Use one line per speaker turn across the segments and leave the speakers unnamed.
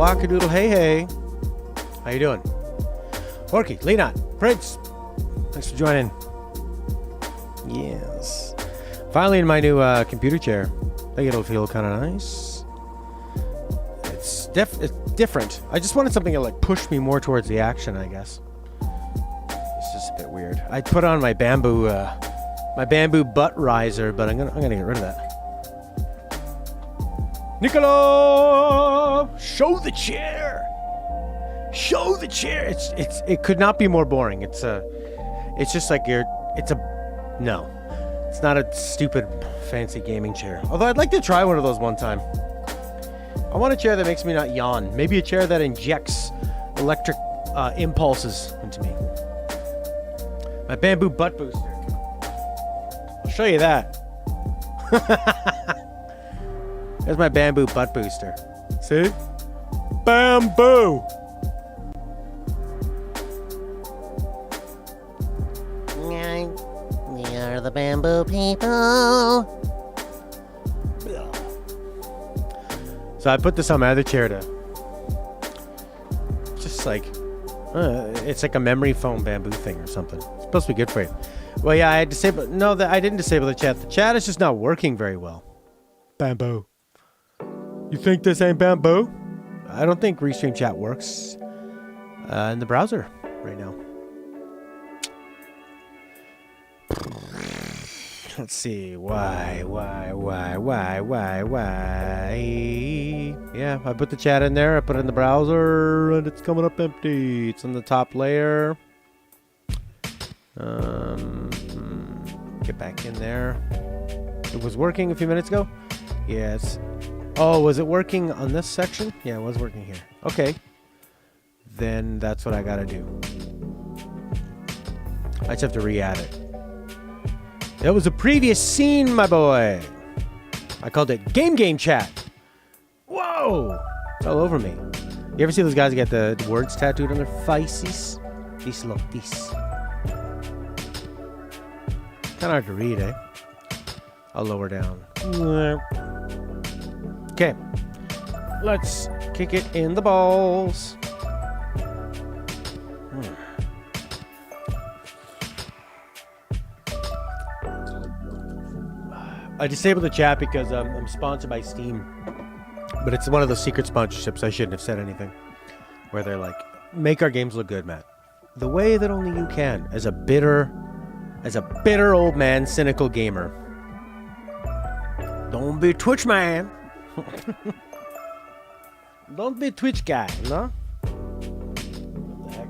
Wackadoodle, hey, hey. How you doing? Horky, Leon, Prince. Thanks for joining. Yes. Finally in my new computer chair. I think it'll feel kind of nice. It's different. I just wanted something to like push me more towards the action, I guess. It's just a bit weird. I put on my bamboo butt riser, but I'm gonna get rid of that. Nicola, show the chair. Show the chair. It could not be more boring. It's just like it's not a stupid fancy gaming chair. Although I'd like to try one of those one time. I want a chair that makes me not yawn. Maybe a chair that injects electric impulses into me. My bamboo butt booster. I'll show you that. There's my bamboo butt booster. See? Bamboo!
We are the bamboo people.
So I put this on my other chair to... Just like... it's like a memory foam bamboo thing or something. It's supposed to be good for you. Well, yeah, I disabled... No, I didn't disable the chat. The chat is just not working very well. Bamboo. You think this ain't bamboo? I don't think Restream chat works in the browser right now. Let's see. Why? Yeah, I put the chat in there. I put it in the browser, and it's coming up empty. It's on the top layer. Get back in there. It was working a few minutes ago. Yes. Oh, was it working on this section? Yeah, it was working here. Okay. Then that's what I gotta do. I just have to re-add it. That was a previous scene, my boy. I called it game chat. Whoa! It's all over me. You ever see those guys that get the words tattooed on their faces? This look, this. Kind of hard to read, eh? I'll lower down. Okay. Let's kick it in the balls. I disabled the chat because I'm sponsored by Steam. But it's one of those secret sponsorships. I shouldn't have said anything. Where they're like, make our games look good, Matt. The way that only you can. As a bitter old man, cynical gamer. Don't be Twitch man. Don't be Twitch guy, no? What the heck?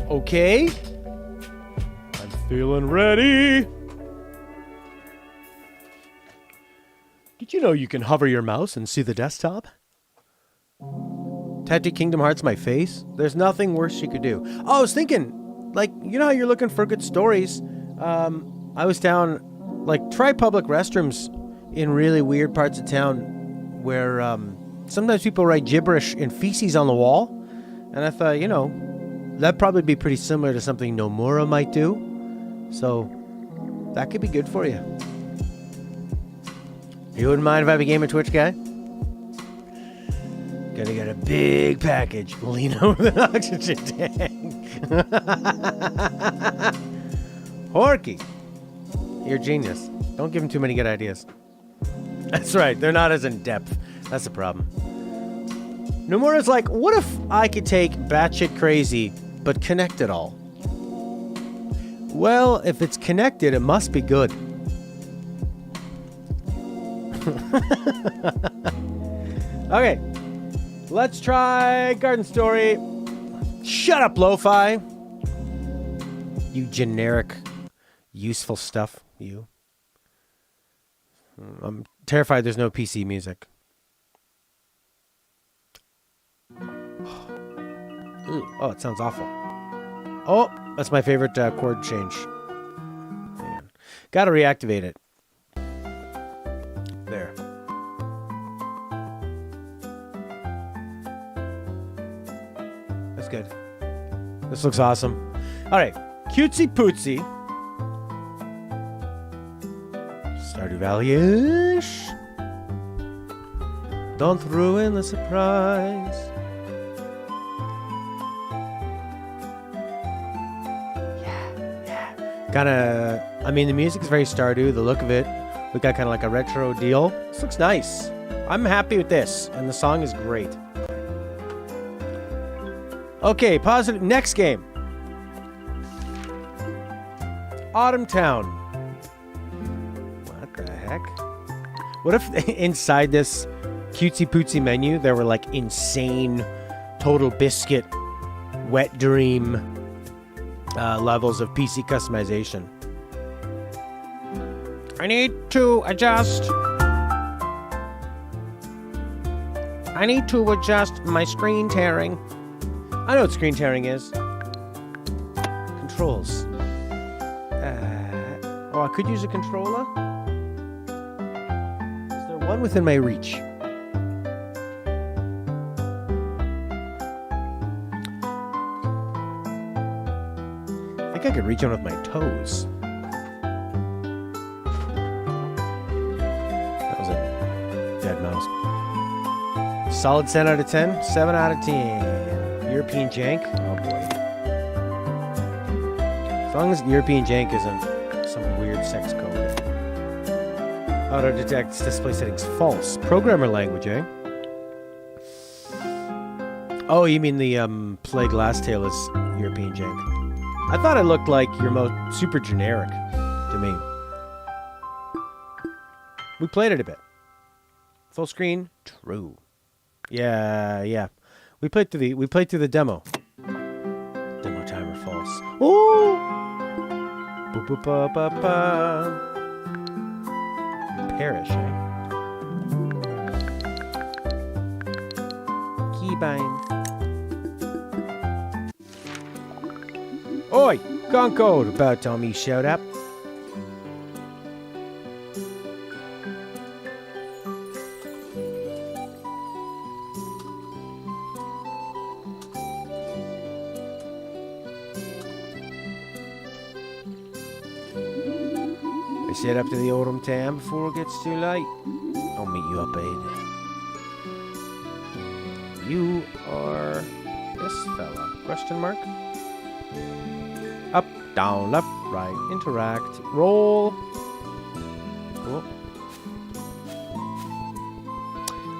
Okay. I'm feeling ready. Did you know you can hover your mouse and see the desktop? Tattoo Kingdom Hearts my face? There's nothing worse she could do. Oh, I was thinking, like, you know how you're looking for good stories? I was down, like, try public restrooms in really weird parts of town where sometimes people write gibberish in feces on the wall. And I thought, you know, that'd probably be pretty similar to something Nomura might do. So, that could be good for you. You wouldn't mind if I became a Twitch guy? Gonna get a big package. Lean over the oxygen tank. Horky. You're a genius. Don't give him too many good ideas. That's right. They're not as in depth. That's the problem. Nomura's like, what if I could take batshit crazy, but connect it all? Well, if it's connected, it must be good. Okay. Let's try Garden Story. Shut up, Lo-Fi. You generic, useful stuff, you. I'm terrified there's no PC music. Ooh, oh, it sounds awful. Oh, that's my favorite chord change. Hang on. Gotta reactivate it. There. That's good. This looks awesome. All right. Cutesy pootsy. Stardew Valley-ish. Don't ruin the surprise. Kinda, I mean, the music's very Stardew, the look of it. We got kind of like a retro deal. This looks nice. I'm happy with this, and the song is great. Okay, positive. Next game. Autumn Town. What the heck? What if inside this cutesy pootsy menu there were like insane, total biscuit, wet dream levels of PC customization? I need to adjust. I need to adjust my screen tearing. I know what screen tearing is. Controls. Oh, I could use a controller. Is there one within my reach? I think I could reach one with my toes. That was a dead mouse. Solid 10 out of 10? 7 out of 10. European jank? Oh boy. As long as European jank isn't some weird sex code. Auto detects display settings false. Programmer language, eh? Oh, you mean the Plague Last Tale is European jank. I thought it looked like your most super generic to me. We played it a bit. Full screen, true. Yeah. We played through the demo. Demo timer false. Oh! Boop boop ba ba ba. Perish, eh? keybind. Oi, Concord, about time you showed up. I set up to the autumn town before it gets too late. I'll meet you up ahead. You are this fella? Question mark? Up, down, left, right, interact, roll. Cool.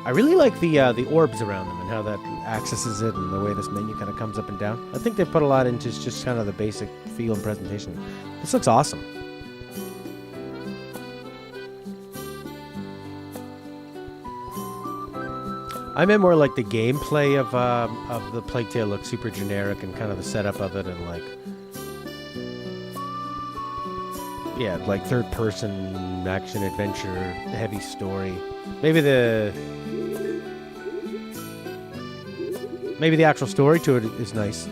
I really like the orbs around them and how that accesses it and the way this menu kind of comes up and down. I think they put a lot into just kind of the basic feel and presentation. This looks awesome. I meant more like the gameplay of the Plague Tale looks super generic and kind of the setup of it and like, yeah, like third person action adventure, heavy story. Maybe the actual story to it is nice.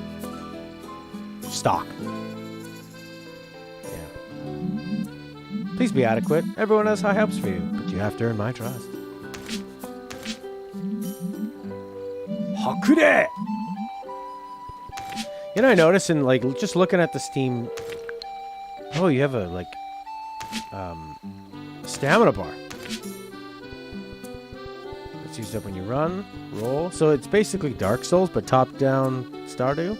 Stock. Yeah. Please be adequate. Everyone has high hopes for you, but you have to earn my trust. Hakude! You know, I noticed in, like, just looking at the Steam... Oh, you have a, like, stamina bar. It's used up when you run, roll. So it's basically Dark Souls, but top-down Stardew.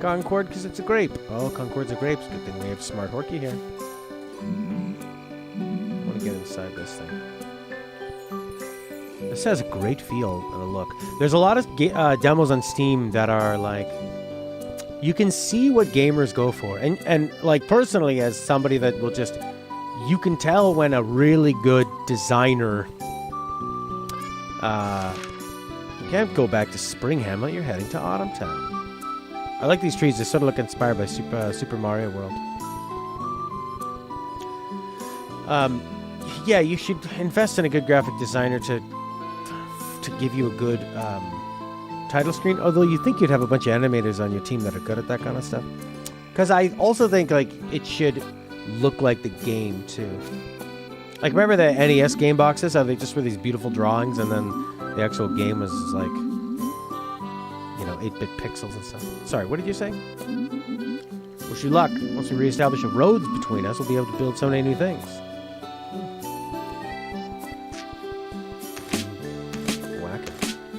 Concord, because it's a grape. Oh, Concord's a grape. Good thing we have Smart Horky here. I want to get inside this thing. This has a great feel and a look. There's a lot of demos on Steam that are like, you can see what gamers go for. And like personally, as somebody that will just, you can tell when a really good designer, you can't go back to Spring Hamlet, you're heading to Autumn Town. I like these trees, they sort of look inspired by Super Mario World. Yeah, you should invest in a good graphic designer to give you a good title screen, although you think you'd have a bunch of animators on your team that are good at that kind of stuff. Because I also think like it should look like the game too. Like remember the NES game boxes? How they just were these beautiful drawings and then the actual game was like, you know, 8-bit pixels and stuff. Sorry, what did you say? Wish you luck. Once we reestablish a roads between us, we'll be able to build so many new things.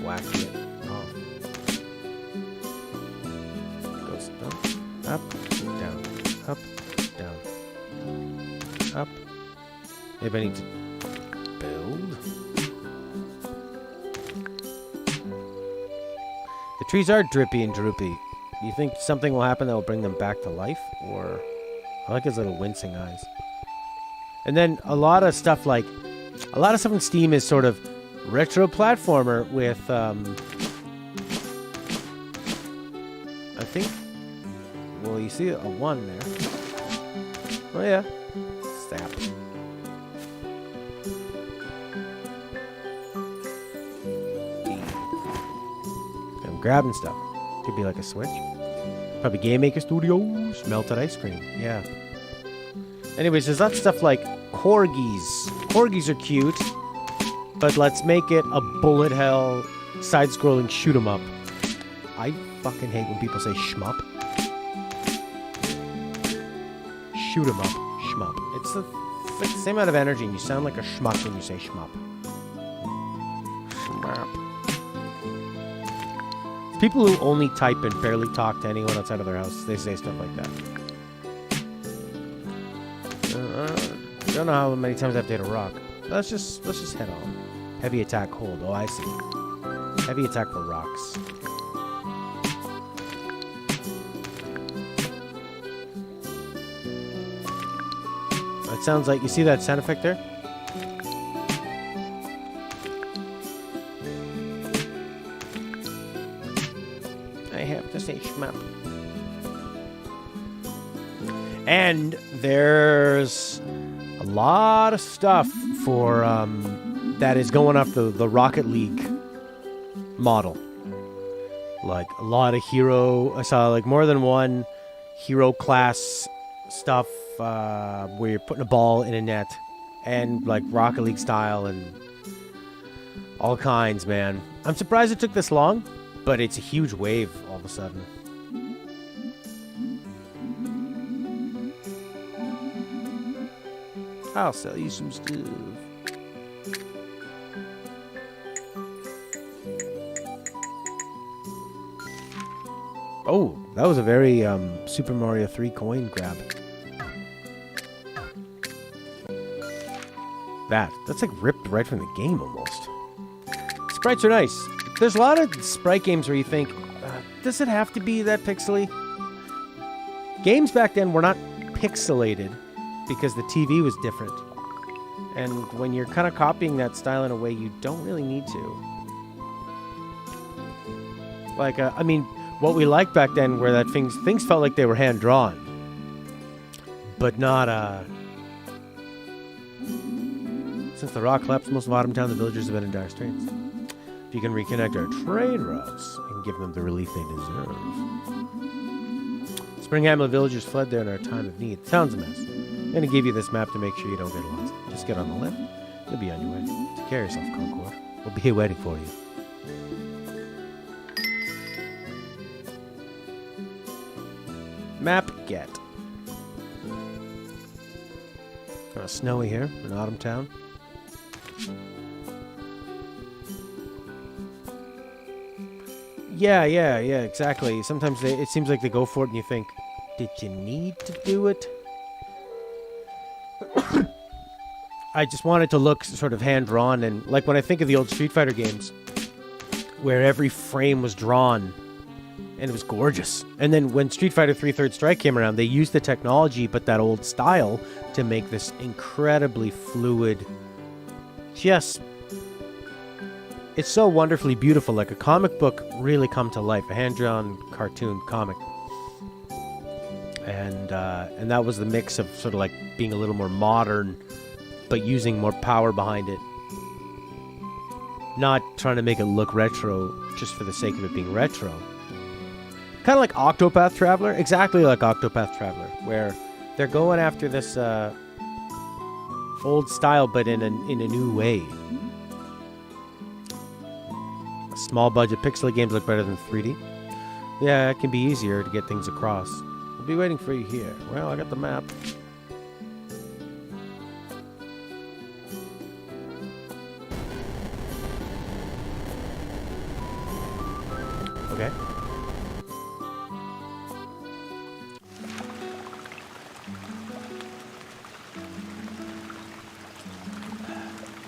Whack it off. Goes up, down, up, down, up. Maybe I need to build. The trees are drippy and droopy. Do you think something will happen that will bring them back to life? Or I like his little wincing eyes. And then a lot of stuff in Steam is sort of retro platformer with, I think, well, you see a 1 there. Oh, yeah. Sap. I'm grabbing stuff. Could be like a Switch. Probably Game Maker Studios. Melted ice cream. Yeah. Anyways, there's that stuff like corgis. Corgis are cute. But let's make it a bullet hell, side-scrolling shoot-'em-up. I fucking hate when people say shmup. Shoot-'em-up, shmup. It's like the same amount of energy, and you sound like a schmuck when you say shmup. Shmup. It's people who only type and barely talk to anyone outside of their house. They say stuff like that. I don't know how many times I have to hit a rock. Let's just head on. Heavy attack hold. Oh, I see. Heavy attack for rocks. That sounds like, you see that sound effect there? I have to say shmup. And there's a lot of stuff for that is going off the Rocket League model. Like a lot of hero. I saw like more than one hero class stuff where you're putting a ball in a net, and like Rocket League style and all kinds, man. I'm surprised it took this long, but it's a huge wave all of a sudden. I'll sell you some stuff. Oh, that was a very Super Mario 3 coin grab. That's like ripped right from the game almost. Sprites are nice. There's a lot of sprite games where you think, does it have to be that pixely? Games back then were not pixelated because the TV was different. And when you're kind of copying that style in a way, you don't really need to. Like, I mean, what we liked back then were that things felt like they were hand-drawn. But not, Since the rock collapsed most of Autumn Town, the villagers have been in dire straits. If you can reconnect our trade routes and give them the relief they deserve. Spring Hamlet villagers fled there in our time of need. The town's a mess. I'm going to give you this map to make sure you don't get lost. Just get on the left. You'll be on your way. Take care of yourself, Concord. We'll be here waiting for you. Map get. Snowy here in Autumn Town. Yeah, exactly. Sometimes it seems like they go for it and you think, did you need to do it? I just wanted to look sort of hand-drawn, and like when I think of the old Street Fighter games, where every frame was drawn, and it was gorgeous. And then when Street Fighter 3 Third Strike came around, they used the technology, but that old style, to make this incredibly fluid, just... It's so wonderfully beautiful, like a comic book really come to life, a hand-drawn cartoon comic. And that was the mix of sort of like being a little more modern, but using more power behind it. Not trying to make it look retro just for the sake of it being retro. Kind of like Octopath Traveler, exactly like Octopath Traveler, where they're going after this old style, but in a new way. Small budget pixel games look better than 3D. Yeah, it can be easier to get things across. We'll be waiting for you here. Well, I got the map. Okay.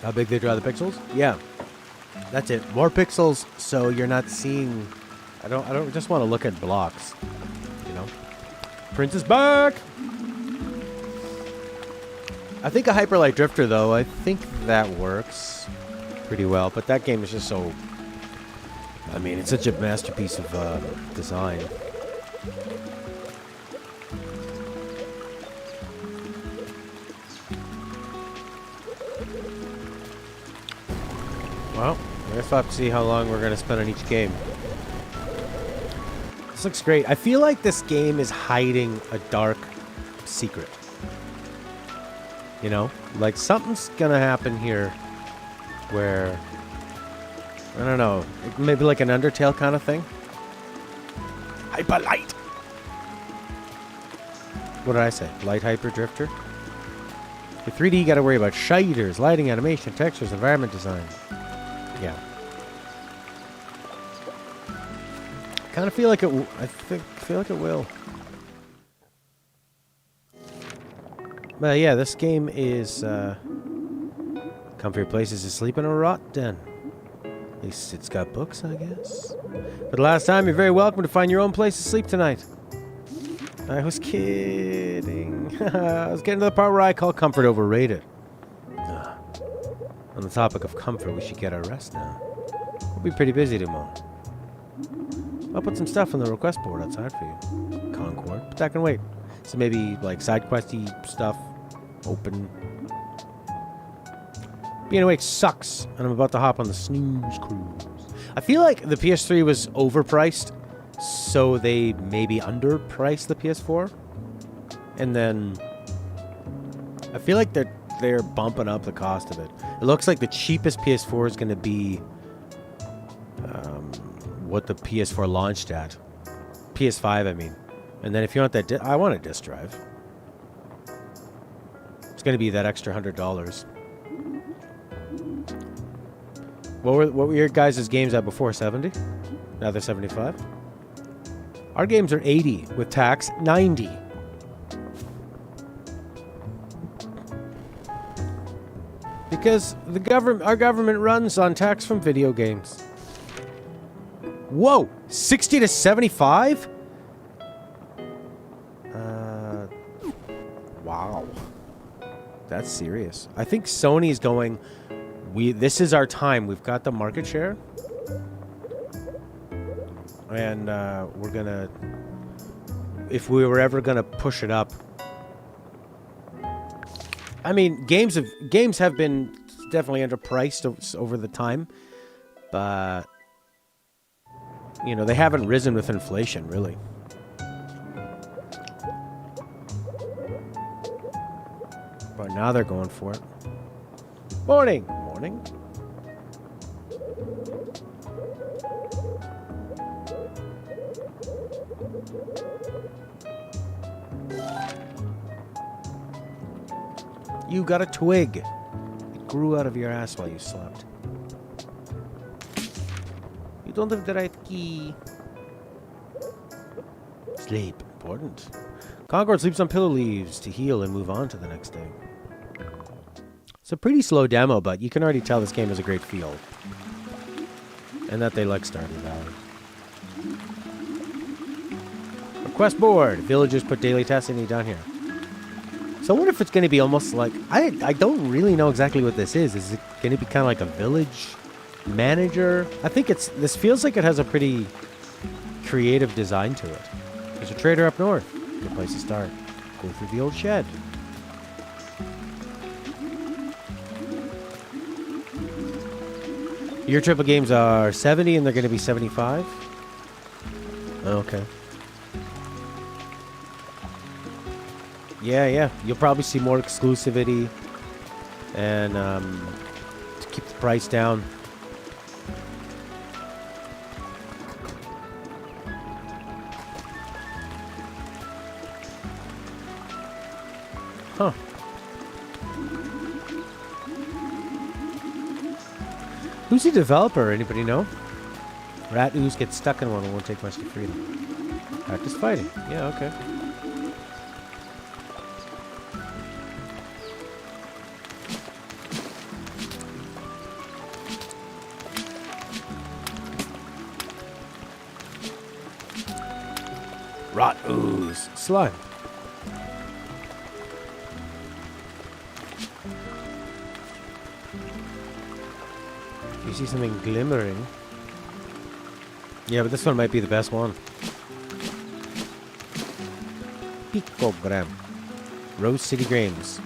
How big they draw the pixels? Yeah. That's it. More pixels, so you're not seeing... I don't just want to look at blocks. You know? Prince is back! I think a Hyperlight Drifter, though, I think that works pretty well. But that game is just so... I mean, it's such a masterpiece of design. Well, I guess we'll have to see how long we're going to spend on each game. This looks great. I feel like this game is hiding a dark secret. You know? Like, something's going to happen here where... I don't know. Maybe like an Undertale kind of thing? Hyper light! What did I say? Light Hyper Drifter? For 3D, you got to worry about shaders, lighting, animation, textures, environment design. Yeah. Kind of feel like it. Feel like it will. But yeah, this game is comfy places to sleep in a rot den. At least it's got books, I guess. But last time, you're very welcome to find your own place to sleep tonight. I was kidding. I was getting to the part where I call comfort overrated. On the topic of comfort, we should get our rest now. We'll be pretty busy tomorrow. I'll put some stuff on the request board outside for you. Concord, but that can wait. So maybe like side questy stuff, open. Being awake sucks, and I'm about to hop on the snooze cruise. I feel like the PS3 was overpriced, so they maybe underpriced the PS4. And then I feel like they're bumping up the cost of it. It looks like the cheapest PS4 is going to be what the PS4 launched at. PS5, I mean. And then if you want that, I want a disc drive. It's going to be that extra $100. What were your guys' games at before? 70? Now they're 75? Our games are 80 with tax, 90. Because our government runs on tax from video games. Whoa, 60 to 75? Wow. That's serious. I think Sony's going, this is our time. We've got the market share. And we're going to, if we were ever going to push it up. I mean, games have been definitely underpriced over the time. But, you know, they haven't risen with inflation, really. But now they're going for it. Morning. Morning. You got a twig. It grew out of your ass while you slept. You don't have the right key. Sleep. Important. Concord sleeps on pillow leaves to heal and move on to the next day. It's a pretty slow demo, but you can already tell this game has a great feel. And that they like Stardew Valley. Request board. Villagers put daily tasks in down here. So I wonder if it's going to be almost like... I don't really know exactly what this is. Is it going to be kind of like a village manager? I think this feels like it has a pretty creative design to it. There's a trader up north. Good place to start. Go through the old shed. Your triple games are 70 and they're going to be 75? Okay. Yeah. You'll probably see more exclusivity and to keep the price down. Huh. Who's the developer? Anybody know? Rat ooze gets stuck in one and won't take much to free them. Practice fighting. Yeah, okay. Rot ooze. Slime. You see something glimmering. Yeah, but this one might be the best one. Picogram. Rose City Grains.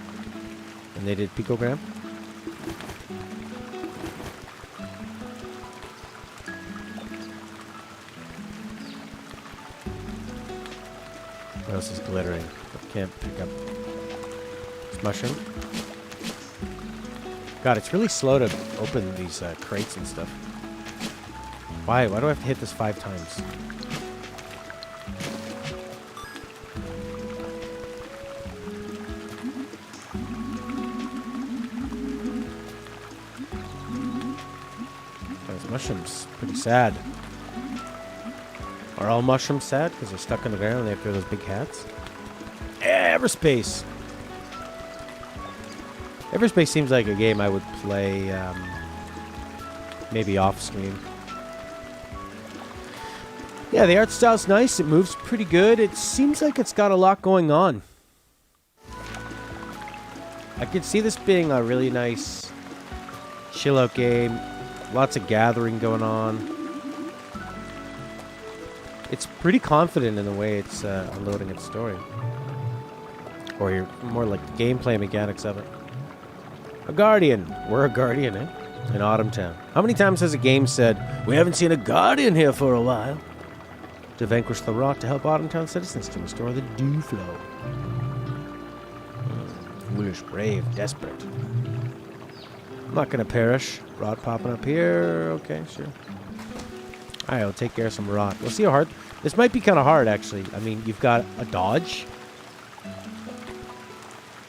And they did picogram. What else is glittering? I can't pick up. It's mushroom. God, it's really slow to open these crates and stuff. Why? Why do I have to hit this 5 times? Those mushrooms, pretty sad. Are all mushrooms sad because they're stuck in the ground and they have to wear those big hats? Everspace! Everspace seems like a game I would play, maybe off-screen. Yeah, the art style's nice. It moves pretty good. It seems like it's got a lot going on. I could see this being a really nice chill-out game. Lots of gathering going on. It's pretty confident in the way it's unloading its story. Or more like the gameplay mechanics of it. A guardian. We're a guardian, eh? in Autumntown. How many times has a game said, "We haven't seen a guardian here for a while"? To vanquish the rot, to help Autumntown citizens, to restore the dew flow. Foolish, brave, desperate. I'm not gonna perish. Rot popping up here. Okay, sure. Alright, I'll take care of some rot. We'll see how hard. This might be kind of hard, actually. I mean, you've got a dodge.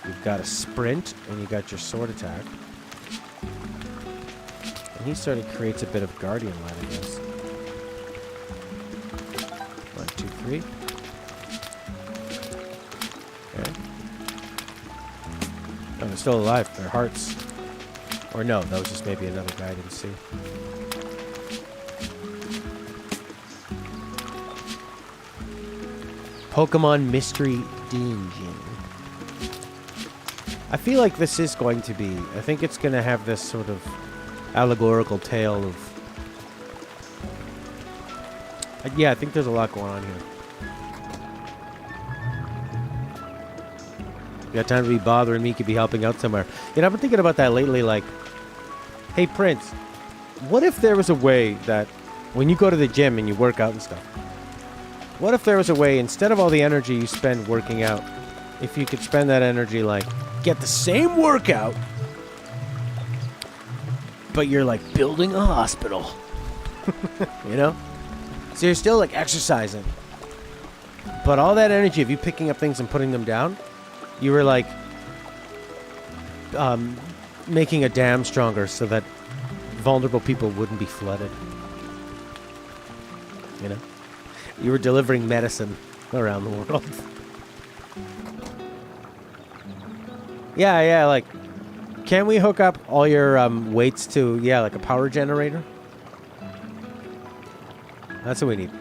You've got a sprint, and you got your sword attack. And he sort of creates a bit of guardian light, I guess. 1, 2, 3. Okay. Oh, they're still alive. They're hearts. Or no, that was just maybe another guy I didn't see. Pokemon Mystery Dungeon. I feel like this is going to be... I think it's going to have this sort of allegorical tale of... yeah, I think there's a lot going on here. You got time to be bothering me, could be helping out somewhere. You know, I've been thinking about that lately, like... Hey, Prince, what if there was a way that when you go to the gym and you work out and stuff, what if there was a way, instead of all the energy you spend working out, if you could spend that energy, like, get the same workout, but you're, like, building a hospital. You know? So you're still, like, exercising. But all that energy of you picking up things and putting them down, you were, like, making a dam stronger so that vulnerable people wouldn't be flooded. You know? You were delivering medicine around the world. Yeah, like, can we hook up all your weights to, yeah, like a power generator? That's what we need.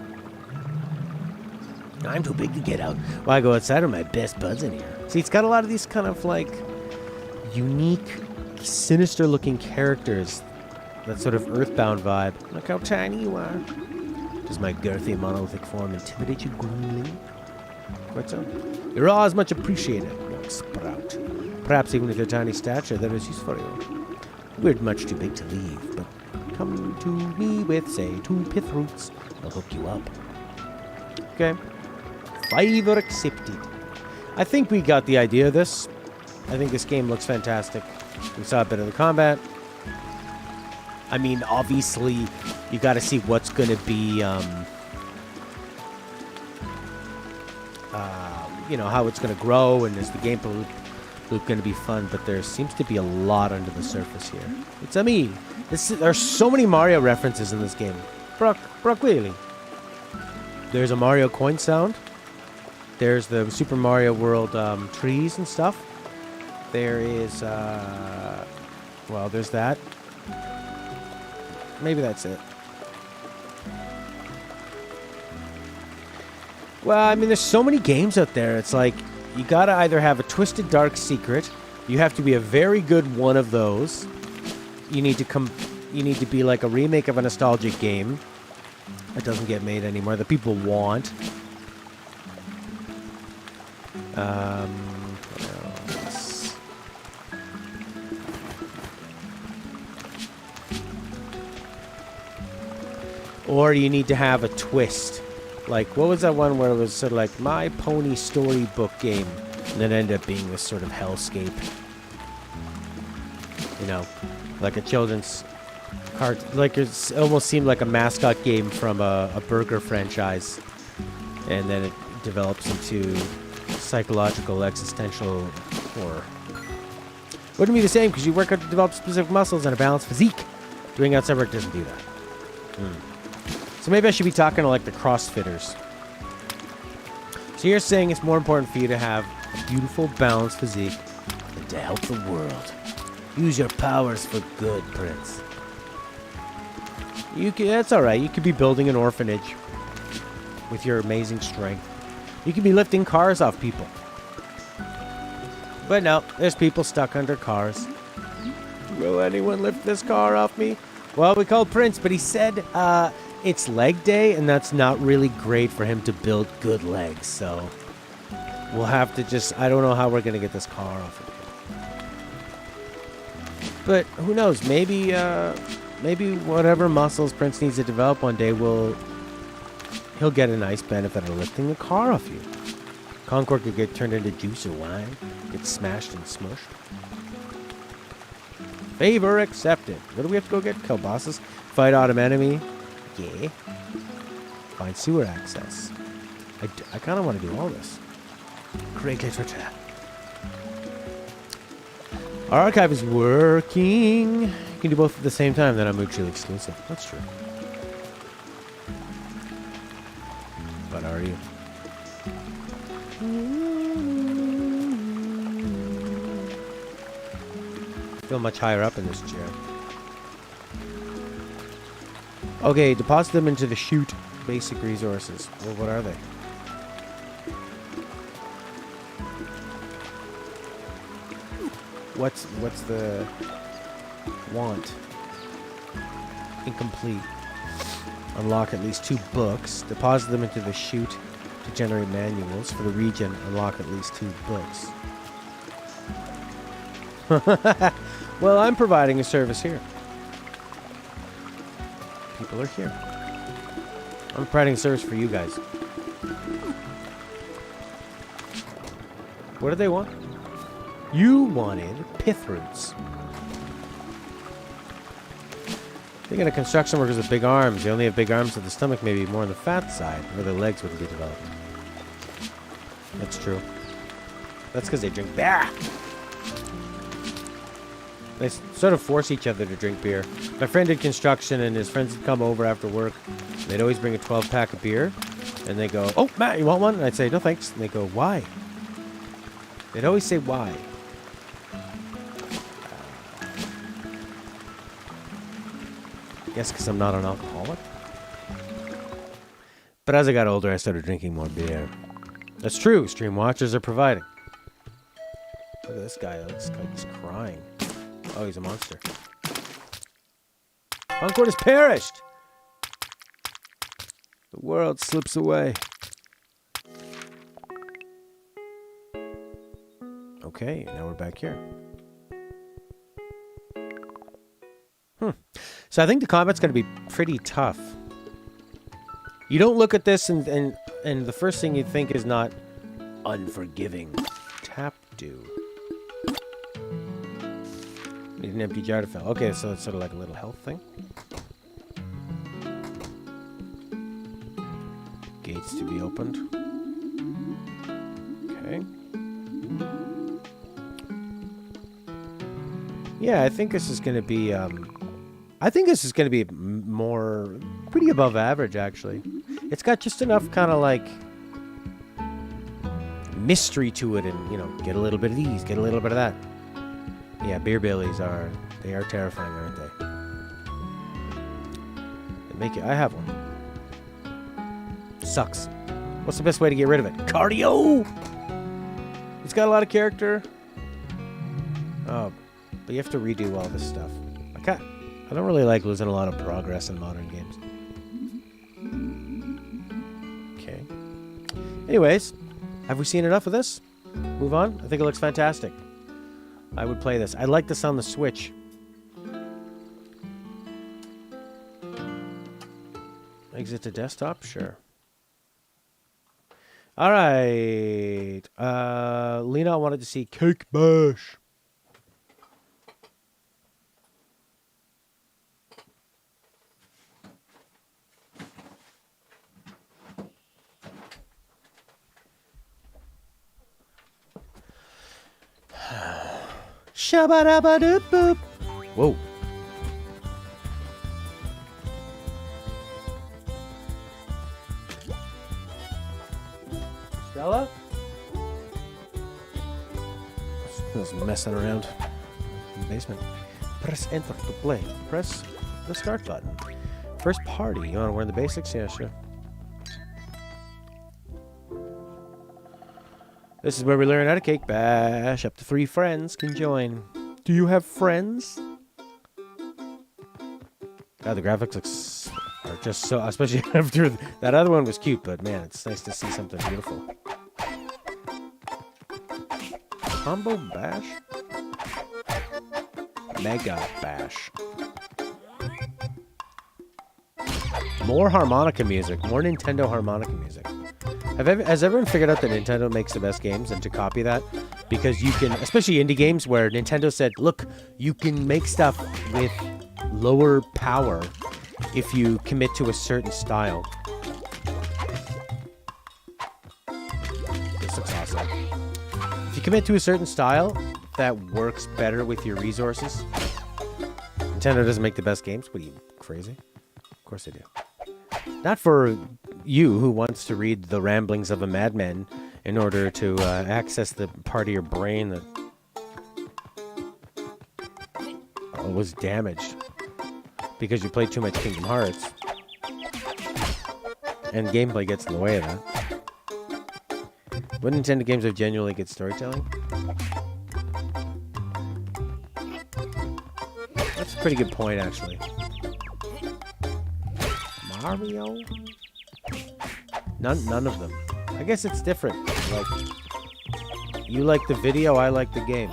I'm too big to get out. Well, I go outside with my best buds in here. See, it's got a lot of these kind of, like, unique, sinister-looking characters. That sort of earthbound vibe. Look how tiny you are. Does my girthy monolithic form intimidate you, Greenling? Quite so. Your awe is much appreciated, young sprout. Perhaps even with your tiny stature, there is use for you. We're much too big to leave, but come to me with, say, 2 pith roots. I'll hook you up. Okay. 5 are accepted. I think we got the idea of this. I think this game looks fantastic. We saw a bit of the combat. I mean, obviously, you got to see what's going to be, you know, how it's going to grow, and is the gameplay loop going to be fun, but there seems to be a lot under the surface here. It's me. There's so many Mario references in this game. Brock Whaley. There's a Mario coin sound. There's the Super Mario World trees and stuff. There is, well, there's that. Maybe that's it. Well, I mean, there's so many games out there. It's like, you gotta either have a twisted dark secret. You have to be a very good one of those. You need to be like a remake of a nostalgic game that doesn't get made anymore, that people want. What else? Or you need to have a twist. Like, what was that one where it was sort of like My Pony Storybook game, and then ended up being this sort of hellscape? You know, like a children's cart. Like, it almost seemed like a mascot game from a burger franchise, and then it develops into psychological, existential horror. Wouldn't be the same because you work out to develop specific muscles and a balanced physique. Doing outside work doesn't do that. So maybe I should be talking to, like, the CrossFitters. So you're saying it's more important for you to have a beautiful, balanced physique than to help the world. Use your powers for good, Prince. That's all right. You could be building an orphanage with your amazing strength. You could be lifting cars off people. But no, there's people stuck under cars. Will anyone lift this car off me? Well, we called Prince, but he said it's leg day, and that's not really great for him to build good legs. So we'll have to just... I don't know how we're going to get this car off of him. But who knows? Maybe maybe whatever muscles Prince needs to develop one day he'll get a nice benefit of lifting the car off you. Concord could get turned into juice or wine, get smashed and smushed. Favor accepted. What do we have to go get? Kill bosses? Fight autumn enemy? Yeah. Find sewer access. I kind of want to do all this. Create literature. Our archive is working. You can do both at the same time, then I'm mutually exclusive. That's true. But are you? I feel much higher up in this chair. Okay, deposit them into the chute. Basic resources. Well, what are they? What's the want? Incomplete. Unlock at least 2 books. Deposit them into the chute to generate manuals. For the region, unlock at least 2 books. Well, I'm providing a service here. People are here. I'm providing a service for you guys. What do they want? You wanted pith roots. Thinking of construction workers with big arms. They only have big arms, so the stomach may be more on the fat side, or their legs wouldn't be developed. That's true. That's because they drink beer. They sort of force each other to drink beer. My friend did construction, and his friends would come over after work. They'd always bring a 12-pack of beer, and they go, "Oh, Matt, you want one?" And I'd say, "No, thanks." And they go, "Why?" They'd always say, "Why?" Guess because I'm not an alcoholic. But as I got older, I started drinking more beer. That's true. Stream watchers are providing. Look at this guy. It looks like he's crying. Oh, he's a monster. Concord has perished! The world slips away. Okay, now we're back here. So I think the combat's going to be pretty tough. You don't look at this and the first thing you think is not unforgiving. Tap do. Need an empty jar to fill. Okay, so it's sort of like a little health thing. Gates to be opened. Okay. Yeah, I think this is going to be more pretty above average, actually. It's got just enough kind of like mystery to it, and you know, get a little bit of these, get a little bit of that. Yeah, beer bellies are terrifying, aren't they? They make you. I have one. Sucks. What's the best way to get rid of it? Cardio. It's got a lot of character. Oh, but you have to redo all this stuff. I don't really like losing a lot of progress in modern games. Okay. Anyways, have we seen enough of this? Move on? I think it looks fantastic. I would play this. I like this on the Switch. Exit to desktop? Sure. Alright. Lena wanted to see Cake Bash. Shabba-dabba-doop-boop. Whoa. Stella? I was messing around in the basement. Press enter to play. Press the start button. First party. You want to learn the basics? Yeah, sure. This is where we learn how to cake bash. Up to 3 friends can join. Do you have friends? God, the graphics are just so... Especially after... That other one was cute, but man, it's nice to see something beautiful. Combo bash? Mega Bash. More harmonica music. More Nintendo harmonica music. Has everyone figured out that Nintendo makes the best games and to copy that? Because you can, especially indie games where Nintendo said, look, you can make stuff with lower power if you commit to a certain style. This looks awesome. If you commit to a certain style that works better with your resources, Nintendo doesn't make the best games. What are you, crazy? Of course they do. Not for you who wants to read the ramblings of a madman in order to access the part of your brain that was damaged because you played too much Kingdom Hearts. And gameplay gets in the way of that. Would Nintendo games have genuinely good storytelling? That's a pretty good point, actually. Mario? None of them. I guess it's different. Like, you like the video, I like the game.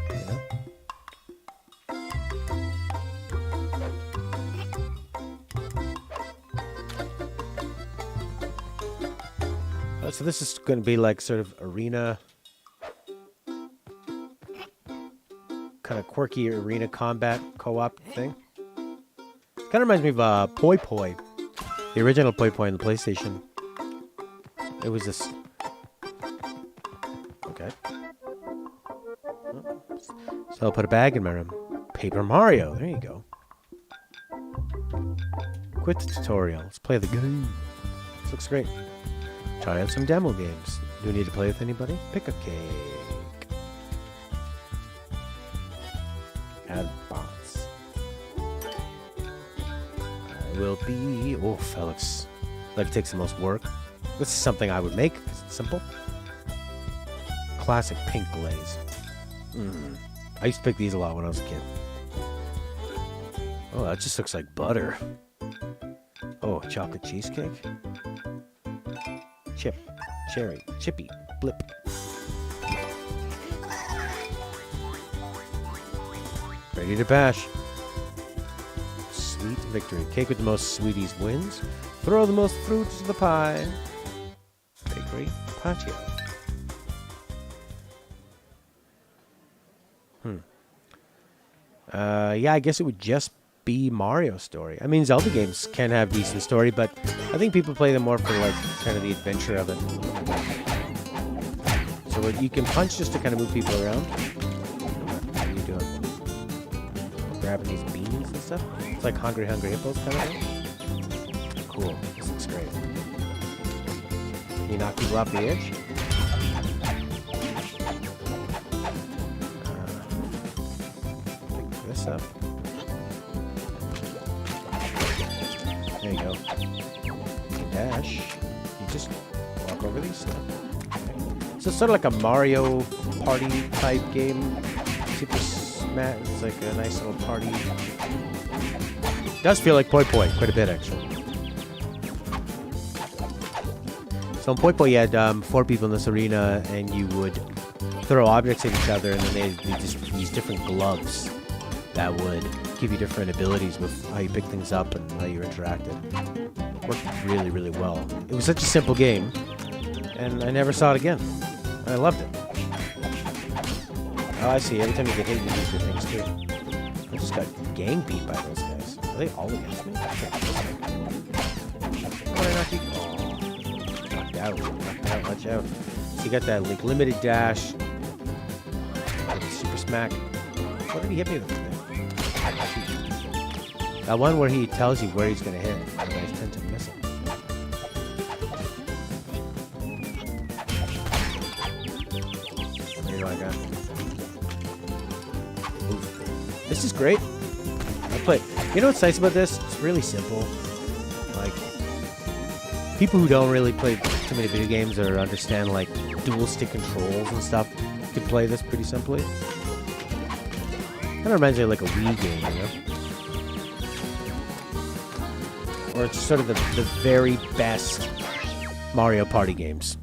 You know? So this is going to be like sort of arena, kind of quirky arena combat co-op thing. Kind of reminds me of Poi Poi, the original Poi Poi on the PlayStation. It was this. Okay. So I'll put a bag in my room. Paper Mario. There you go. Quit the tutorial. Let's play the game. This looks great. Try out some demo games. Do you need to play with anybody? Pick a cake. Add bots. I will be... Oh, Felix. That takes the most work. This is something I would make because it's simple. Classic pink glaze. I used to pick these a lot when I was a kid. Oh, that just looks like butter. Oh, chocolate cheesecake. Chip, cherry, chippy, blip. Ready to bash. Sweet victory. Cake with the most sweeties wins. Throw the most fruits to the pie. Bakery patio. Yeah, I guess it would just be Mario story. I mean, Zelda games can have decent story, but I think people play them more for like kind of the adventure of it. So you can punch just to kind of move people around. What are you doing? Grabbing these beans and stuff? It's like Hungry Hungry Hippos kind of thing. Cool. This looks great. Can you knock people off the edge? Pick this up. There you go. You dash. You just walk over these stuff. Okay. So it's sort of like a Mario Party type game. Super Smash. It's like a nice little party. It does feel like Poi Poi quite a bit, actually. So in Poi Poi, you had 4 people in this arena, and you would throw objects at each other, and then they just use different gloves that would give you different abilities with how you pick things up and how you interacted. It worked really, really well. It was such a simple game, and I never saw it again. I loved it. Oh, I see. Every time you get hit, you use your things too. I just got gang beat by those guys. Are they all against me? How did I knock you? Oh, knocked out. Knocked out. Watch out. So you got that like limited dash. Super smack. What did he hit me with? That one where he tells you where he's going to hit. Otherwise, tend to miss it. Here I go. Ooh. This is great. You know what's nice about this? It's really simple. Like, people who don't really play too many video games or understand, like, dual stick controls and stuff can play this pretty simply. Kind of reminds me of like a Wii game, you know? Or it's sort of the very best Mario Party games.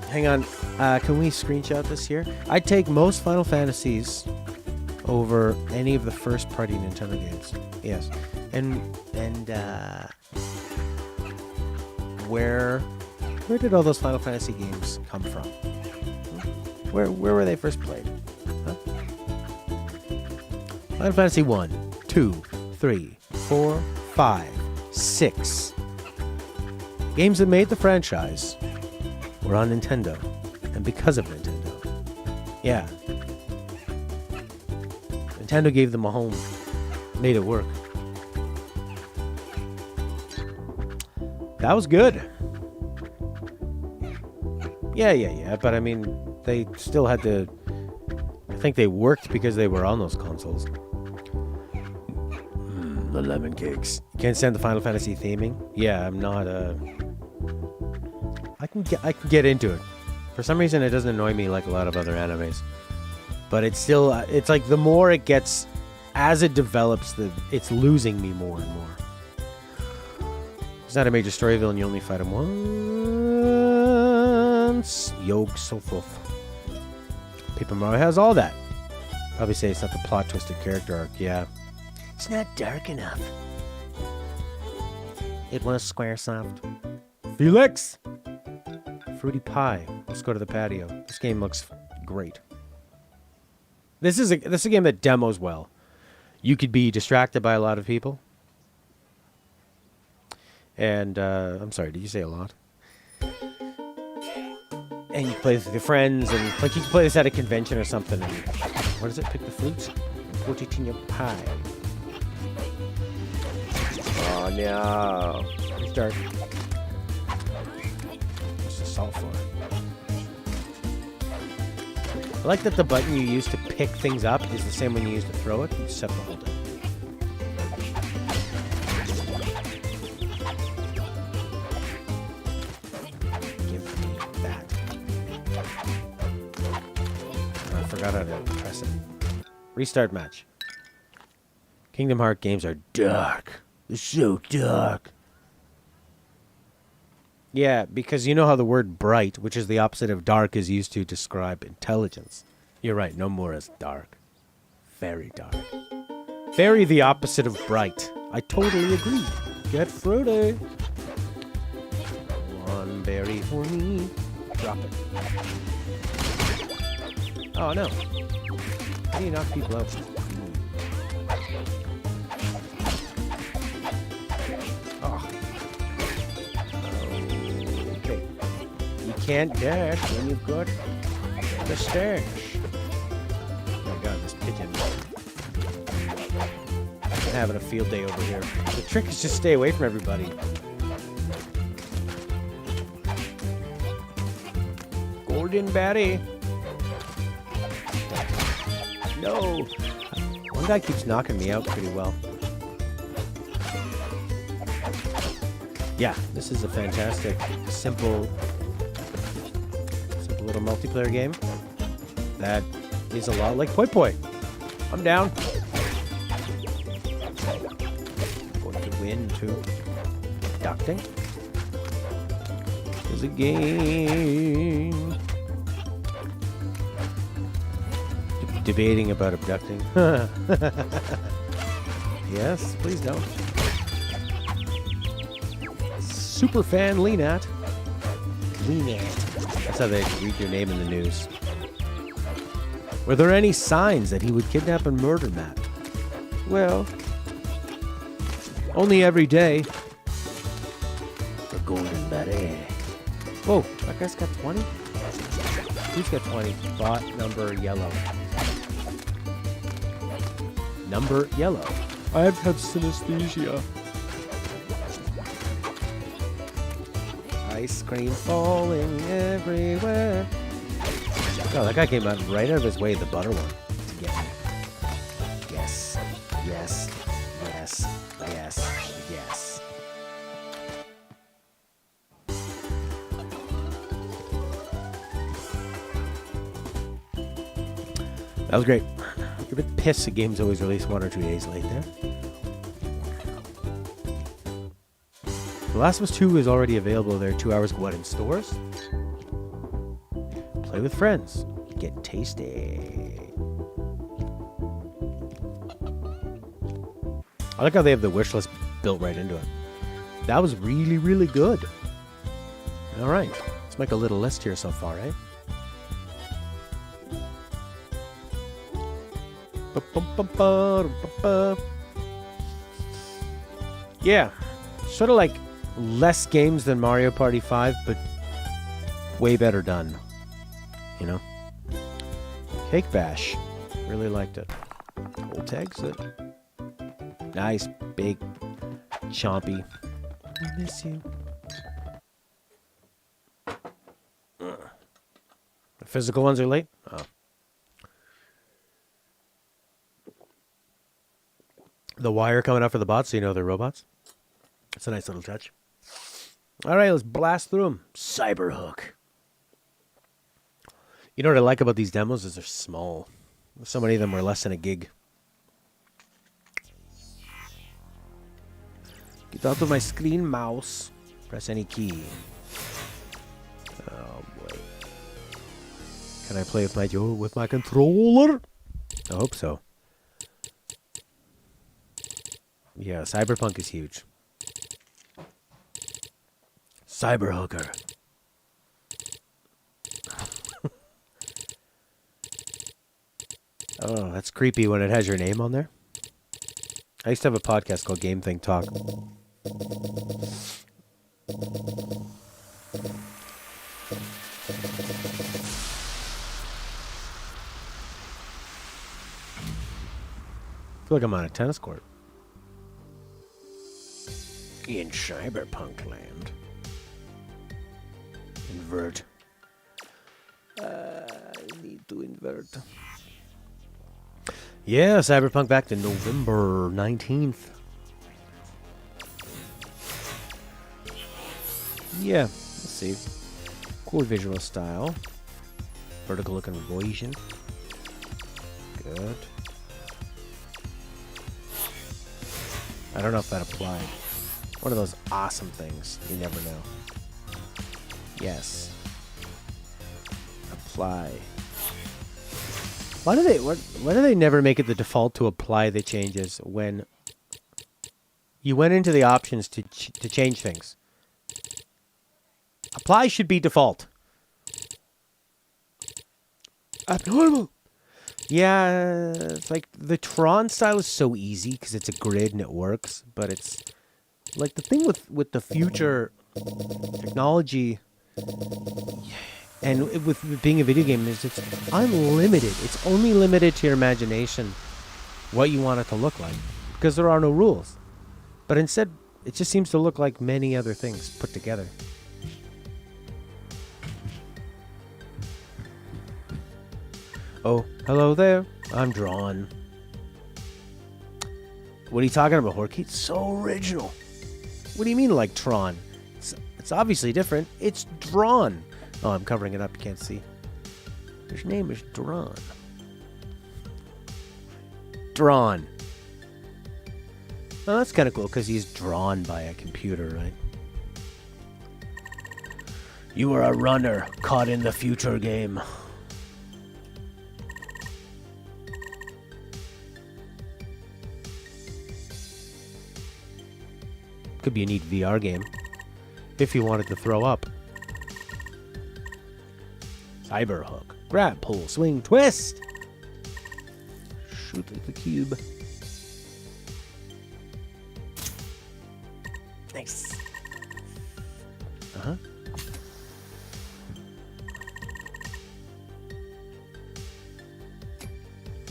Hang on. Can we screenshot this here? I'd take most Final Fantasies over any of the first-party Nintendo games. Yes. And where did all those Final Fantasy games come from? Where were they first played? Huh? Final Fantasy 1, 2, 3, 4, 5, 6. Games that made the franchise were on Nintendo, and because of Nintendo. Yeah. Nintendo gave them a home, made it work. That was good. Yeah, but I mean, they still had to... I think they worked because they were on those consoles. The lemon cakes. You can't stand the Final Fantasy theming? Yeah, I'm not I can get into it. For some reason, it doesn't annoy me like a lot of other animes. But it's still... it's like the more it gets... As it develops, it's losing me more and more. It's not a major story villain, you only fight him once. Yog, so forth. Paper Mario has all that. Probably say it's not the plot twisted character arc, yeah. It's not dark enough.
It was Squaresoft.
Felix! Fruity pie. Let's go to the patio. This game looks great. This is a game that demos well. You could be distracted by a lot of people. And, I'm sorry, did you say a lot? And you play with your friends, and, like, you can play this at a convention or something. And, what is it? Pick the flutes? Put it in your pie. Oh, no. Restart. What's the salt for? I like that the button you use to pick things up is the same one you use to throw it. You just have to hold it. Forgot how to press it. Restart match. Kingdom Hearts games are dark. They're so dark. Yeah, because you know how the word bright, which is the opposite of dark, is used to describe intelligence. You're right, Nomura is dark. Very dark. Very the opposite of bright. I totally agree. Get fruity. One berry for me. Drop it. Oh, no. How do you knock people out? Oh. Okay. You can't dash when you've got the stash. Oh my god, this pigeon. I'm having a field day over here. The trick is just stay away from everybody. Golden Batty. No! One guy keeps knocking me out pretty well. Yeah, this is a fantastic, simple little multiplayer game that is a lot like Poi Poi. I'm down. Going to win too. Ducting. There's a game. Debating about abducting. Yes, please don't. Superfan Leenat. Leenat. That's how they read your name in the news. Were there any signs that he would kidnap and murder Matt? Well, only every day. The golden berry. Whoa, that guy's got 20? Who's got 20? Bot number yellow. Number yellow. I've had synesthesia. Ice cream falling everywhere. Oh, that guy came out right out of his way, the butter one, to get me. Yes, yes, yes, yes, yes. That was great. You're a bit pissed the game's always released 1 or 2 days late there. The Last of Us 2 is already available there 2 hours ago in stores. Play with friends. Get tasty. I like how they have the wish list built right into it. That was really, really good. All right. Let's make a little list here so far, eh? Yeah. Sort of like less games than Mario Party 5, but way better done. You know? Cake Bash. Really liked it. Old tags it. Nice, big, chompy. I miss you. The physical ones are late? Oh. The wire coming out for the bots so you know they're robots. It's a nice little touch. All right, let's blast through them. Cyberhook. You know what I like about these demos is they're small. So many of them are less than a gig. Get out of my screen, mouse. Press any key. Oh boy. Can I play with my controller? I hope so. Yeah, Cyberpunk is huge. Cyberhooker. Oh, that's creepy when it has your name on there. I used to have a podcast called Game Thing Talk. I feel like I'm on a tennis court. In Cyberpunk land. Invert. I need to invert. Yeah, Cyberpunk back to November 19th. Yeah, let's see. Cool visual style. Vertical conversion. Good. I don't know if that applied. One of those awesome things. You never know. Yes. Apply. Why do they never make it the default to apply the changes when you went into the options to change things? Apply should be default. Abnormal. Yeah, it's like the Tron style is so easy because it's a grid and it works, but it's like the thing with the future technology and with being a video game is it's unlimited. It's only limited to your imagination what you want it to look like because there are no rules. But instead, it just seems to look like many other things put together. Oh, hello there. I'm drawn. What are you talking about, Horkhead? It's so original. What do you mean, like Tron? It's obviously different. It's drawn. Oh, I'm covering it up. You can't see. His name is Drawn. Drawn. Oh, that's kind of cool because he's drawn by a computer, right? You are a runner caught in the future game. Could be a neat VR game if you wanted to throw up. Cyberhook. Grab, pull, swing, twist. Shoot at the cube. Nice. Uh-huh.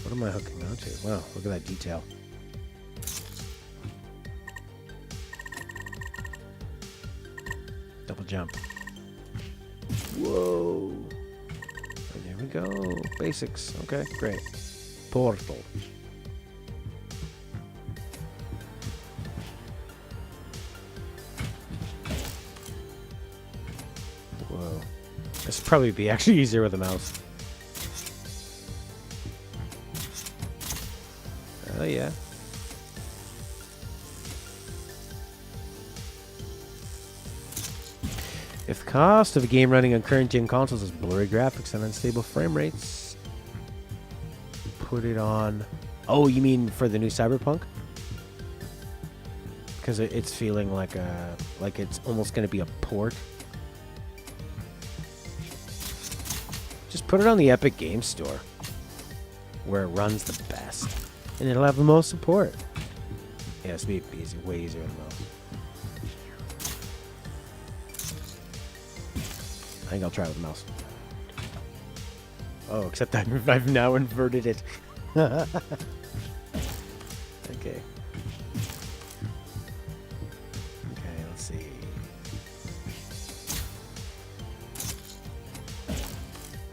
What am I hooking onto? Wow, look at that detail. Double jump. Whoa. And there we go. Basics. Okay, great. Portal. Whoa. This would probably be actually easier with a mouse. Oh, yeah. If the cost of a game running on current-gen consoles is blurry graphics and unstable frame rates, put it on... Oh, you mean for the new Cyberpunk? Because it's feeling like it's almost going to be a port. Just put it on the Epic Games Store, where it runs the best, and it'll have the most support. Yeah, it's be easy, way easier than most. I think I'll try it with the mouse. Oh, except I've now inverted it. Okay. Okay, let's see.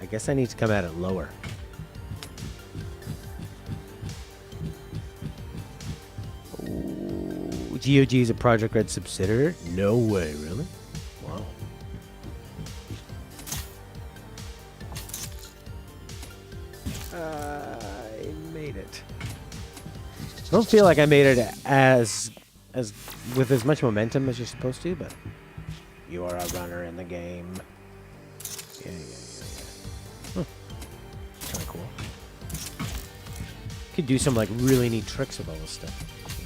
I guess I need to come at it lower. Ooh, GOG is a Project Red subsidiary? No way, really? Wow. I made it. I don't feel like I made it as with as much momentum as you're supposed to, but you are a runner in the game. Yeah. Huh. Kind of cool. Could do some like really neat tricks with all this stuff, you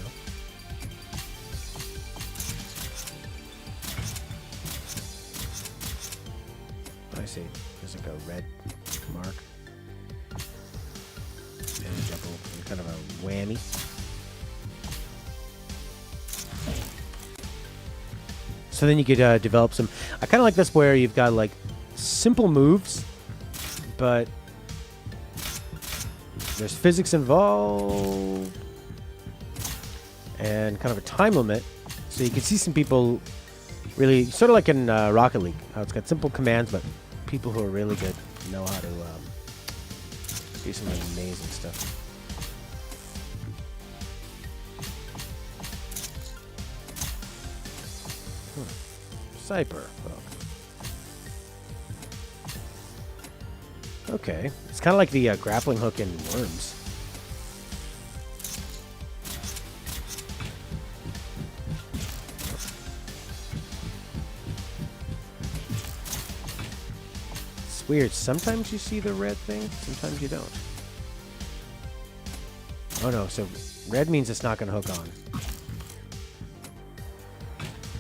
know? I see. There's like a red mark. And a double, kind of a whammy. So then you could develop some... I kind of like this where you've got like simple moves, but there's physics involved and kind of a time limit. So you can see some people really... Sort of like in Rocket League, how it's got simple commands, but people who are really good know how to do some amazing stuff. Cyberpunk. Okay. It's kind of like the grappling hook in Worms. It's weird. Sometimes you see the red thing, sometimes you don't. Oh no, so red means it's not going to hook on.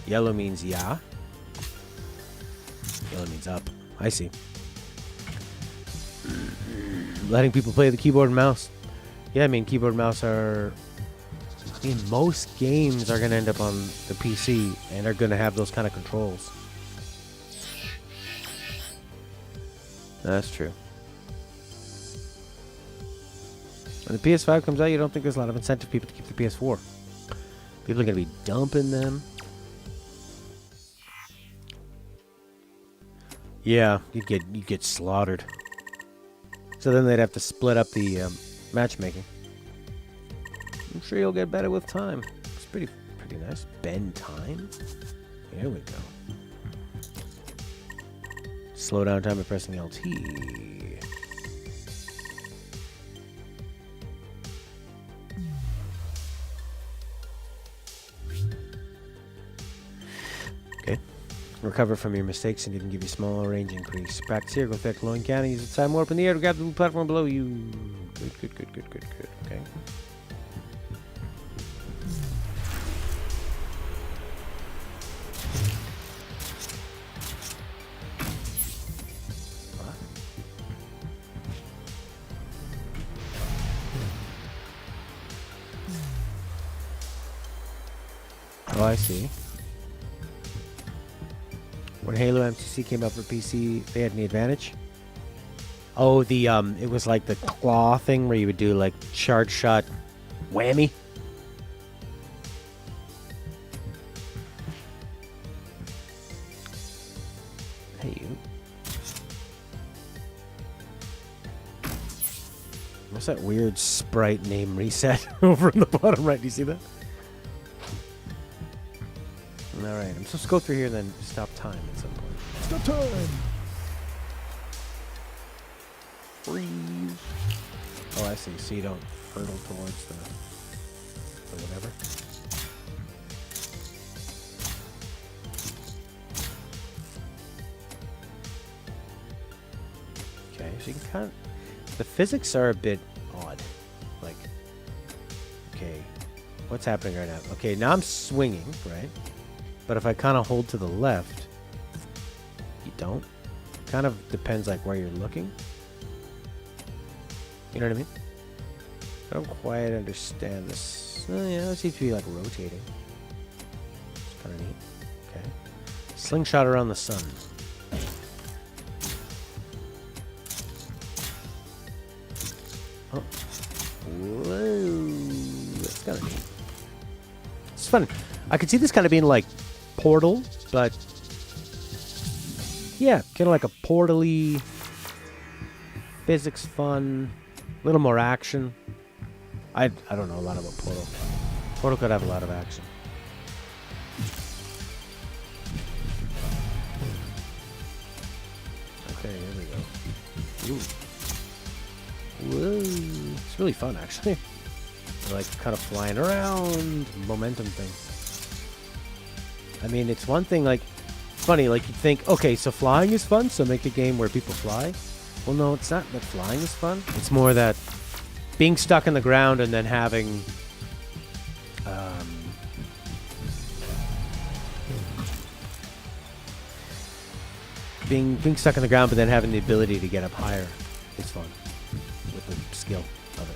Yellow means yeah. Yellow means up. I see. Letting people play the keyboard and mouse. Yeah, I mean, keyboard and mouse are... I mean, most games are going to end up on the PC and are going to have those kind of controls. That's true. When the PS5 comes out, you don't think there's a lot of incentive for people to keep the PS4. People are going to be dumping them. Yeah, you'd get slaughtered. So then they'd have to split up the matchmaking. I'm sure you'll get better with time. It's pretty nice. Bend time. There we go. Slow down time by pressing LT. Okay. Recover from your mistakes and even give you a small range increase. Practice here. Go back to low county. Use the time warp in the air to grab the platform below you. Good. Okay. Oh, I see. When Halo MCC came out for PC, they had any advantage? Oh, the it was like the claw thing where you would do like charge shot whammy. Hey, you. What's that weird sprite name reset over in the bottom right? Do you see that? Alright, I'm supposed to go through here and then stop time at some point. Stop time! Freeze! Oh, I see. So you don't hurtle towards the whatever. so you can kind of... The physics are a bit odd. Like, okay, what's happening right now? Okay, now I'm swinging, right? But if I kind of hold to the left, you don't. Kind of depends like where you're looking. You know what I mean? I don't quite understand this. Oh, yeah, it seems to be like rotating. It's kind of neat. Okay. Slingshot around the sun. Oh. Whoa. That's kind of neat. It's fun. I could see this kind of being like Portal, but yeah, kind of like a Portal-y, physics fun, a little more action. I don't know a lot about Portal. Portal could have a lot of action. Okay, here we go. Ooh. Whoa. It's really fun, actually. You're like kind of flying around, momentum thing. I mean, it's one thing, like, funny, like, you'd think, okay, so flying is fun, so make a game where people fly. Well, no, it's not that flying is fun. It's more that being stuck in the ground and then having being stuck in the ground but then having the ability to get up higher is fun with the skill of it.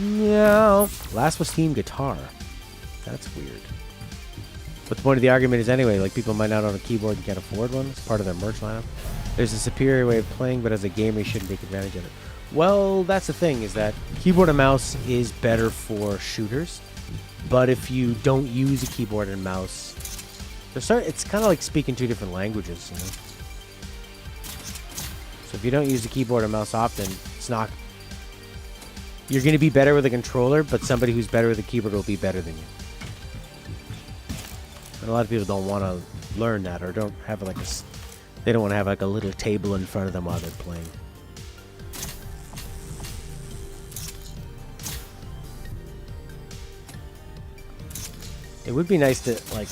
No. Last was theme guitar. That's weird. But the point of the argument is anyway, like, people might not own a keyboard and can't afford one. It's part of their merch lineup. There's a superior way of playing, but as a gamer, you shouldn't take advantage of it. Well, that's the thing, is that keyboard and mouse is better for shooters. But if you don't use a keyboard and mouse, it's kind of like speaking two different languages, you know? So if you don't use the keyboard and mouse often, it's not... You're going to be better with a controller, but somebody who's better with a keyboard will be better than you. And a lot of people don't want to learn that, or don't have like they don't want to have like a little table in front of them while they're playing. It would be nice to like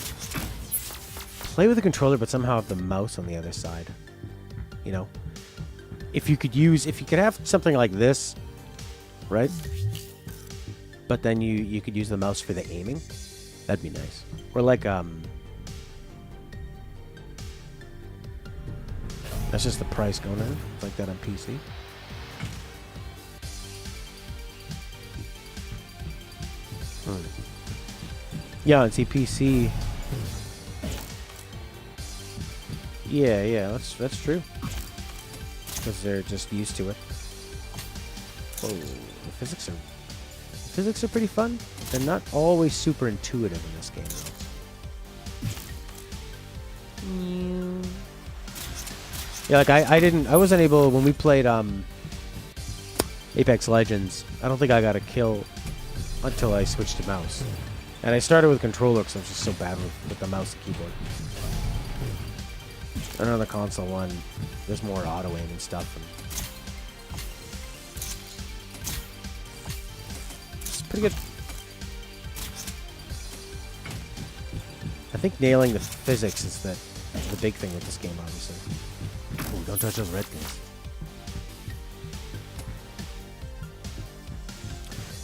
play with a controller, but somehow have the mouse on the other side. You know, if you could have something like this, right? But then you could use the mouse for the aiming. That'd be nice. Or like, that's just the price going in. Like that on PC. Yeah, on PC. Yeah, that's true. Because they're just used to it. Oh, the physics are pretty fun. They're not always super intuitive in this game, though. Yeah, like I wasn't able, when we played Apex Legends, I don't think I got a kill until I switched to mouse. And I started with controller because I was just so bad with the mouse and keyboard. And on the console one, there's more auto aim and stuff. And it's pretty good. I think nailing the physics is the big thing with this game, obviously. Oh, don't touch those red things.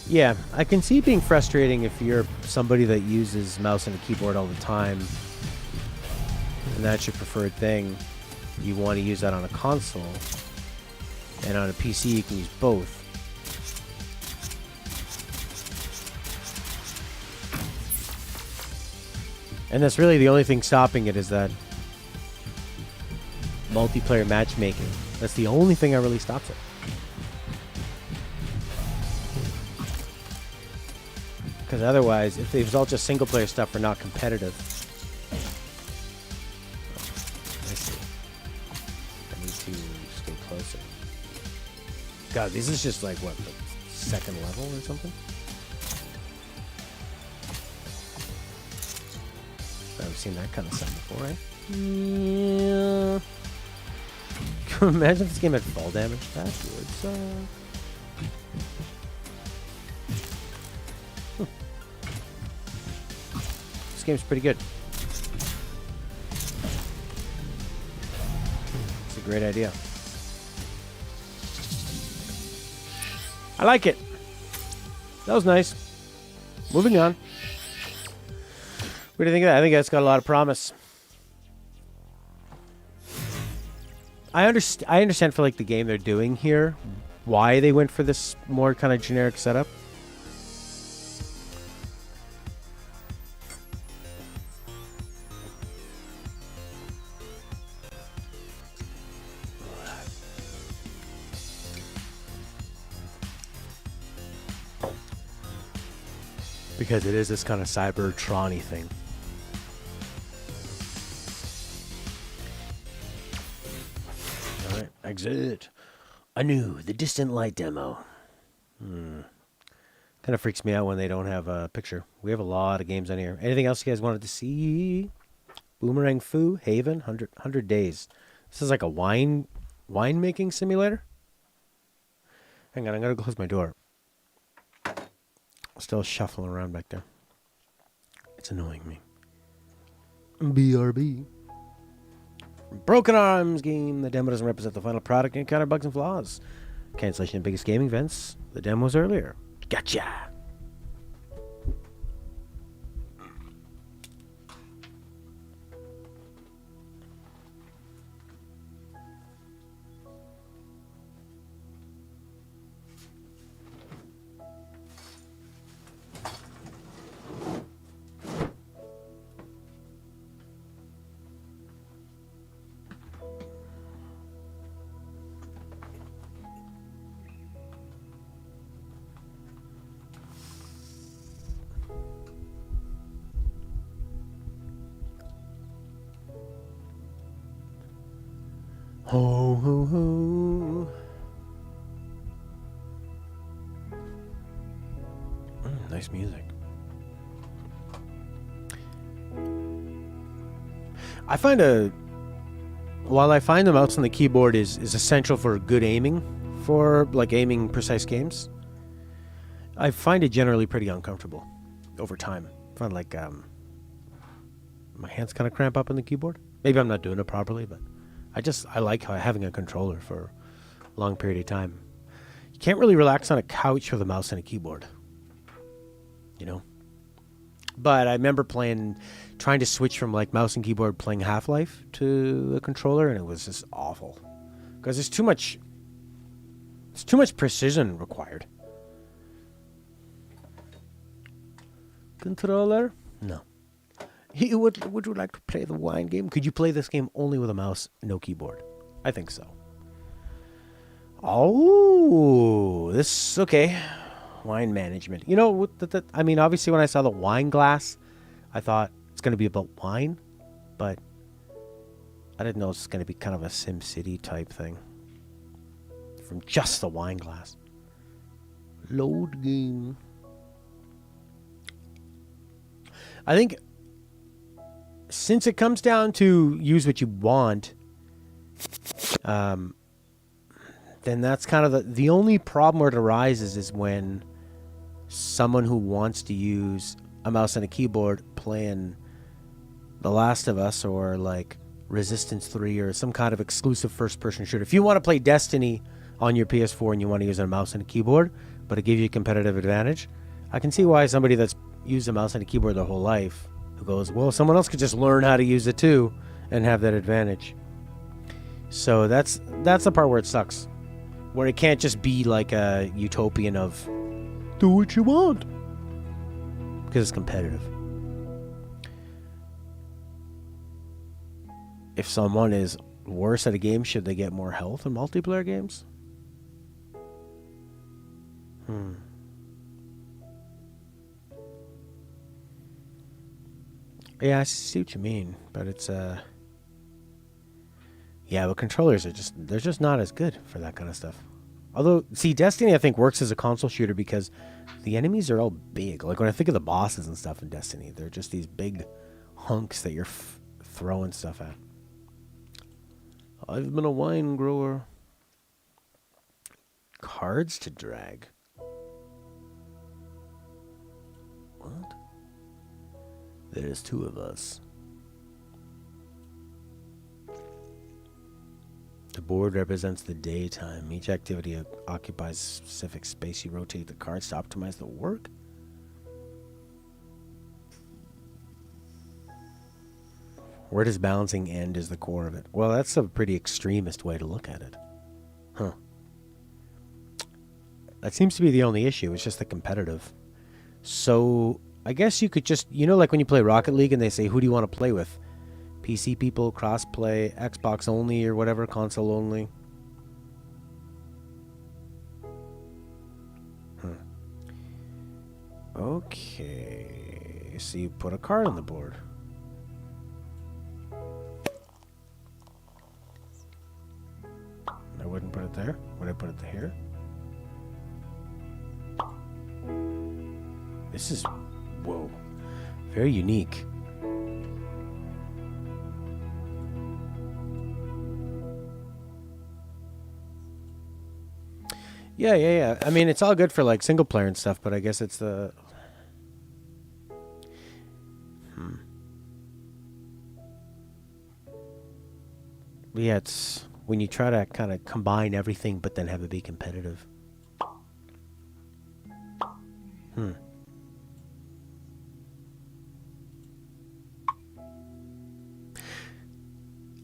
Yeah, I can see it being frustrating if you're somebody that uses mouse and a keyboard all the time, and that's your preferred thing. You want to use that on a console, and on a PC you can use both. And that's really the only thing stopping it, is that multiplayer matchmaking. That's the only thing that really stops it. Because otherwise, if it was all just single player stuff or not competitive. I see. I need to stay closer. God, this is just like, what, the second level or something? I've seen that kind of stuff before, right? Yeah. Imagine if this game had fall damage. That would suck. This game's pretty good. It's a a great idea. I like it. That was nice. Moving on. What do you think of that? I think that's got a lot of promise. I understand for like the game they're doing here, why they went for this more kind of generic setup. Because it is this kind of Cybertron-y thing. Alright, exit. Anew, the distant light demo. Kind of freaks me out when they don't have a picture. We have a lot of games on here. Anything else you guys wanted to see? Boomerang Foo, Haven, 100 Days. This is like a wine making simulator? Hang on, I'm going to close my door. Still shuffling around back there. It's annoying me. BRB. Broken Arms game. The demo doesn't represent the final product and encounter bugs and flaws. Cancellation of biggest gaming events. The demo was earlier. Gotcha. Ho, ho, ho. Nice music. While I find the mouse on the keyboard is essential for good aiming, for like aiming precise games, I find it generally pretty uncomfortable over time. I find like my hands kind of cramp up on the keyboard. Maybe I'm not doing it properly, but I like having a controller for a long period of time. You can't really relax on a couch with a mouse and a keyboard, you know? But I remember trying to switch from like mouse and keyboard playing Half-Life to the controller, and it was just awful. Because there's too much precision required. Controller? No. Would you like to play the wine game? Could you play this game only with a mouse, no keyboard? I think so. Oh, okay. Wine management. You know, I mean, obviously when I saw the wine glass, I thought it's going to be about wine, but I didn't know it's going to be kind of a SimCity type thing. From just the wine glass. Load game. I think since it comes down to use what you want, then that's kind of the only problem where it arises is when someone who wants to use a mouse and a keyboard playing The Last of Us or like Resistance 3 or some kind of exclusive first-person shooter. If you want to play Destiny on your PS4 and you want to use a mouse and a keyboard, but it gives you a competitive advantage, I can see why somebody that's used a mouse and a keyboard their whole life who goes, well, someone else could just learn how to use it too and have that advantage. So that's the part where it sucks. Where it can't just be like a utopian of do what you want. Because it's competitive. If someone is worse at a game, should they get more health in multiplayer games? Yeah, I see what you mean, but it's yeah, but controllers they're just not as good for that kind of stuff. Although, see, Destiny I think works as a console shooter because the enemies are all big. Like when I think of the bosses and stuff in Destiny, they're just these big hunks that you're throwing stuff at. I've been a wine grower. Cards to drag. What? There's two of us. The board represents the daytime. Each activity occupies a specific space. You rotate the cards to optimize the work. Where does balancing end is the core of it? Well, that's a pretty extremist way to look at it. Huh. That seems to be the only issue. It's just the competitive. So, I guess you could just, you know, like when you play Rocket League and they say, who do you want to play with? PC people, cross-play, Xbox only, or whatever, console only. Okay. So you put a card on the board. I wouldn't put it there. Would I put it here? This is, whoa, very unique. Yeah. I mean, it's all good for like single player and stuff, but I guess it's the... Yeah, it's when you try to kind of combine everything, but then have it be competitive.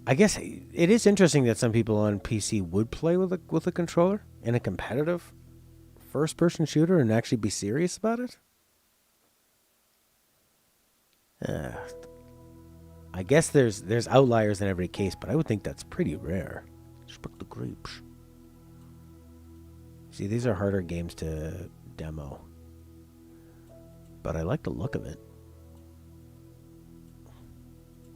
I guess it is interesting that some people on PC would play with a controller in a competitive first-person shooter and actually be serious about it. I guess there's outliers in every case, but I would think that's pretty rare. Spark the grapes. See, these are harder games to demo, but I like the look of it.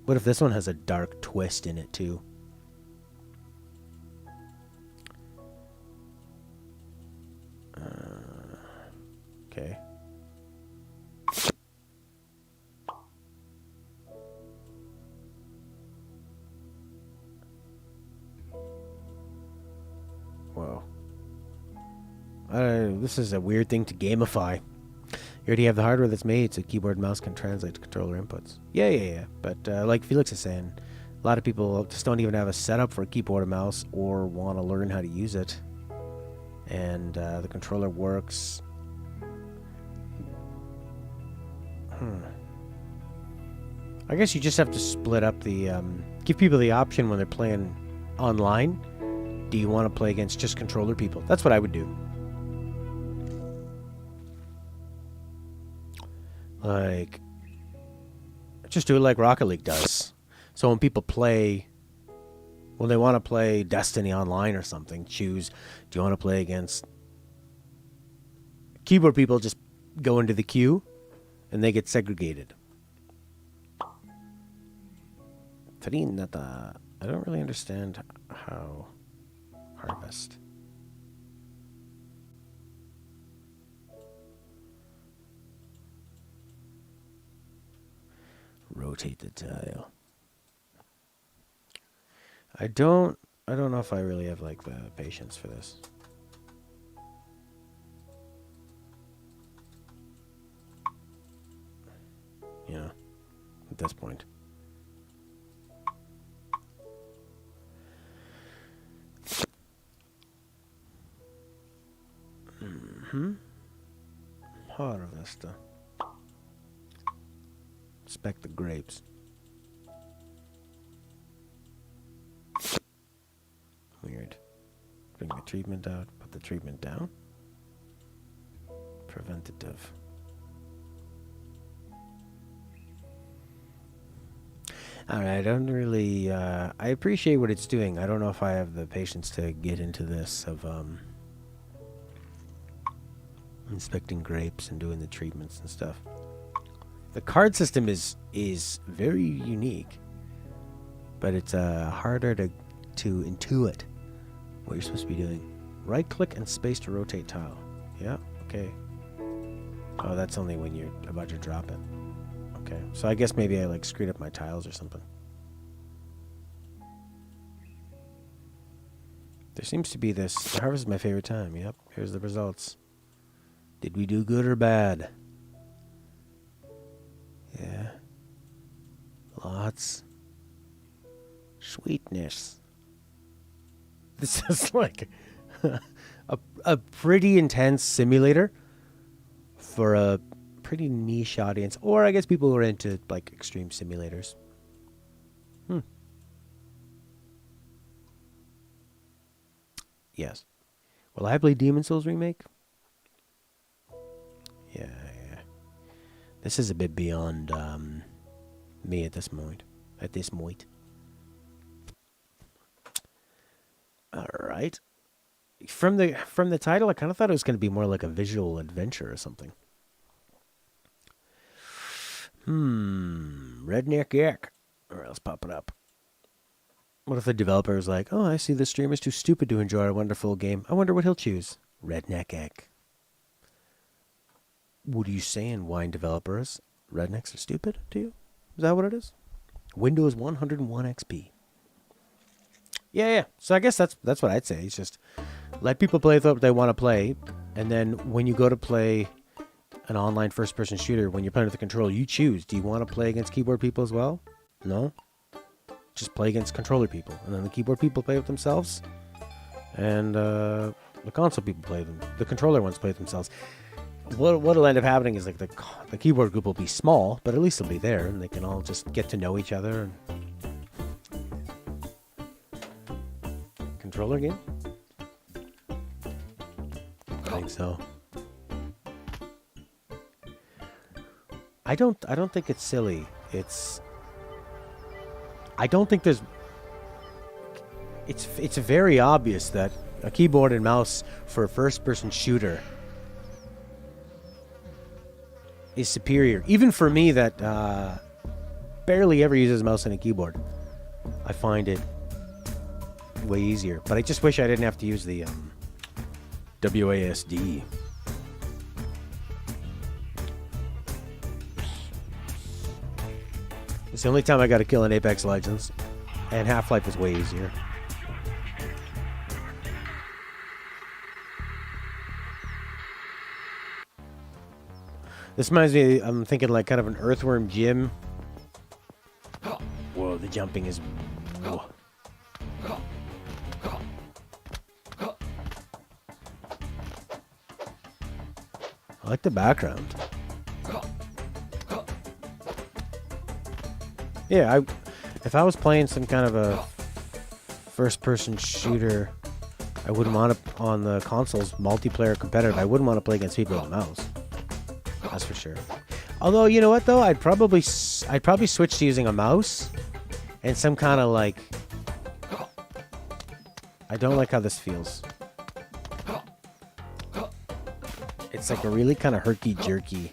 What if this one has a dark twist in it too? Okay. Whoa. This is a weird thing to gamify. You already have the hardware that's made so keyboard and mouse can translate to controller inputs. Yeah. But like Felix is saying, a lot of people just don't even have a setup for a keyboard and mouse or want to learn how to use it. And the controller works. I guess you just have to split up the... give people the option when they're playing online. Do you want to play against just controller people? That's what I would do. Like, just do it like Rocket League does. So when people play, when they want to play Destiny online or something, choose, do you want to play against keyboard people? Just go into the queue and they get segregated. Trinata. I don't really understand how harvest. Rotate the tile. I don't know if I really have like the patience for this. Yeah, at this point. Harvester. Inspect the grapes. Weird. Bring the treatment out. Put the treatment down. Preventative. Alright, I don't really... I appreciate what it's doing. I don't know if I have the patience to get into this of... inspecting grapes and doing the treatments and stuff. The card system is very unique, but it's harder to intuit what you're supposed to be doing. Right click and space to rotate tile. Yeah, okay. Oh, that's only when you're about to drop it. Okay, so I guess maybe I like screwed up my tiles or something. There seems to be this. Harvest is my favorite time. Yep, here's the results. Did we do good or bad? Yeah. Lots. Sweetness. This is like a pretty intense simulator for a pretty niche audience, or I guess people who are into like extreme simulators. Yes. Will I play Demon Souls remake? Yeah. This is a bit beyond me at this point. All right. From the title, I kind of thought it was going to be more like a visual adventure or something. Redneck Yak. Or else pop it up. What if the developer is like, oh, I see the streamer's too stupid to enjoy our wonderful game. I wonder what he'll choose. Redneck Yak. What are you saying, wine developers? Rednecks are stupid to you? Is that what it is? Windows 101 XP. Yeah. So I guess that's what I'd say. It's just let people play what they want to play, and then when you go to play an online first-person shooter, when you're playing with the controller, you choose. Do you want to play against keyboard people as well? No? Just play against controller people, and then the keyboard people play with themselves, and the console people play them. The controller ones play with themselves. What'll end up happening is like the keyboard group will be small, but at least they'll be there, and they can all just get to know each other. Controller game? I think so. I don't think it's silly. I don't think there's. It's very obvious that a keyboard and mouse for a first-person shooter is superior. Even for me that barely ever uses a mouse and a keyboard, I find it way easier. But I just wish I didn't have to use the WASD. It's the only time I got to kill in Apex Legends, and Half-Life is way easier. This reminds me, I'm thinking like kind of an Earthworm Jim. Whoa, the jumping is... Whoa. I like the background. Yeah, if I was playing some kind of a first-person shooter, I wouldn't want to, on the consoles, multiplayer competitive, I wouldn't want to play against people with a mouse. That's for sure. Although, you know what, though? I'd probably switch to using a mouse and some kind of, like... I don't like how this feels. It's like a really kind of herky-jerky...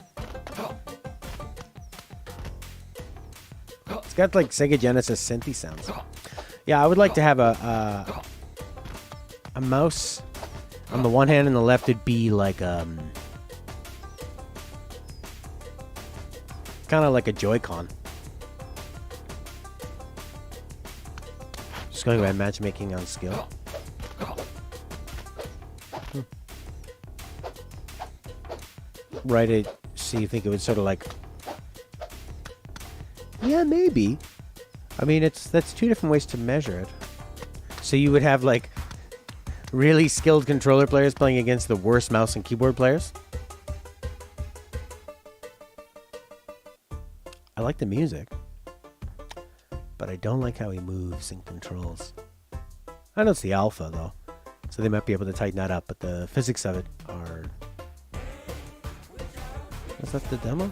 It's got like Sega Genesis synthy sounds. Yeah, I would like to have a mouse on the one hand, and the left would be like kind of like a Joy-Con. Just going by matchmaking on skill. Right, so you think it would sort of like... Yeah, maybe. I mean, that's two different ways to measure it. So you would have, like, really skilled controller players playing against the worst mouse and keyboard players. I like the music, but I don't like how he moves and controls. I know it's the alpha, though, so they might be able to tighten that up, but the physics of it are... Is that the demo?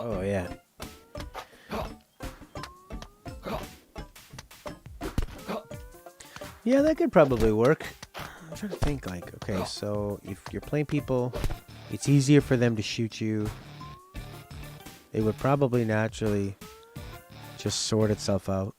Oh, yeah. Yeah, that could probably work. I'm trying to think, like, okay, so if you're playing people, it's easier for them to shoot you. It would probably naturally just sort itself out.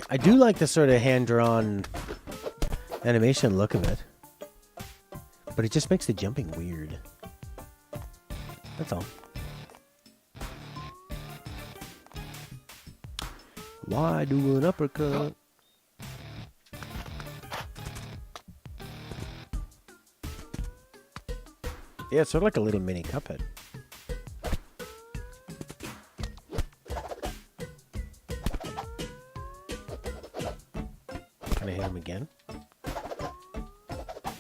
I do like the sort of hand-drawn animation look of it. But it just makes the jumping weird. That's all. Why do an uppercut? Yeah, it's sort of like a little mini Cuphead. Can I hit him again?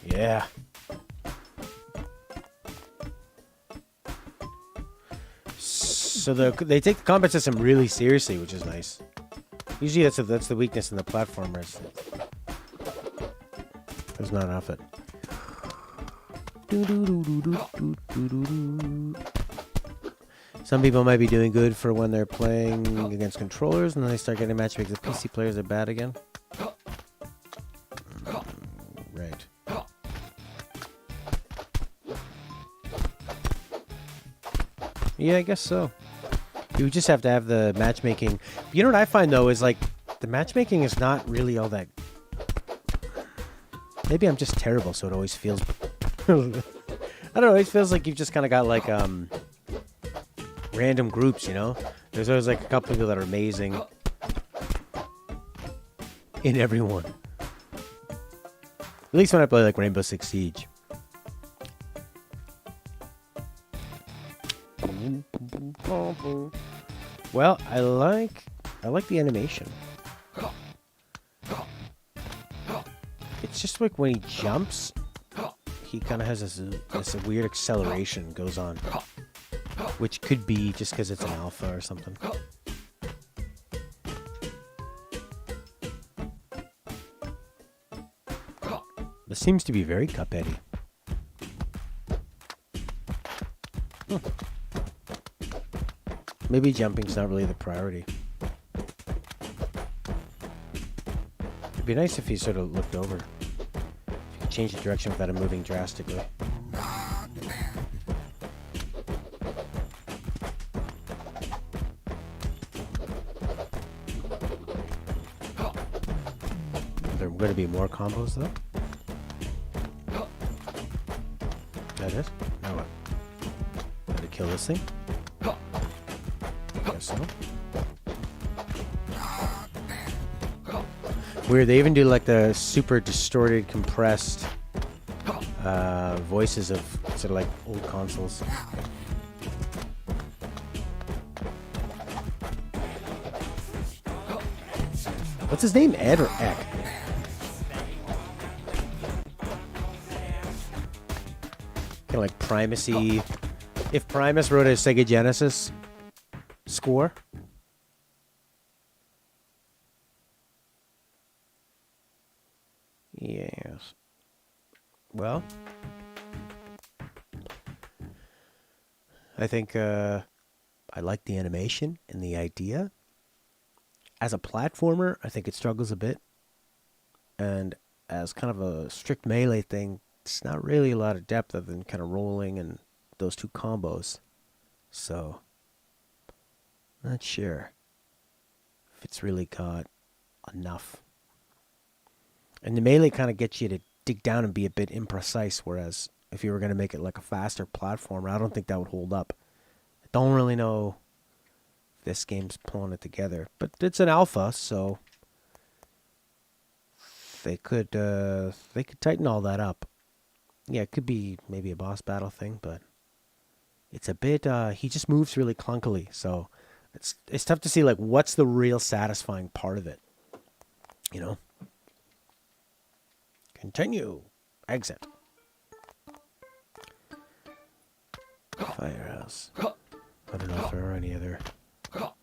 Yeah. So they take the combat system really seriously, which is nice. Usually that's the weakness in the platformers. There's not enough of it. Some people might be doing good for when they're playing against controllers, and then they start getting matched because the PC players are bad again. Right. Yeah, I guess so. You just have to have the matchmaking. You know what I find, though, is like the matchmaking is not really all that... Maybe I'm just terrible, so it always feels... I don't know, it always feels like you've just kind of got like random groups, you know? There's always like a couple people that are amazing in everyone. At least when I play like Rainbow Six Siege. Well, I like the animation. It's just like when he jumps, he kind of has this weird acceleration goes on, which could be just because it's an alpha or something. This seems to be very Cupheady. Maybe jumping's not really the priority. It'd be nice if he sort of looked over. If you could change the direction without him moving drastically. There are going to be more combos though. That is? Now what? Gotta kill this thing? Guess so. Weird, they even do like the super distorted, compressed voices of sort of like old consoles. What's his name? Ed or Eck? Kind of like Primacy. If Primus wrote a Sega Genesis score. Yes. Well, I think I like the animation and the idea. As a platformer, I think it struggles a bit. And as kind of a strict melee thing, it's not really a lot of depth other than kind of rolling and those two combos. So, not sure if it's really got enough. And the melee kind of gets you to dig down and be a bit imprecise, whereas if you were going to make it like a faster platformer, I don't think that would hold up. I don't really know if this game's pulling it together, but it's an alpha, so they could tighten all that up. Yeah, it could be maybe a boss battle thing, but it's a bit he just moves really clunkily, so it's tough to see like what's the real satisfying part of it, you know? Continue. Exit. Firehouse. I don't know if there are any other. Oh.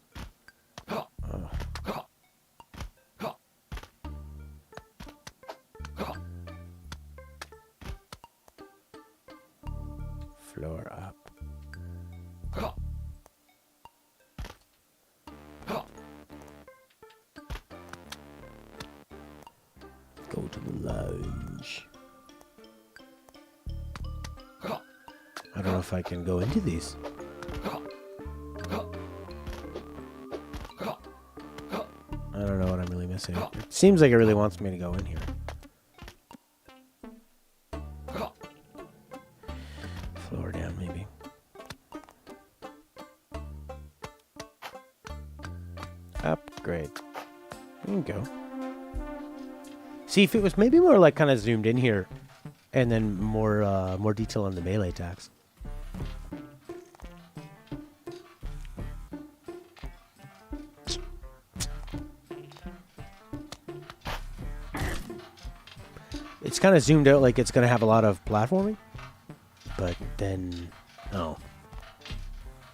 Floor up. Go to the lounge. I don't know if I can go into these. I don't know what I'm really missing. see. It seems like it really wants me to go in here. Floor down, maybe. Upgrade. There you go. See, if it was maybe more like kind of zoomed in here, and then more detail on the melee attacks. It's kind of zoomed out like it's going to have a lot of platforming. But then, no.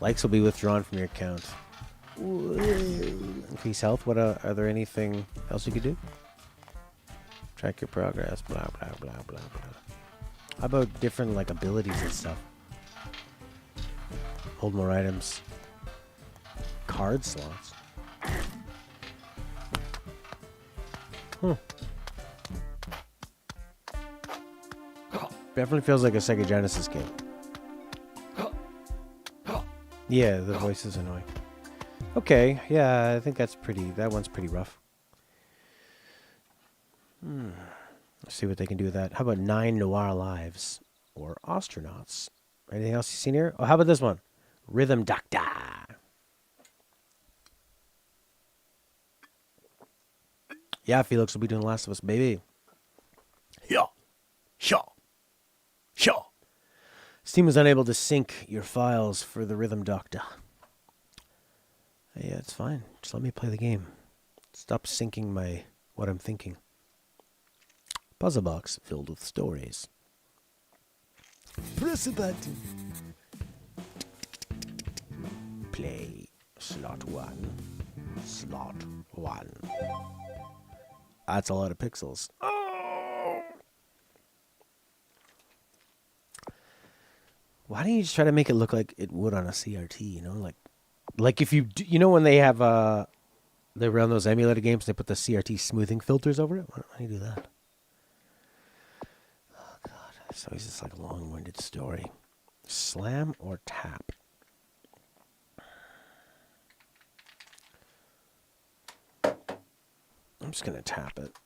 Likes will be withdrawn from your account. Increase health. What are there anything else you could do? Track your progress. Blah, blah, blah, blah, blah. How about different, like, abilities and stuff? Hold more items. Card slots. Huh. Definitely feels like a Sega Genesis game. Yeah, the voice is annoying. Okay, yeah, I think that one's pretty rough. Let's see what they can do with that. How about 9 Noir Lives? Or Astronauts? Anything else you've seen here? Oh, how about this one? Rhythm Doctor. Yeah, Felix will be doing Last of Us, baby. Yeah. Sure. Sure. Steam was unable to sync your files for the Rhythm Doctor. Yeah, it's fine. Just let me play the game. Stop syncing what I'm thinking. Puzzle box filled with stories. Press a button. Play. Slot 1. Slot 1. That's a lot of pixels. Why don't you just try to make it look like it would on a CRT, you know? Like if you do, you know when they have, they run those emulator games, they put the CRT smoothing filters over it? Why don't you do that? Oh, God. So it's just like a long-winded story. Slam or tap? I'm just going to tap it.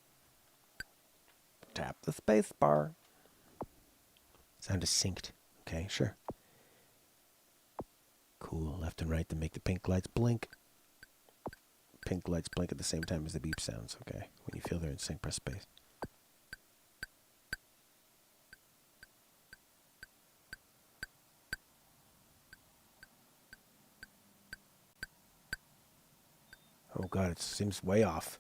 Tap the space bar. Sound is synced. Okay, sure. Cool. Left and right to make the pink lights blink. Pink lights blink at the same time as the beep sounds. Okay. When you feel they're in sync, press space. Oh God, it seems way off.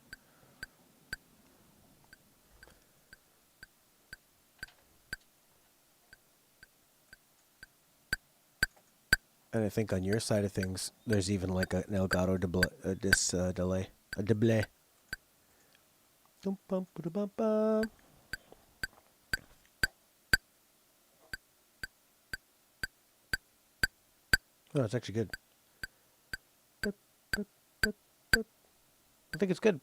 And I think on your side of things, there's even like an Elgato delay. A delay. Oh, it's actually good. I think it's good.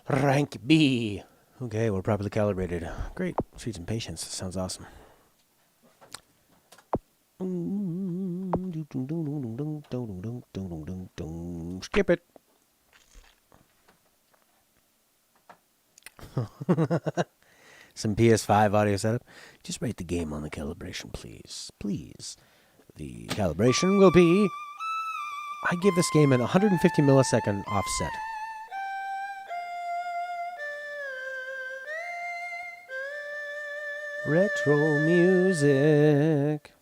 Rank B. Okay, we're properly calibrated. Great. Sweet and patience. Sounds awesome. Skip it. Some PS5 audio setup. Just rate the game on the calibration, please. Please. The calibration will be... I give this game an 150 millisecond offset. Retro music.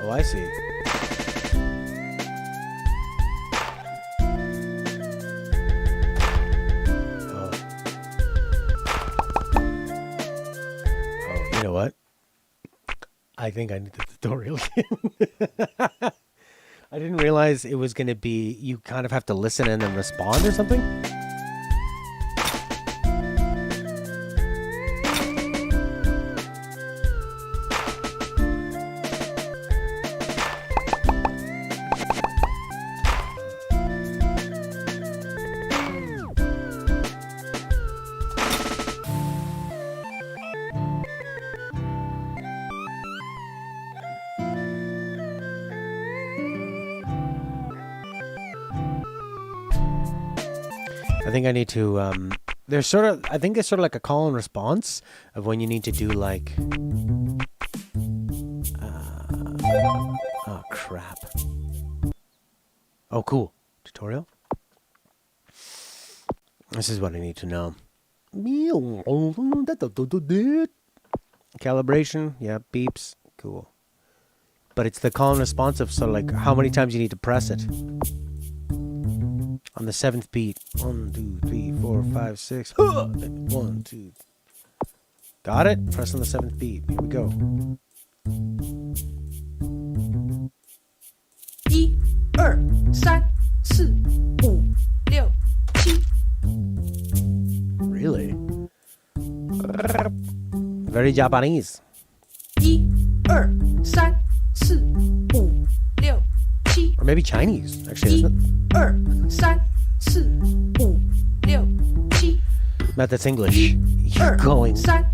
Oh, I see. Oh, you know I think I need the tutorial again. I didn't realize it was going to be, you kind of have to listen and then respond or something. I think I need to, there's sort of, I think it's sort of like a call and response of when you need to do like, oh crap. Oh, cool. Tutorial? This is what I need to know. Calibration, yeah, beeps, cool. But it's the call and responsive, so like how many times you need to press it. On the 7th beat. 1, 2, 3, 4, 5, 6. 1, 2. Got it? Press on the 7th beat. Here we go.
1, 2, 3, 4, 5, 6, 7.
Really? Very Japanese.
1, 2, 3, 4, 5, 6, 7.
Or maybe Chinese, actually, isn't it?
1, 2, 3, 4, 5, 6,
Matt, that's English. You're
2,
going
3,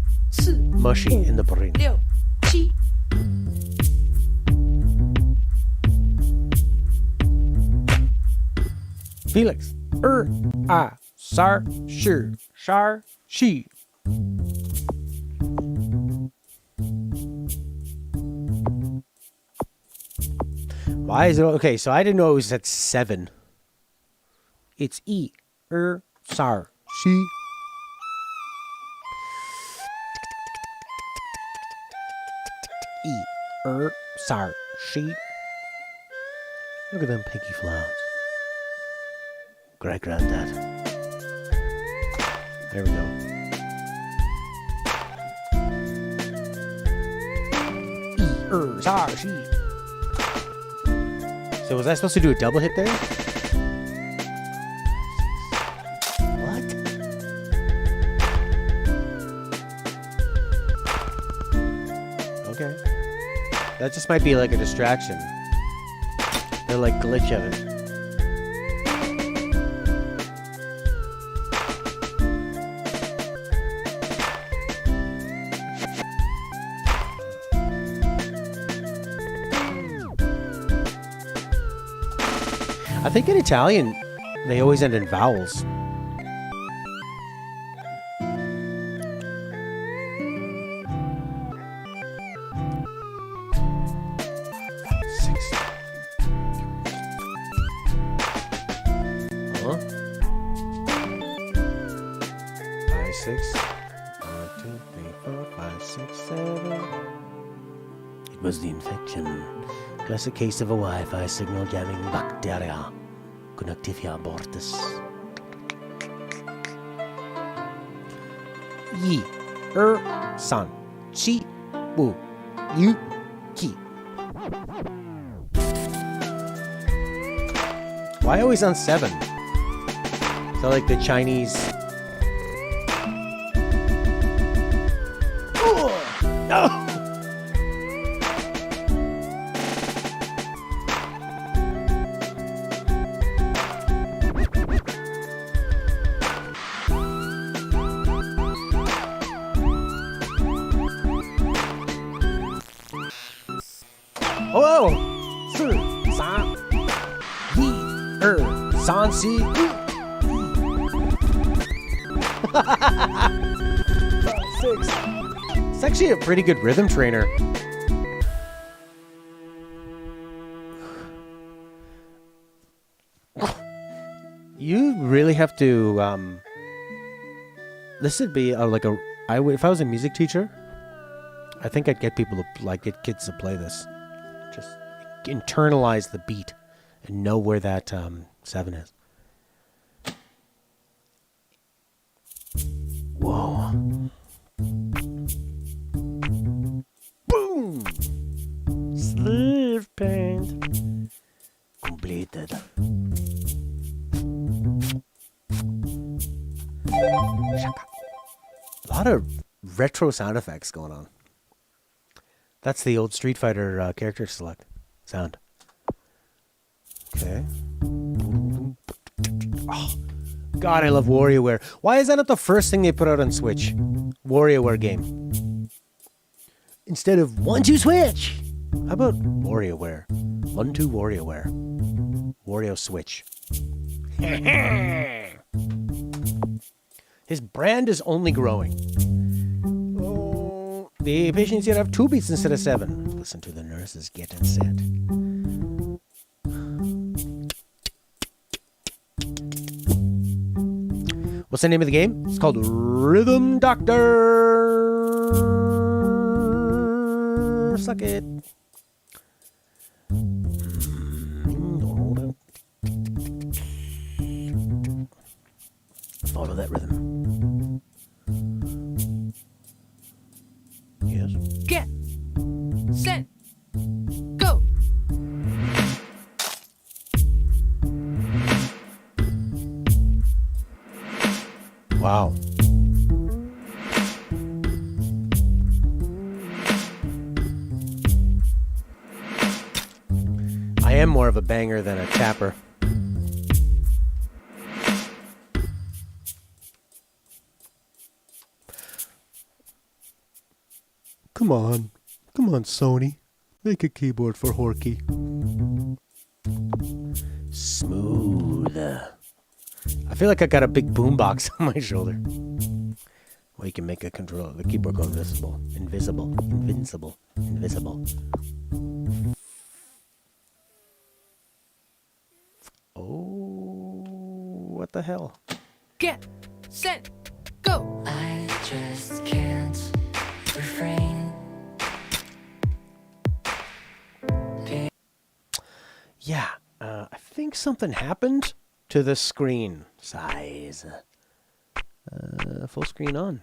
4,
mushy in the brain.
5, 6.
Felix. Sar, shir, shar, she. Why is it okay? So I didn't know it was at 7. It's sar, she. Sar, she. Look at them pinky flowers. Great granddad. There we go. Sar, she. So was I supposed to do a double hit there? What? Okay. That just might be like a distraction. They're like glitch of it. I think in Italian, they always end in vowels. Huh? 5, 6. 1, 2, 3, 4, 5, 6, 7. It was the infection. Classic case of a Wi-Fi signal jamming bacteria. Connectivia abortus. Yi, san, chi, wu, yu, ki. Why always on 7? So like the Chinese. No. Oh! 4, 3, 2, 1, 3, 6. It's actually a pretty good rhythm trainer. You really have to, this would be like a, if I was a music teacher, I think I'd get people to, like, get kids to play this. Just internalize the beat and know where that 7 is. Whoa. Boom! completed. A lot of retro sound effects going on. That's the old Street Fighter character select sound. Okay. Oh, God, I love WarioWare. Why is that not the first thing they put out on Switch? WarioWare game. Instead of 1-2 Switch. How about WarioWare? 1-2 WarioWare. Wario Switch. His brand is only growing. Oh, the patients here have 2 beats instead of 7. Listen to the nurses getting set. What's the name of the game? It's called Rhythm Doctor. Suck it. Follow that rhythm. Yes.
Get. Set. Go.
Wow. I am more of a banger than a tapper. Come on, Sony. Make a keyboard for Horky. Smooth. I feel like I got a big boombox on my shoulder. Well, you can make a control. The keyboard go invisible. Invincible. Oh, what the hell?
Get. Set. Go.
I just can't refrain.
Yeah, I think something happened to the screen size. Full screen on.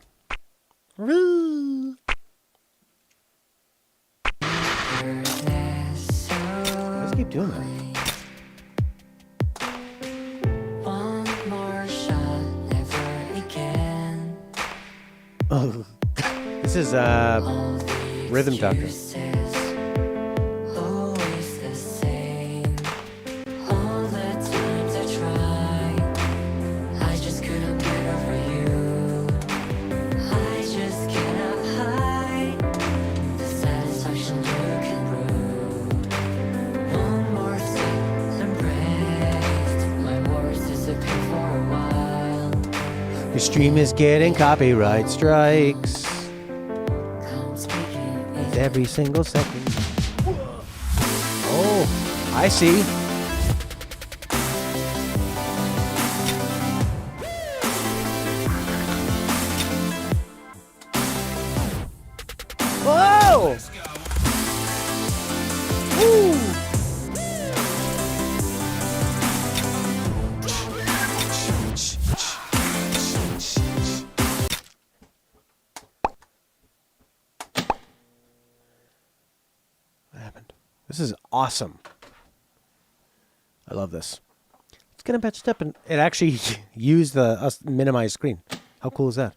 Let's keep doing that.
One more shot, never again.
Oh, this is Rhythm Doctor.
Always the same. All the times I tried, I just couldn't get over you. I just cannot hide the satisfaction you can prove. One more sip and breath, my words disappear for a while.
Your stream is getting copyright strikes
Come speaking
with every single second. Oh, I see. Whoa! Woo! What happened? This is awesome. I love this. It's gonna patch up and it actually used the minimized screen. How cool is that?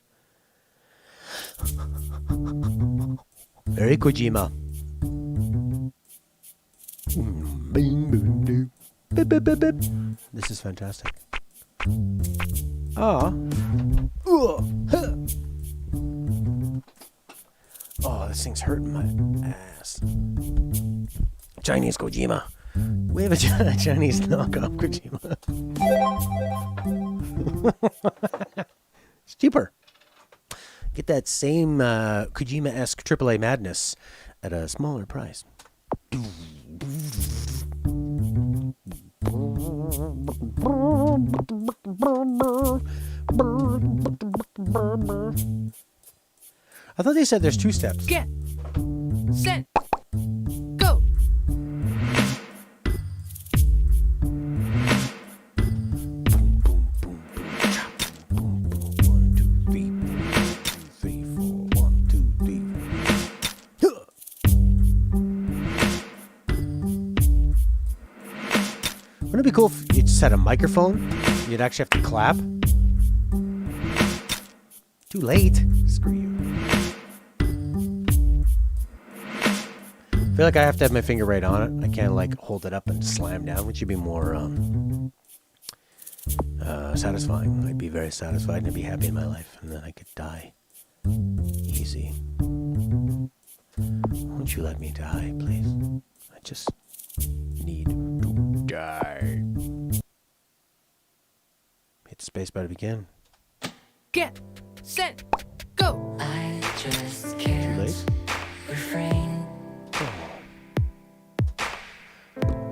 Very Kojima. This is fantastic. Oh, this thing's hurting my ass. Chinese Kojima. We have a Chinese knockoff Kojima. It's cheaper. Get that same Kojima-esque AAA madness at a smaller price. I thought they said there's 2 steps.
Get. Set. Go.
Wouldn't it be cool if you just had a microphone? You'd actually have to clap. Too late. Screw you. I feel like I have to have my finger right on it. I can't like hold it up and slam down, which would be more satisfying. I'd be very satisfied and I'd be happy in my life, and then I could die. Easy. Won't you let me die, please? I just need to die. Hit the space bar to begin.
Get, set, go.
I just
Too
can't
late?
refrain.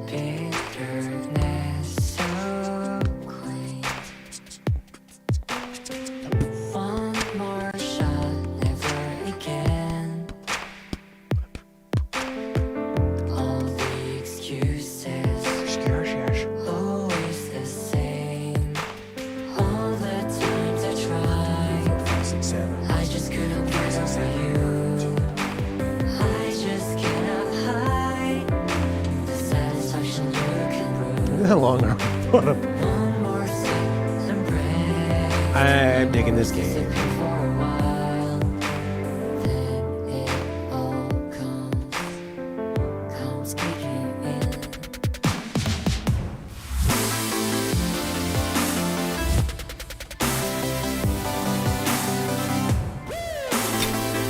Bitterness so quaint. One more shot, never again. All the excuses, always the same. All the times I tried,
6, 7.
I just couldn't get over you. I just cannot hide the satisfaction you can prove.
How long are we?
One more sip and breath.
I'm digging this game.
For a while, then it all comes kicking in.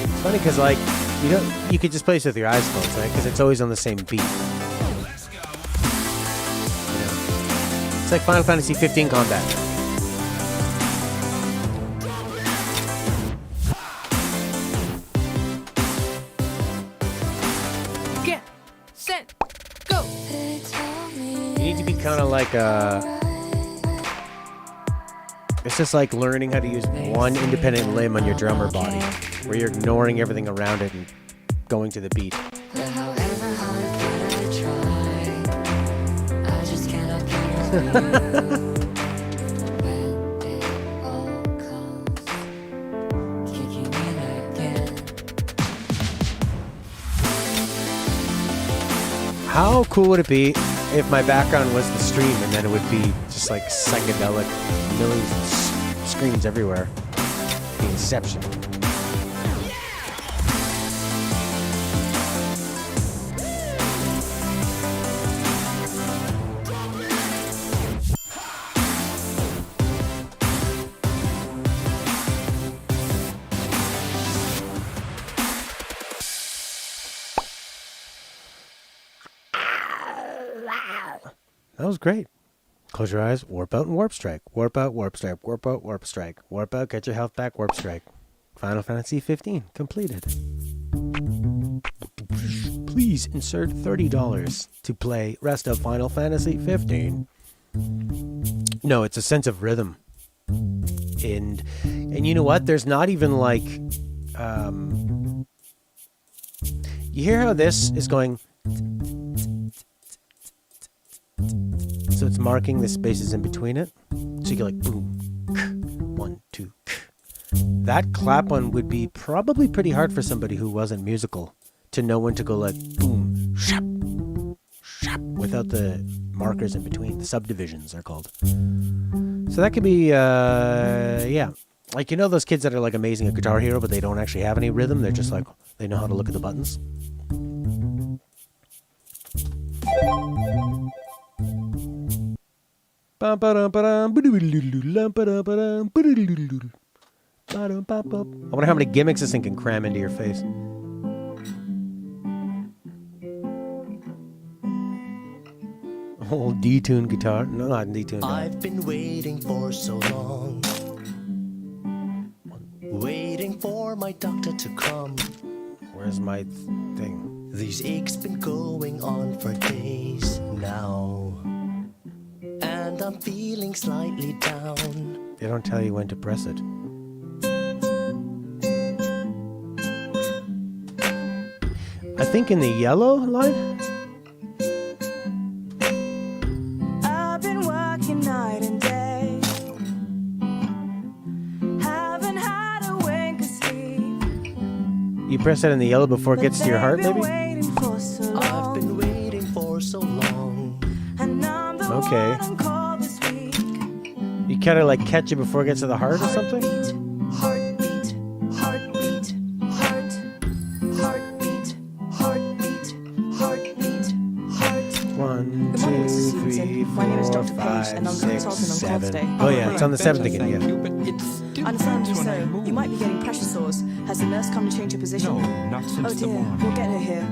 It's funny because like you could just play this with your eyes closed, right? Because it's always on the same beat. You know? It's like Final Fantasy 15 combat.
Get, set, go.
They told me
You need to be kind of like it's just like learning how to use one independent limb on your drummer body, where you're ignoring everything around it and going to the beat.
that however hard that I try, I just cannot get over you. When it all comes kicking in again.
How cool would it be if my background was the stream and then it would be just like psychedelic, millions of screens everywhere? The Inception. That was great. Close your eyes, warp out and warp strike. Warp out, warp strike, warp out, warp strike. Warp out, get your health back, warp strike. Final Fantasy 15 completed. Please insert $30 to play rest of Final Fantasy 15. No, it's a sense of rhythm. And you know what? There's not even like you hear how this is going. So it's marking the spaces in between it. So you get like boom, 1, 2. That clap one would be probably pretty hard for somebody who wasn't musical to know when to go like boom, shap, shap, without the markers in between. The subdivisions are called. So that could be, yeah. Like, you know those kids that are like amazing at Guitar Hero, but they don't actually have any rhythm? They're just like, they know how to look at the buttons. I wonder how many gimmicks this thing can cram into your face. Old detuned guitar. No, not detuned.
I've been waiting for so long, waiting for my doctor to come.
Where's my thing?
These aches been going on for days now, and I'm feeling slightly down.
They don't tell you when to press it. I think in the yellow line?
I've been working night and day, haven't had a wink of sleep.
You press it in the yellow before it gets to your heart, maybe?
Waiting for so
I've
long,
been waiting for so long.
and I'm the
Oh, Okay.
one on call this week.
You kind of like catch it before it gets to the heart or something?
Heartbeat, heartbeat, heart. Heartbeat, heartbeat, heartbeat, heart.
1,
Good morning,
2,
Mrs.
3,
Stevenson. My name is
4,
Dr. Page,
5,
and I'm the
6,
consultant on calls
7.
today.
Oh yeah, it's on the 7th again,
Thank
yeah.
you, but it still
Understandably
hurts when I
so.
move.
You might be getting pressure sores. Has the nurse come to change your position?
No, not since
Oh
the
dear,
morning.
we'll get her here.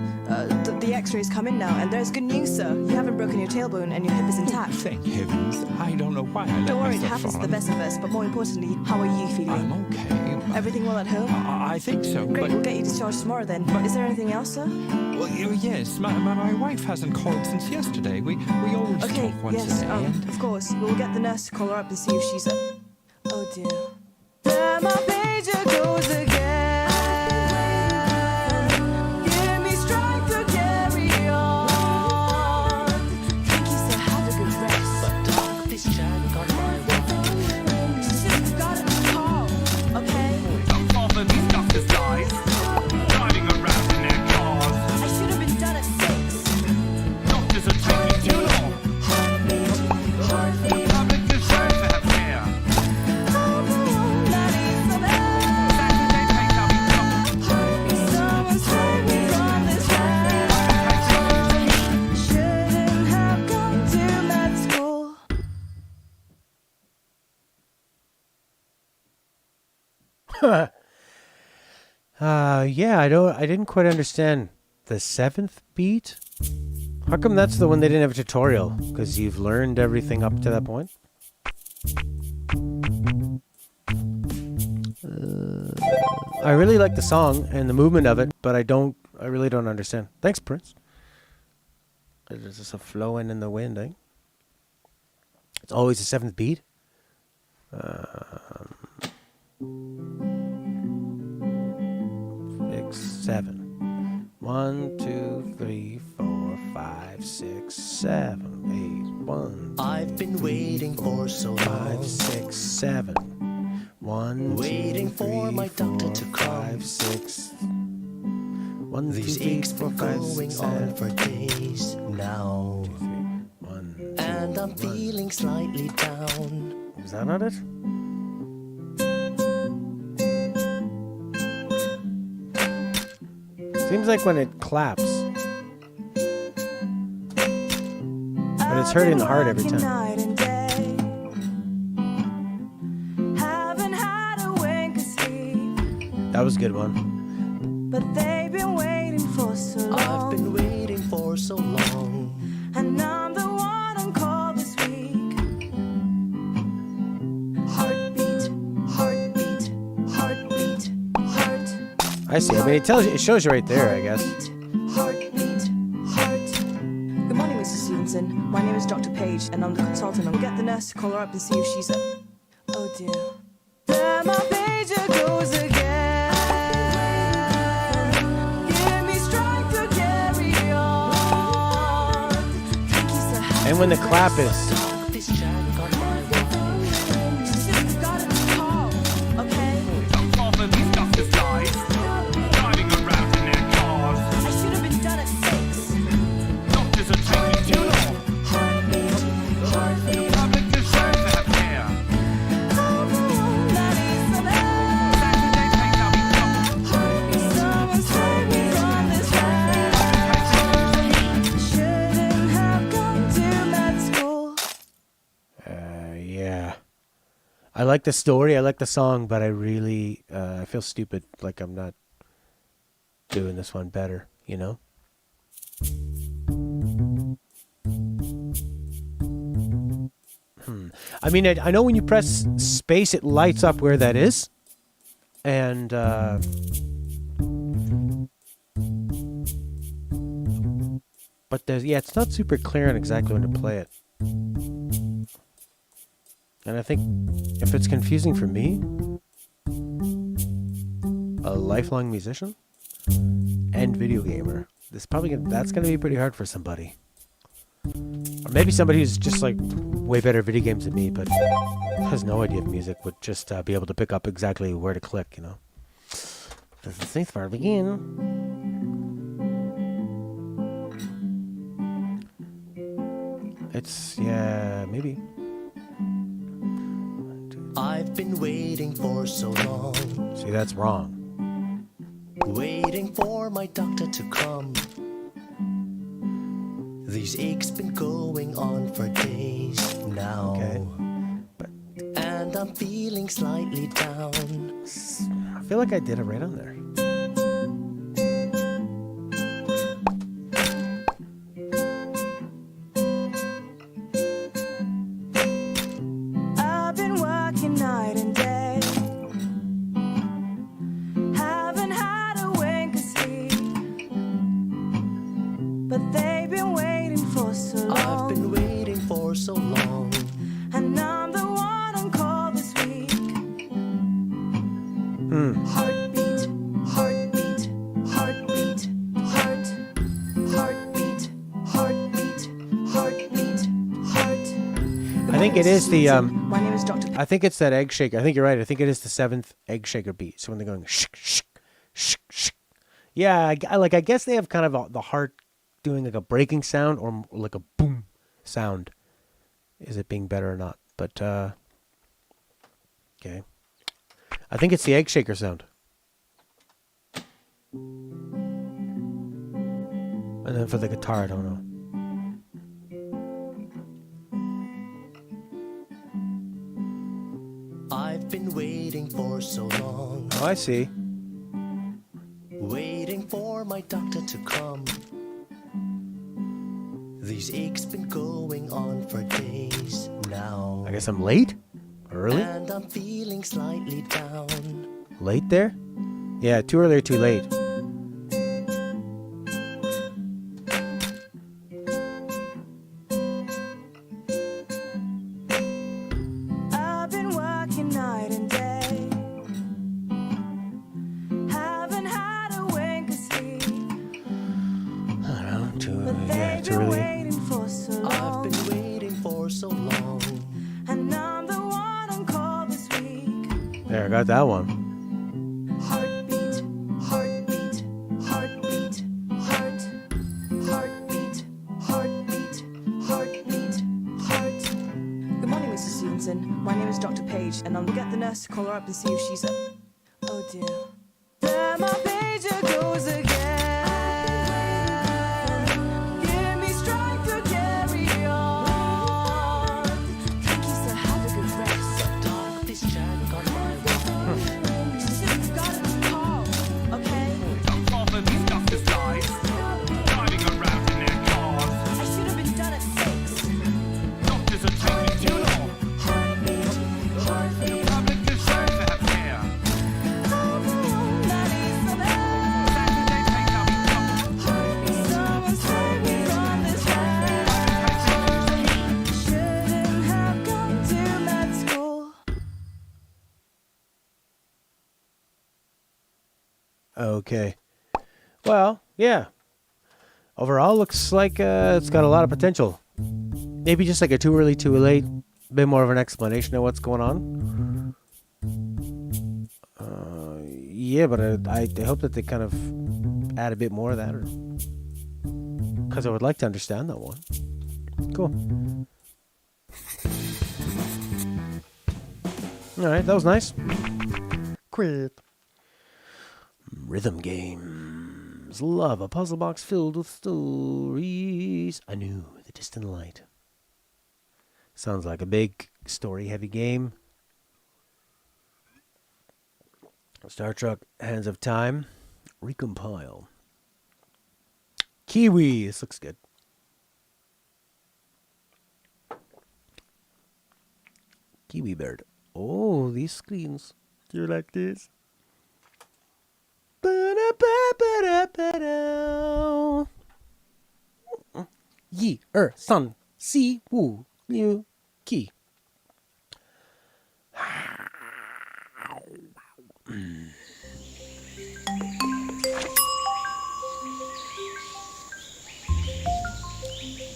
The x-rays come in now, and there's good news, sir. You haven't broken your tailbone, and your hip is intact.
Thank heavens. I don't know why I let
Don't worry, it
myself
happens to
fall.
the best of us. But more importantly, how are you feeling?
I'm okay.
Everything well at home?
I think so,
Great, we'll
but...
get you discharged tomorrow then. Is there anything else, sir?
Well, yes, my wife hasn't called since yesterday. We always
Okay,
talk once
yes,
a day. and-
of course. We'll get the nurse to call her up and see if she's... Oh dear. There my pager goes again. Give me strength to carry on. Thank you, sir. Have a good rest.
This jack on my wall.
She's just got a call, okay?
Don't bother these doctors, guys. Driving around in their cars.
I should have been done at 6.
Doctors are taking too long. The public deserves to have care.
That is the best.
Exactly, they take up
Someone save me from this ride. Shouldn't have come to med school.
Yeah, I didn't quite understand the 7th beat. How come that's the one they didn't have a tutorial? Because you've learned everything up to that point? I really like the song and the movement of it, but I really don't understand. Thanks, Prince. Is this a flowing in the wind, eh? It's always the 7th beat? 6, 7. 1, 2, 3, 4, 5, 6, 7, 8. 1,
I've been waiting for so
5,
long.
6, 7. 1,
Waiting
2,
for
3,
my doctor
4,
to come.
5, 6. 1, 2,
These
3,
aches
4,
been
5,
going
6,
on
7.
for days now.
2, 3, 1, 2,
And I'm
1.
feeling slightly down.
Is that not it? Seems like when it claps. But it's hurting the heart every time.
Night and day. Haven't had a wink of sleep,
That was a good one.
but they've been waiting for so long.
I've been waiting for so long.
And I'm the one on call this week. Heartbeat, heartbeat, heartbeat, heart.
I see. I mean, it shows you right there, I guess.
Heartbeat, heart. Good morning, Mrs. Stevenson. My name is Dr. Page, and I'm the consultant. I'll get the nurse to call her up and see if she's... Oh dear. There my pager goes again. Give me strength to carry on. Thank you, sir.
And when the clap is...
This jack on my wall.
She's just got a call, okay?
Don't bother these doctors, guys. Driving around in their cars.
I should have been done at 6.
Doctors are taking too long. The public deserves to have care.
That is the best.
Exactly, they take up
Someone save me from this ride. Shouldn't have come to med school.
Yeah. I like the story, I like the song, but I really... I feel stupid, like I'm not doing this one better, you know? I mean, I know when you press space, it lights up where that is. And, but there's, yeah, it's not super clear on exactly when to play it. And I think if it's confusing for me, a lifelong musician and video gamer, that's gonna be pretty hard for somebody. Or maybe somebody who's just like way better at video games than me, but has no idea of music, would just be able to pick up exactly where to click, you know. Does the safe part begin? It's, yeah, maybe.
I've been waiting for so long,
See, that's wrong.
waiting for my doctor to come. These aches been going on for days now.
Okay.
And I'm feeling slightly down.
I feel like I did it right on there.
I've been working night and day. Haven't had a wink of sleep. But they've been waiting for so long.
I've been waiting for so long.
And I'm the one on call this week. Heartbeat, heartbeat, heartbeat, heart. Heartbeat, heartbeat, heartbeat, heart.
I think it is the,
My name is Dr.
I think it's that egg shaker. I think you're right. I think it is the 7th egg shaker beat. So when they're going shk, shk, shk, shk. Yeah, I guess they have kind of the heart doing like a breaking sound or like a boom sound. Is it being better or not? But, okay. I think it's the egg shaker sound. And then for the guitar, I don't know.
I've been waiting for so long,
Oh, I see.
waiting for my doctor to come. These aches been going on for days now.
I guess I'm late? Early?
And I'm feeling slightly down.
Late there? Yeah, too early or too late.
I've been working night and day. Haven't had a wink of sleep.
I don't know,
But they've
too
been
early.
waiting for so
I've
long.
been waiting for so long.
And I'm the one on call this week.
There, I got that one.
Heartbeat, heartbeat, heartbeat, heart. Heartbeat, heartbeat, heartbeat, heart. Good morning, Mrs. Stevenson. My name is Dr. Page, and I'm gonna get the nurse to call her up and see if she's a... Oh dear. There my pager goes again. Give me strength to carry on. Thank you, sir. Have a good rest.
Dog, this jack on my wall.
You've got to call, okay?
Don't bother these doctors' lives. Driving around in their cars.
I should have been done at 6.
Doctors are taking too long. The public deserves to have care. Saturday take up
Someone's trying me on this ride. Shouldn't have gone to med school.
Okay. Well, yeah. Overall, looks like it's got a lot of potential. Maybe just like a too early, too late. A bit more of an explanation of what's going on. Yeah, but I hope that they kind of add a bit more of that, or because I would like to understand that one. Cool. All right, that was nice. Quit. Rhythm games. Love a puzzle box filled with stories. Anew, the distant light. Sounds like a big story-heavy game. Star Trek Hands of Time. Recompile. Kiwi. This looks good. Kiwi bird. Oh, these screens. Do you like this? Yi, san, si, wu, liu, ki.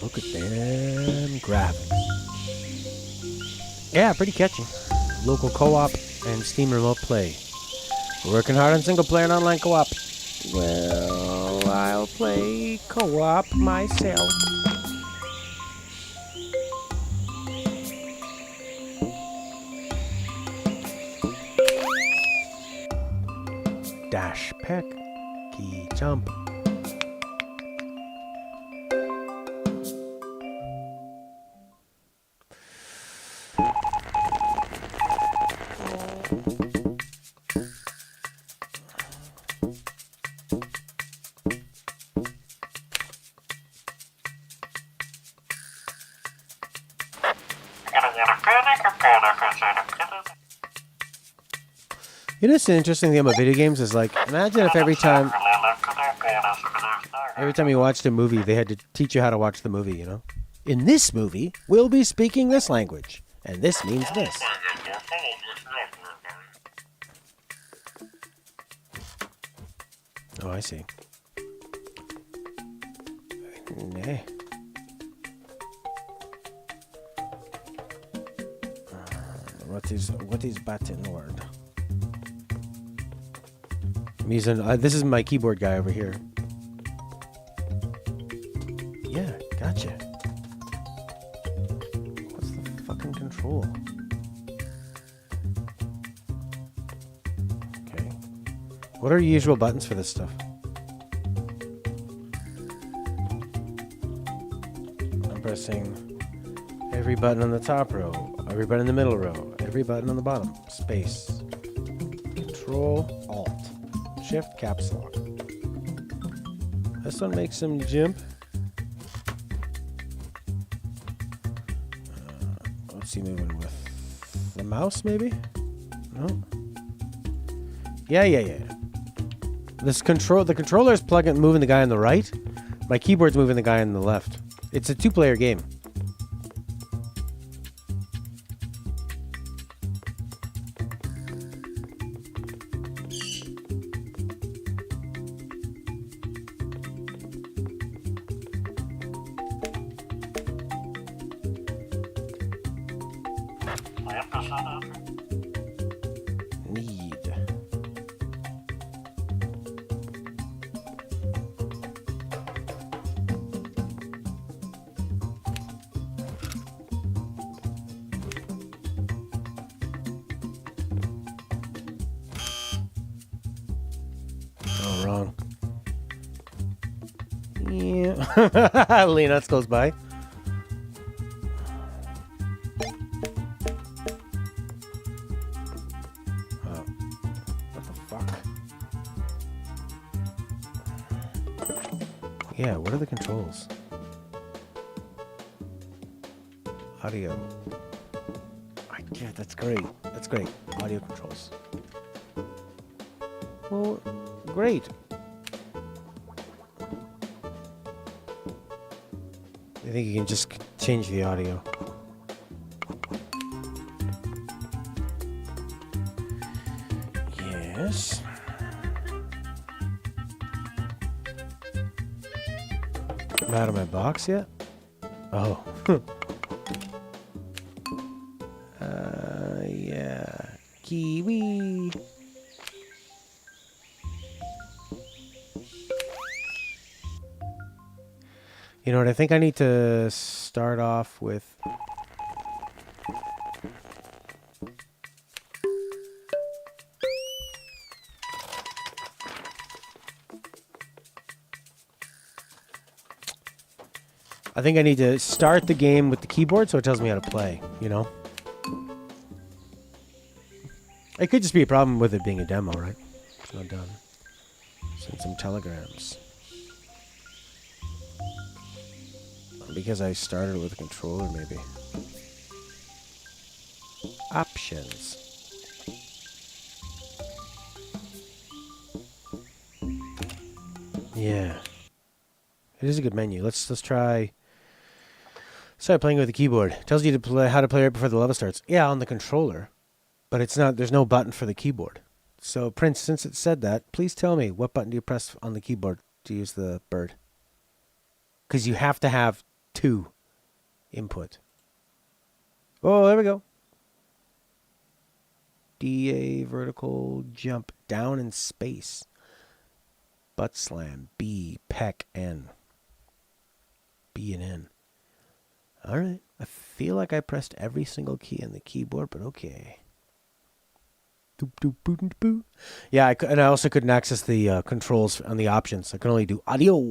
Look at them graphics. Yeah, pretty catchy. Local co-op and Steam Remote Play. We're working hard on single player and online co-op. Well, I'll play co-op myself. dash, peck, key, jump. You know, what's an interesting thing about video games is like, imagine if every time you watched a movie, they had to teach you how to watch the movie, you know? In this movie, we'll be speaking this language, and this means this. Oh, I see. Nah. What is button word? I'm using, this is my keyboard guy over here. Yeah, gotcha. What's the fucking control? Okay. What are your usual buttons for this stuff? I'm pressing every button on the top row, every button in the middle row, every button on the bottom. Space. Control, Alt. Shift, caps lock. This one makes some jump. What's he moving with? The mouse, maybe? No? Yeah. The controller is moving the guy on the right. My keyboard's moving the guy on the left. It's a two-player game. Wrong. Yeah. Leonuts goes by. Oh. What the fuck? Yeah, what are the controls? Audio. Yeah, that's great. That's great. Audio controls. Well, great. I think you can just change the audio. Yes. I'm out of my box yet? Oh. Yeah. Kiwi. You know what? I think I need to start off with. I think I need to start the game with the keyboard so it tells me how to play, you know? It could just be a problem with it being a demo, right? It's not done. Send some telegrams. Because I started with a controller, maybe. Options. Yeah. It is a good menu. Let's try. Start playing with the keyboard. Tells you to play how to play right before the level starts. Yeah, on the controller. But it's not, there's no button for the keyboard. So, Prince, since it said that, please tell me, what button do you press on the keyboard to use the bird? Because you have to have 2 input. Oh, there we go. DA, vertical, jump, down in space. Butt slam, B, peck, N. B and N. Alright, I feel like I pressed every single key on the keyboard, but okay. Yeah, and I also couldn't access the controls on the options. I can only do audio.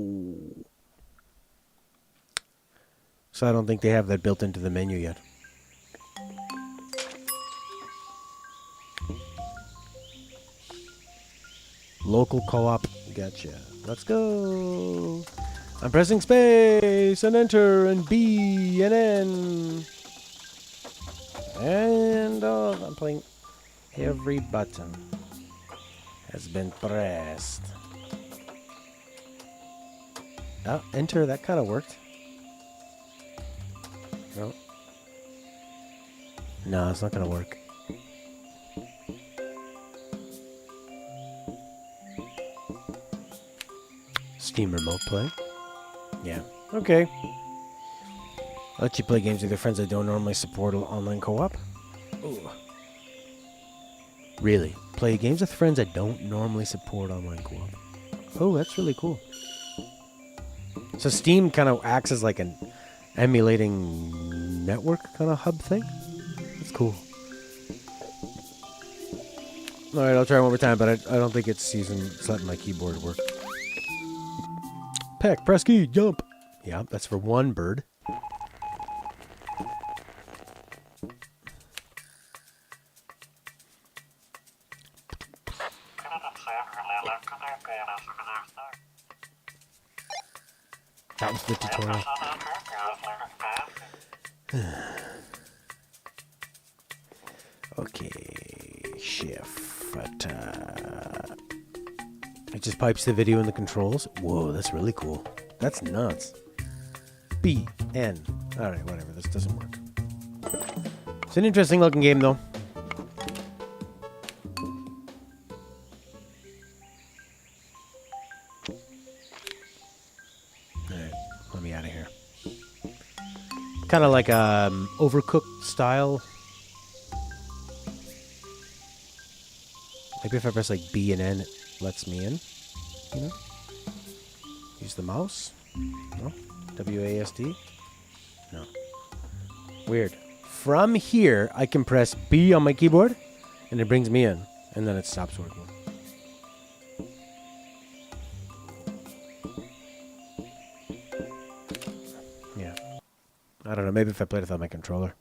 So I don't think they have that built into the menu yet. Local co-op. Gotcha. Let's go. I'm pressing space and enter and B and N. And I'm playing. Every button has been pressed. Oh, enter. That kind of worked. No. No, it's not going to work. Steam Remote Play. Yeah. Okay. I'll let you play games with your friends that don't normally support online co-op. Ooh. Really? Play games with friends that don't normally support online co-op. Oh, that's really cool. So Steam kind of acts as like an emulating network kind of hub thing. That's cool. All right, I'll try one more time, but I don't think it's letting my keyboard work. Peck, press key, jump. Yeah, that's for one bird. That was the tutorial. Okay, shift. It just pipes the video in the controls. Whoa, that's really cool. That's nuts. B, N. Alright, whatever. This doesn't work. It's an interesting looking game, though. Alright, let me out of here. Kind of like Overcooked style. Maybe if I press like B and N, it lets me in. You know? Use the mouse. No? WASD? No. Weird. From here, I can press B on my keyboard, and it brings me in, and then it stops working. Yeah. I don't know. Maybe if I played without my controller.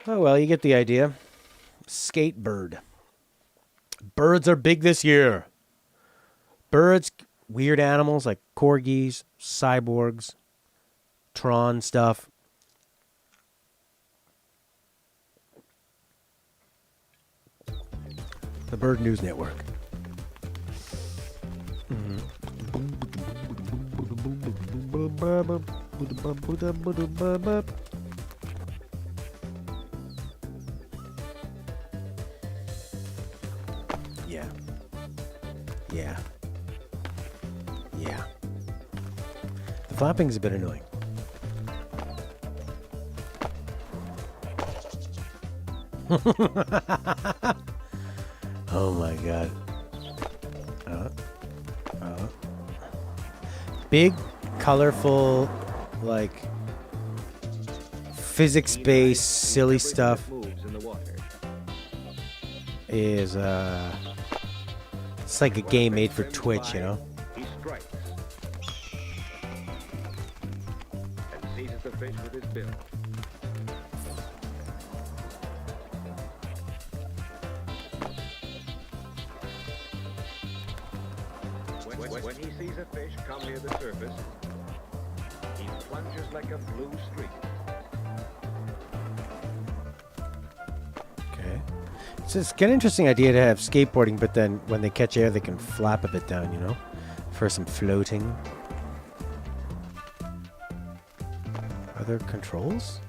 Oh, well, you get the idea. Skatebird. Birds are big this year. Birds, weird animals like corgis, cyborgs, Tron stuff. The Bird News Network. Yeah. Yeah. Yeah. The flapping's a bit annoying. Oh my god. Big, colorful, like physics-based, silly stuff is it's like a game made for Twitch, you know?
He strikes and seizes the fish with his bill. When he sees a fish come near the surface, he plunges like a blue streak.
Okay. So it's an interesting idea to have skateboarding, but then when they catch air, they can flap a bit down, you know? For some floating. Are there controls?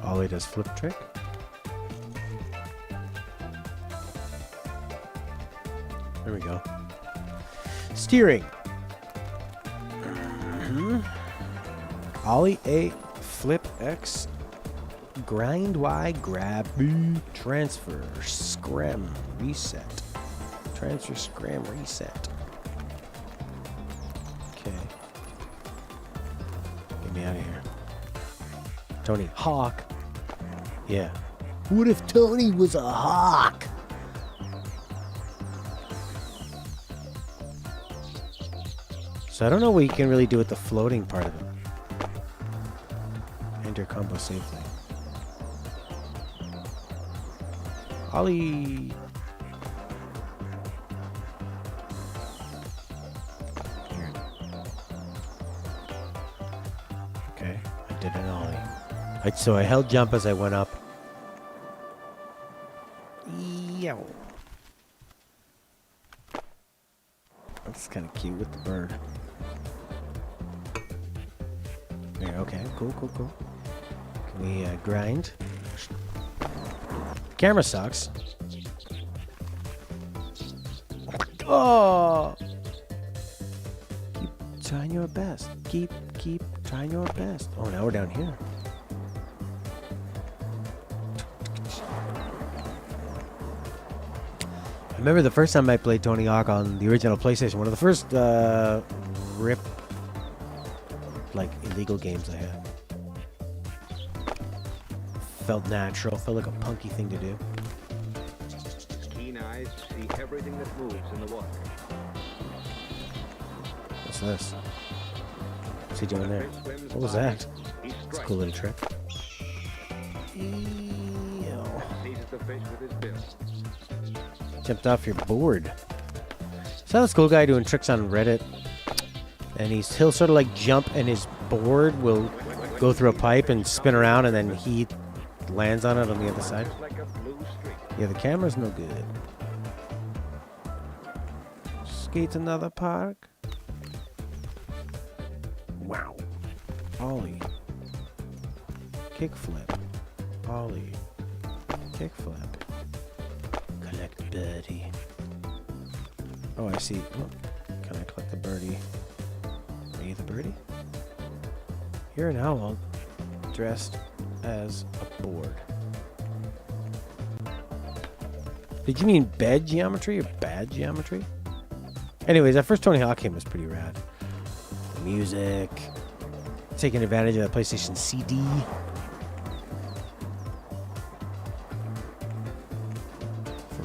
Ollie does flip trick. There we go. Steering. Ollie A, flip X, grind Y, grab B, transfer, scram, reset. Transfer, scram, reset. Okay. Get me out of here. Tony Hawk. Yeah. What if Tony was a hawk? So I don't know what you can really do with the floating part of it. Enter combo safely. Ollie. Weird. Okay, I did an ollie. So I held jump as I went up. Yow. That's kind of cute with the bird. There, okay, cool. Can we grind? The camera sucks. Oh! Keep trying your best. Keep trying your best. Oh, now we're down here. I remember the first time I played Tony Hawk on the original PlayStation. One of the first rip, like, illegal games I had. Felt natural. Felt like a punky thing to do.
Keen eyes see everything that moves in the water.
What's this? What's he doing there? What was that? It's a cool little trick.
Seizes the fish with his bill.
Jumped off your board. Saw this cool guy doing tricks on Reddit, and he'll sort of like jump, and his board will go through a pipe and spin around, and then he lands on it on the other side. Yeah, the camera's no good. Skates another park. Wow. Ollie. Kickflip. Ollie. Kickflip. Collect birdie. Oh, I see. Oh, can I collect the birdie? Are you the birdie? You're an owl dressed as a board. Did you mean bed geometry or bad geometry? Anyways, that first Tony Hawk game was pretty rad. The music. Taking advantage of that PlayStation CD.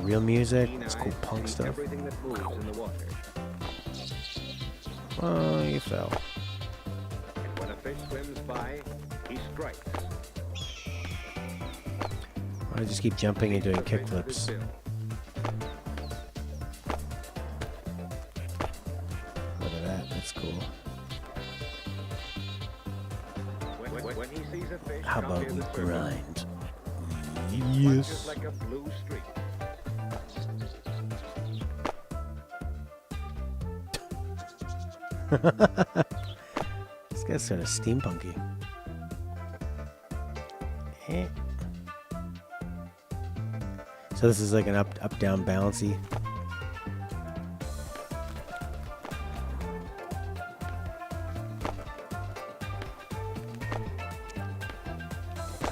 Real music, it's cool punk stuff.
Everything that moves in the water.
Oh, you fell.
And when a fish swims by, he strikes.
I just keep jumping and doing kickflips. Look at that, that's cool.
When he sees a fish,
How
come
about
near
we
the surface,
grind?
he punches
Yes.
like a blue streak.
This guy's sort of steampunky. Eh. So this is like an up down bouncy.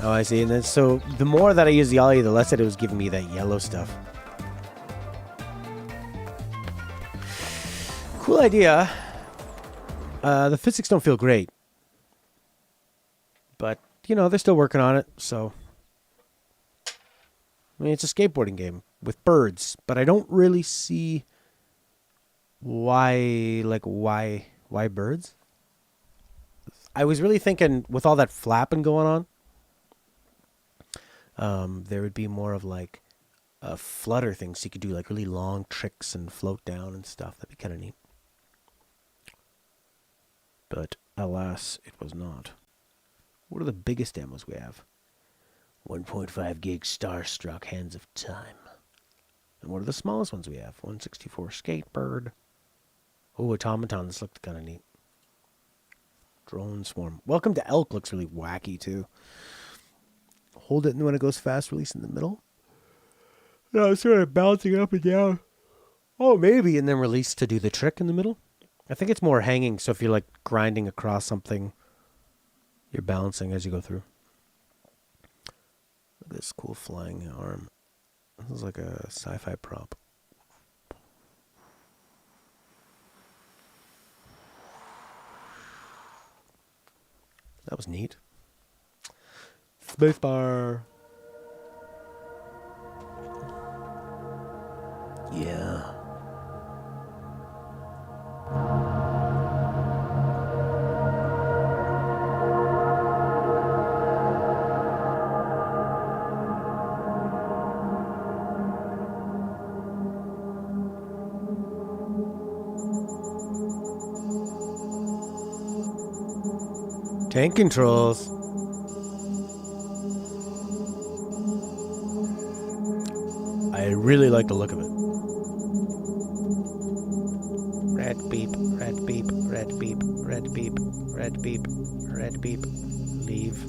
Oh, I see. And then so the more that I use the ollie, the less that it was giving me that yellow stuff. Cool idea. The physics don't feel great. But, you know, they're still working on it, so. I mean, it's a skateboarding game with birds, but I don't really see why birds? I was really thinking with all that flapping going on, there would be more of like a flutter thing, so you could do like really long tricks and float down and stuff. That'd be kind of neat. But alas, it was not. What are the biggest demos we have? 1.5 gig Starstruck Hands of Time. And what are the smallest ones we have? 164 Skatebird. Oh, Automatons looked kind of neat. Drone Swarm. Welcome to Elk looks really wacky too. Hold it and when it goes fast, release in the middle. No, it's sort of bouncing up and down. Oh, maybe, and then release to do the trick in the middle. I think it's more hanging, so if you're like grinding across something, you're balancing as you go through. Look at this cool flying arm. This is like a sci-fi prop. That was neat. Spacebar. Yeah. Tank controls. I really like the look of it. Red beep, red beep, red beep, red beep, red beep, red beep. Leave.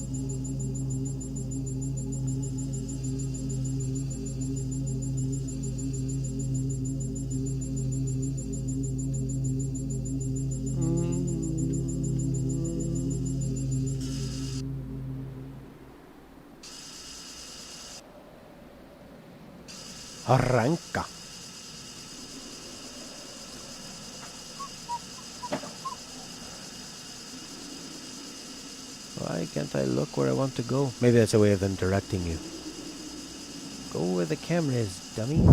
Arranca. Why can't I look where I want to go? Maybe that's a way of them directing you. Go where the camera is, dummy.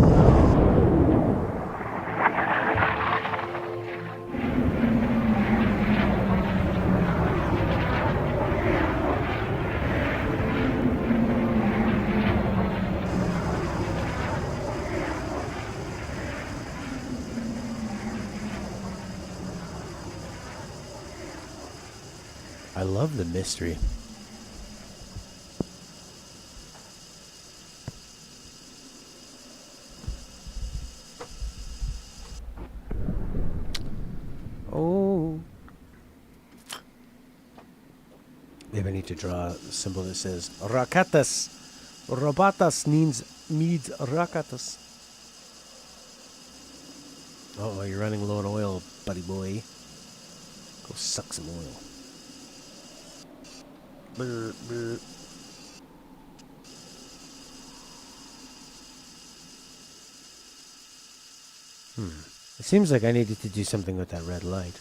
I love the mystery. Oh. Maybe I need to draw a symbol that says Rakatas. Robatas means Rakatas. Oh, you're running low on oil, buddy boy. Go suck some oil. Brr, brr. It seems like I needed to do something with that red light.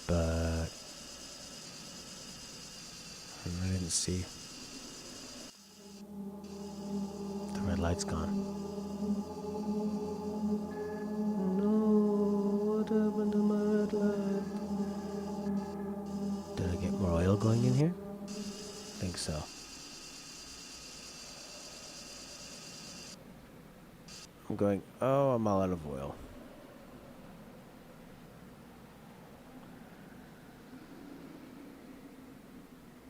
But I didn't see. The red light's gone. No, what happened to my red light? Did I get more oil going in here? I think so. I'm going, oh, I'm all out of oil.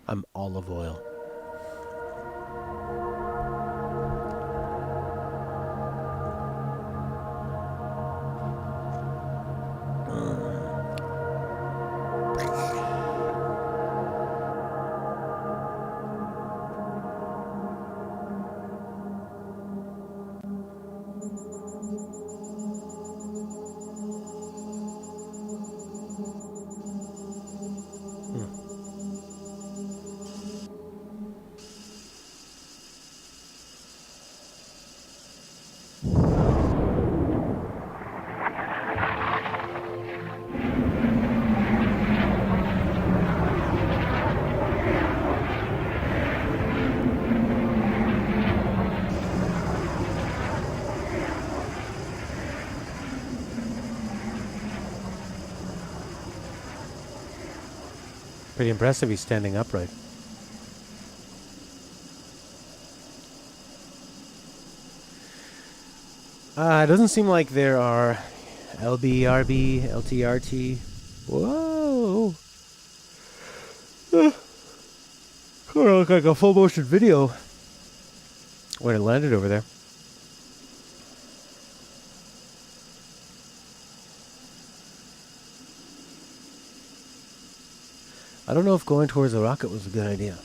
I'm olive oil. Pretty impressive he's standing upright. It doesn't seem like there are LB, RB, LTRT. Whoa! Kind of look like a full motion video when it landed over there. I don't know if going towards the rocket was a good idea.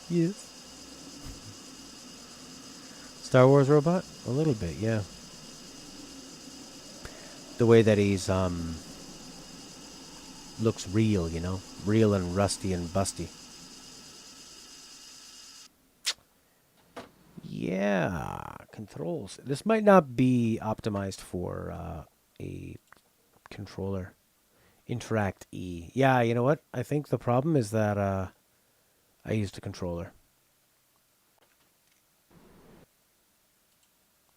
Yes. Star Wars robot? A little bit, yeah. The way that he's, looks real, you know? Real and rusty and busty. Yeah, controls. This might not be optimized for a controller. Interact E. Yeah, you know what? I think the problem is that I used a controller.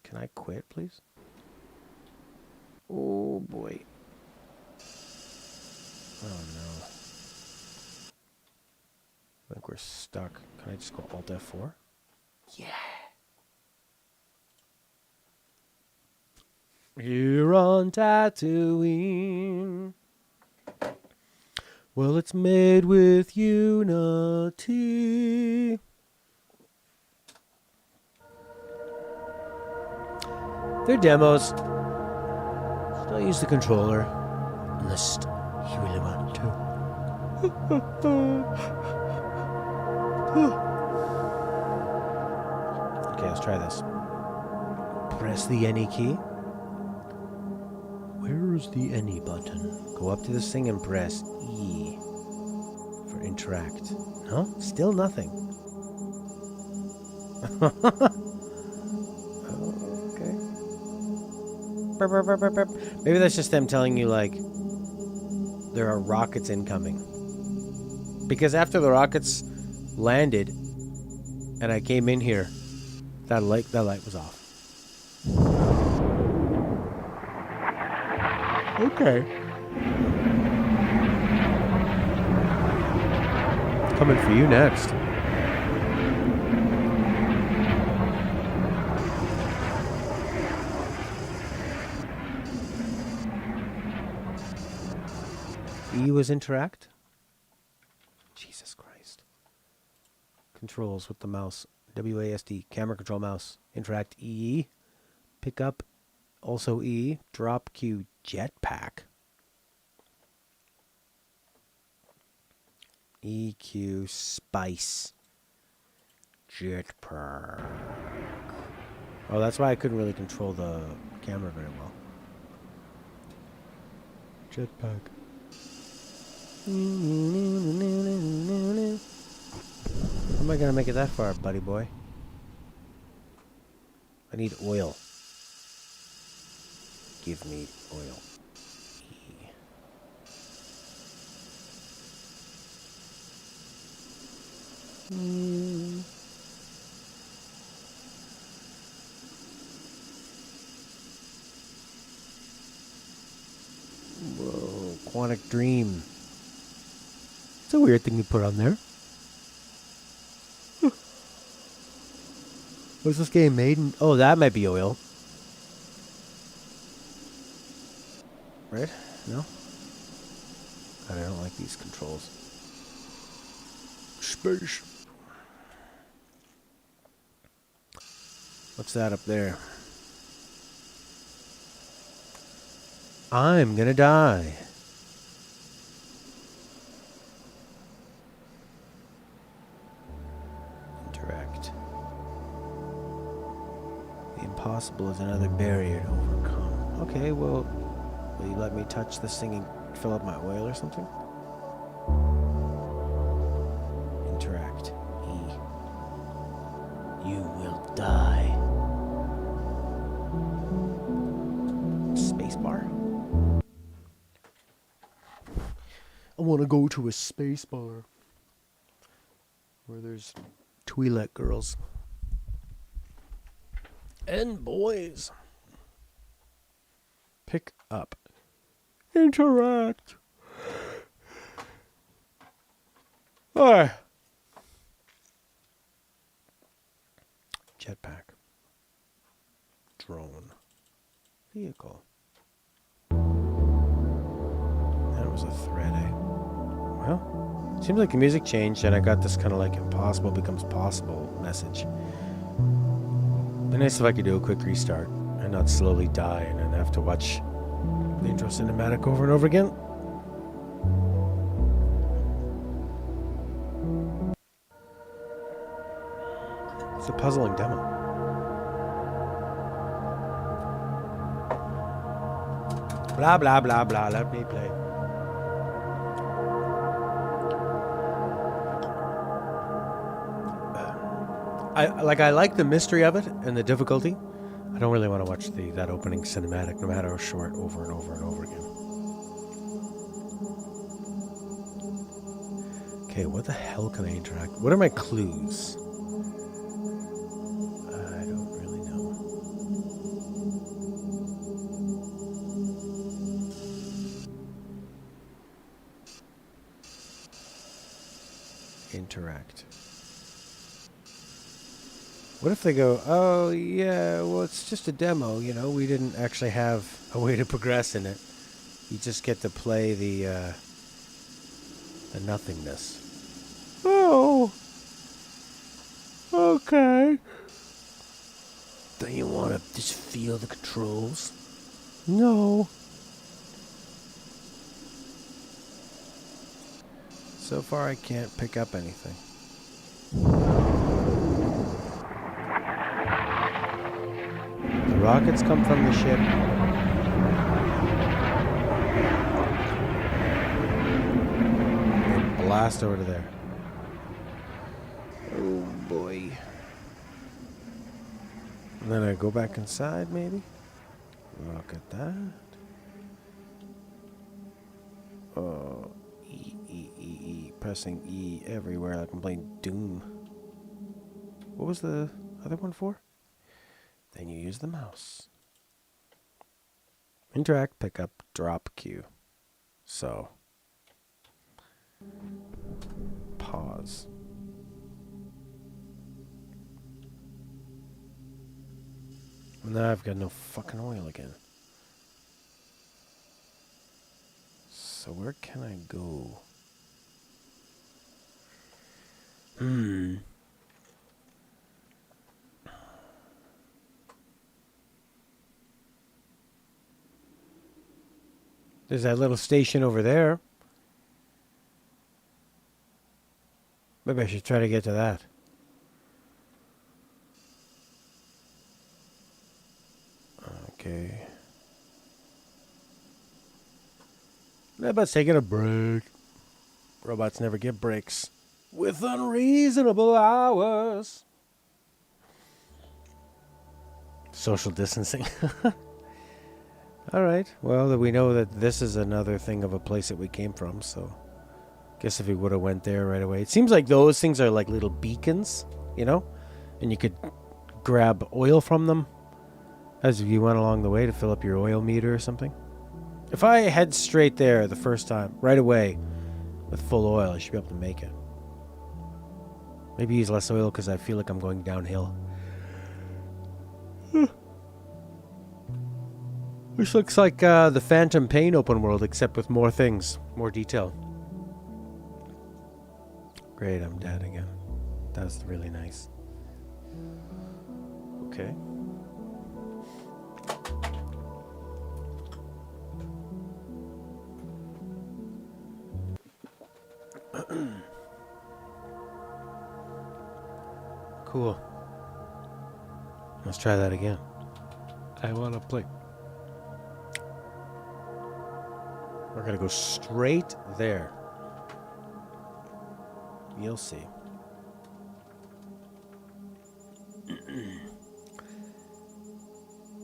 Can I quit, please? Oh, boy. Oh, no. I think we're stuck. Can I just go Alt F4? Yeah. Here on Tatooine. Well, it's made with Unity. They're demos. Still use the controller. Unless you really want to. Okay, let's try this. Press the any key. Where's the any button? Go up to this thing and press E for interact. No? Still nothing. Okay. Burp, burp, burp, burp, burp. Maybe that's just them telling you, like, there are rockets incoming. Because after the rockets landed and I came in here, that light was off. Okay. Coming for you next. E was interact? Jesus Christ. Controls with the mouse. WASD. Camera control mouse. Interact E. Pick up. Also E. Drop Q. Jetpack. EQ Spice. Jetpack. Oh, that's why I couldn't really control the camera very well. Jetpack. How am I gonna make it that far, buddy boy? I need oil. Give me oil. Whoa, Quantic Dream. It's a weird thing you put on there. Was this game made in... Oh, that might be oil. Right? No? God, I don't like these controls. Space. What's that up there? I'm gonna die. Interact. The impossible is another barrier to overcome. Okay, well, will you let me touch this thing and fill up my oil or something? Interact. E. You will die. Spacebar. I want to go to a space bar where there's Twi'lek girls and boys. Pick up. Interact. Alright. Jetpack. Drone. Vehicle. That was a thread, eh? Well, seems like the music changed and I got this kind of like impossible becomes possible message. Be nice if I could do a quick restart and not slowly die and then have to watch the intro cinematic over and over again. It's a puzzling demo. Blah, blah, blah, blah. Let me play. I like the mystery of it and the difficulty. I don't really want to watch that opening cinematic, no matter how short, over and over and over again. Okay, what the hell can I interact? What are my clues? I don't really know. Interact. What if they go, oh yeah, well it's just a demo, you know, we didn't actually have a way to progress in it. You just get to play the nothingness. Oh, okay. Don't you want to just feel the controls? No. So far I can't pick up anything. The rockets come from the ship. They blast over to there. Oh boy. And then I go back inside maybe? Look at that. Oh, E. Pressing E everywhere like I'm playing Doom. What was the other one for? Then you use the mouse. Interact, pick up, drop, Q. So. Pause. And now I've got no fucking oil again. So where can I go? There's that little station over there. Maybe I should try to get to that. Okay. Robots taking a break. Robots never get breaks. With unreasonable hours. Social distancing. Alright, well, we know that this is another thing of a place that we came from, so... Guess if we would have went there right away. It seems like those things are like little beacons, you know? And you could grab oil from them as you went along the way to fill up your oil meter or something. If I head straight there the first time, right away, with full oil, I should be able to make it. Maybe use less oil because I feel like I'm going downhill. This looks like the Phantom Pain open world, except with more things, more detail. Great, I'm dead again. That was really nice. Okay. Cool. Let's try that again. I want to play. We're going to go straight there. You'll see.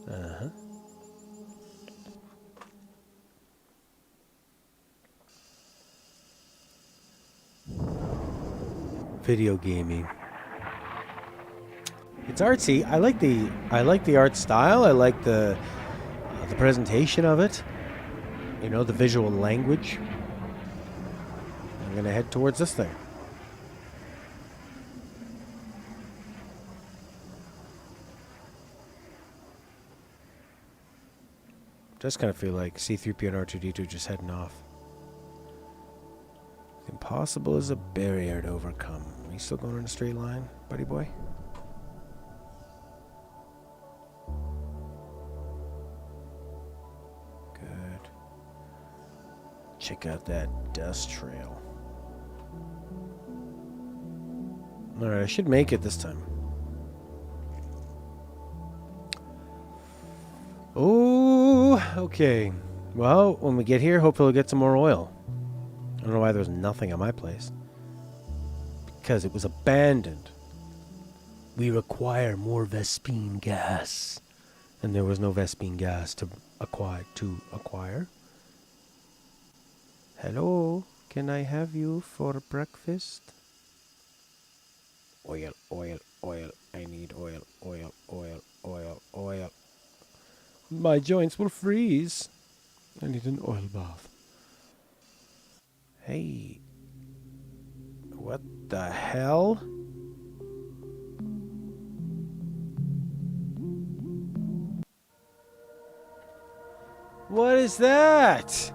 Uh-huh. Video gaming. It's artsy. I like the art style. I like the presentation of it. You know, the visual language. I'm gonna head towards this thing. Just kind of feel like C-3PO and R2-D2 just heading off. Impossible is a barrier to overcome. Are you still going in a straight line, buddy boy? Good. Check out that dust trail. Alright, I should make it this time. Oh, okay. Well, when we get here, hopefully we'll get some more oil. I don't know why there's nothing at my place. Because it was abandoned. We require more Vespine gas. And there was no Vespine gas to acquire. Hello? Can I have you for breakfast? Oil, oil, oil. I need oil, oil, oil, oil, oil. My joints will freeze. I need an oil bath. Hey. What the hell? What is that?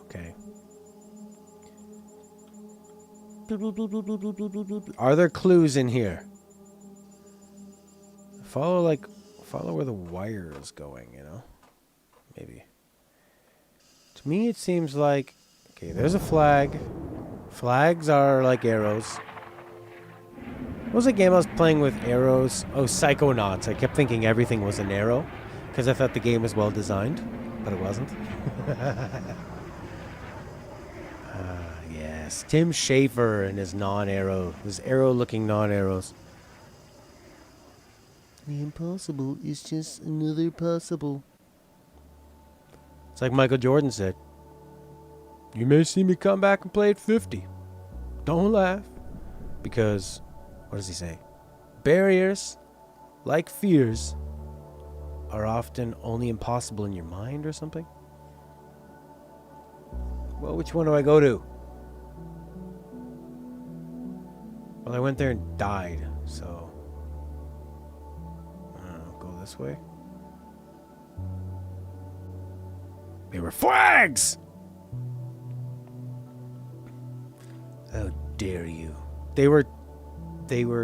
Okay. Are there clues in here? Follow where the wire is going, you know? Maybe. To me, it seems like... Okay, there's a flag. Flags are like arrows. What was the game I was playing with arrows? Oh, Psychonauts. I kept thinking everything was an arrow because I thought the game was well designed, but it wasn't. Yes. Tim Schafer and his non-arrow. His arrow-looking non-arrows. The impossible is just another possible. It's like Michael Jordan said. You may see me come back and play at 50. Don't laugh. Because, what does he say? Barriers, like fears, are often only impossible in your mind or something. Well, which one do I go to? Well, I went there and died, so... I don't know, go this way? They were flags! How dare you. They were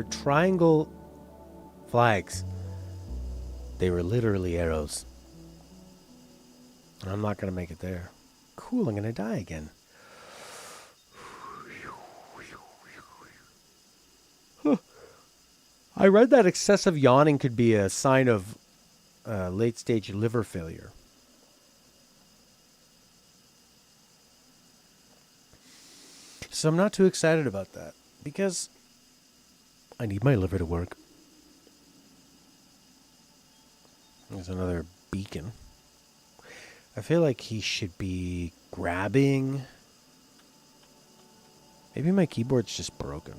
triangle flags. They were literally arrows. And I'm not going to make it there. Cool, I'm going to die again. I read that excessive yawning could be a sign of late-stage liver failure. So I'm not too excited about that because I need my liver to work. There's another beacon. I feel like he should be grabbing. Maybe my keyboard's just broken.